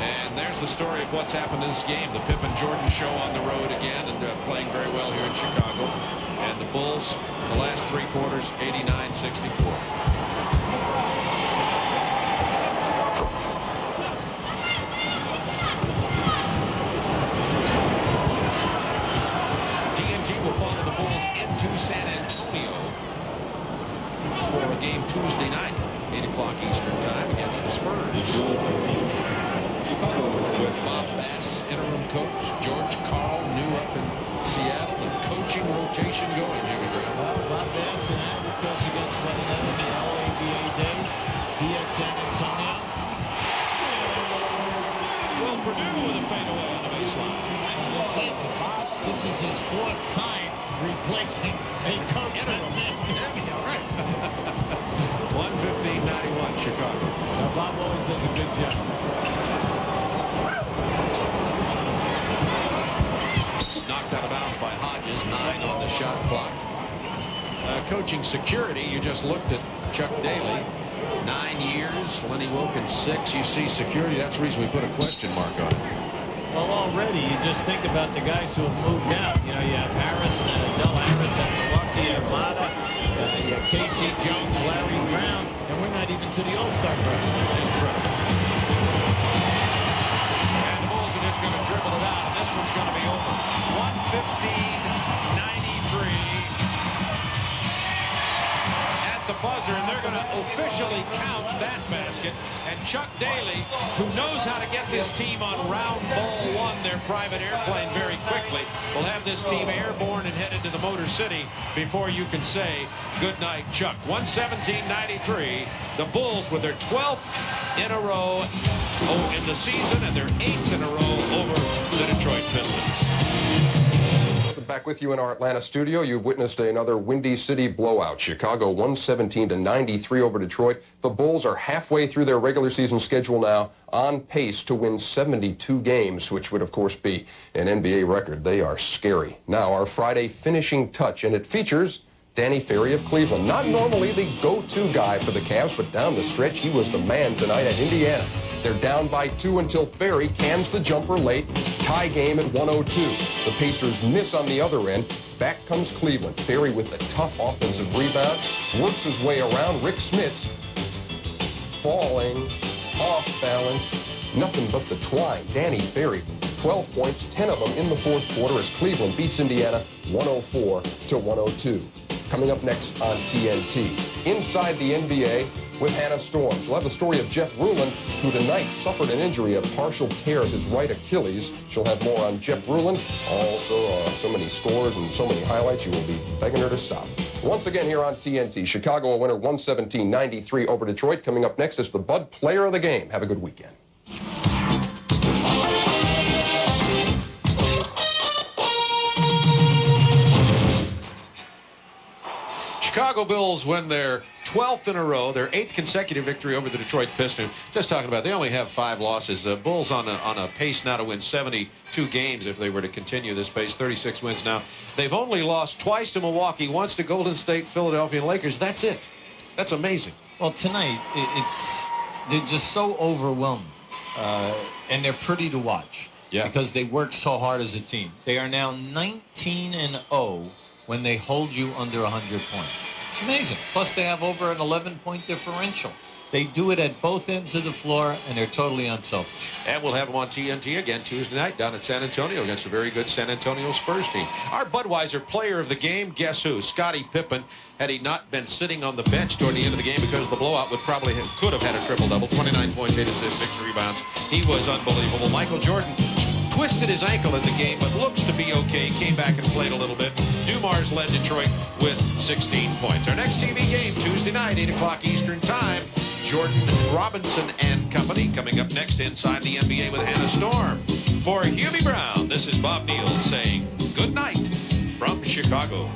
And there's the story of what's happened in this game. The Pippen Jordan show on the road again and playing very well here in Chicago. And the Bulls, the last 3 quarters, 89-64. TNT will follow the Bulls into San Antonio for a game Tuesday night, 8 o'clock Eastern time against the Spurs. With Bob Bass, interim coach, George Karl, new up in Seattle, the coaching rotation going here. Bob Bass and I would coach against one another in the LABA days. He at San Antonio. Well, Purdue with a fadeaway on the baseline. Let's face it, Bob, this is his 4th time replacing a coach at San Antonio, right? 115-91 Chicago. Now, Bob always does a good job. Knocked out of bounds by Hodges, 9 on the shot clock. Coaching security, you just looked at Chuck Daly. 9 years, Lenny Wilkins 6. You see security, that's the reason we put a question mark on it. Well, already, you just think about the guys who have moved out. You know, you have Harris, Del Harris at Milwaukee, Armada, you have Casey Jones, Larry Brown, and we're not even to the All-Star break. And the Bulls are just going to dribble it out, and this one's going to be over. 115-93 at the buzzer, and they're going to officially count that basket. And Chuck Daly, who knows how to get this team on round ball one, their private airplane, very quickly, will have this team airborne and headed to the Motor City before you can say good night, Chuck. 117-93. The Bulls with their 12th in a row in the season and their 8th in a row over the Detroit Pistons. Back with you in our Atlanta studio. You've witnessed another Windy City blowout. Chicago 117-93 over Detroit. The Bulls are halfway through their regular season schedule now, on pace to win 72 games, which would, of course, be an NBA record. They are scary. Now, our Friday finishing touch, and it features Danny Ferry of Cleveland. Not normally the go-to guy for the Cavs, but down the stretch, he was the man tonight at Indiana. They're down by 2 until Ferry cans the jumper late. Tie game at 102. The Pacers miss on the other end. Back comes Cleveland. Ferry with the tough offensive rebound. Works his way around. Rick Smits falling off balance. Nothing but the twine. Danny Ferry, 12 points, 10 of them in the fourth quarter as Cleveland beats Indiana 104-102. Coming up next on TNT. Inside the NBA with Hannah Storms. We'll have the story of Jeff Ruland, who tonight suffered an injury, a partial tear of his right Achilles. She'll have more on Jeff Ruland. Also, so many scores and so many highlights, you will be begging her to stop. Once again here on TNT, Chicago a winner 117-93 over Detroit. Coming up next is the Bud Player of the Game. Have a good weekend. Chicago Bulls win their 12th in a row, their 8th consecutive victory over the Detroit Pistons. Just talking about, they only have 5 losses. Bulls on a pace now to win 72 games if they were to continue this pace. 36 wins now. They've only lost twice to Milwaukee, once to Golden State, Philadelphia, and Lakers. That's it. That's amazing. Well, tonight, they're just so overwhelming, and they're pretty to watch. Yeah. Because they work so hard as a team. They are now 19-0 when they hold you under 100 points. It's amazing. Plus, they have over an 11-point differential. They do it at both ends of the floor, and they're totally unselfish. And we'll have them on TNT again Tuesday night down at San Antonio against a very good San Antonio Spurs team. Our Budweiser player of the game, guess who? Scottie Pippen. Had he not been sitting on the bench toward the end of the game because of the blowout, could have had a triple-double, 29 points, 8 assists, 6 rebounds. He was unbelievable. Michael Jordan twisted his ankle in the game, but looks to be okay. Came back and played a little bit. Dumars led Detroit with 16 points. Our next TV game, Tuesday night, 8 o'clock Eastern Time. Jordan Robinson and company coming up next inside the NBA with Hannah Storm. For Hubie Brown, this is Bob Neal saying good night from Chicago.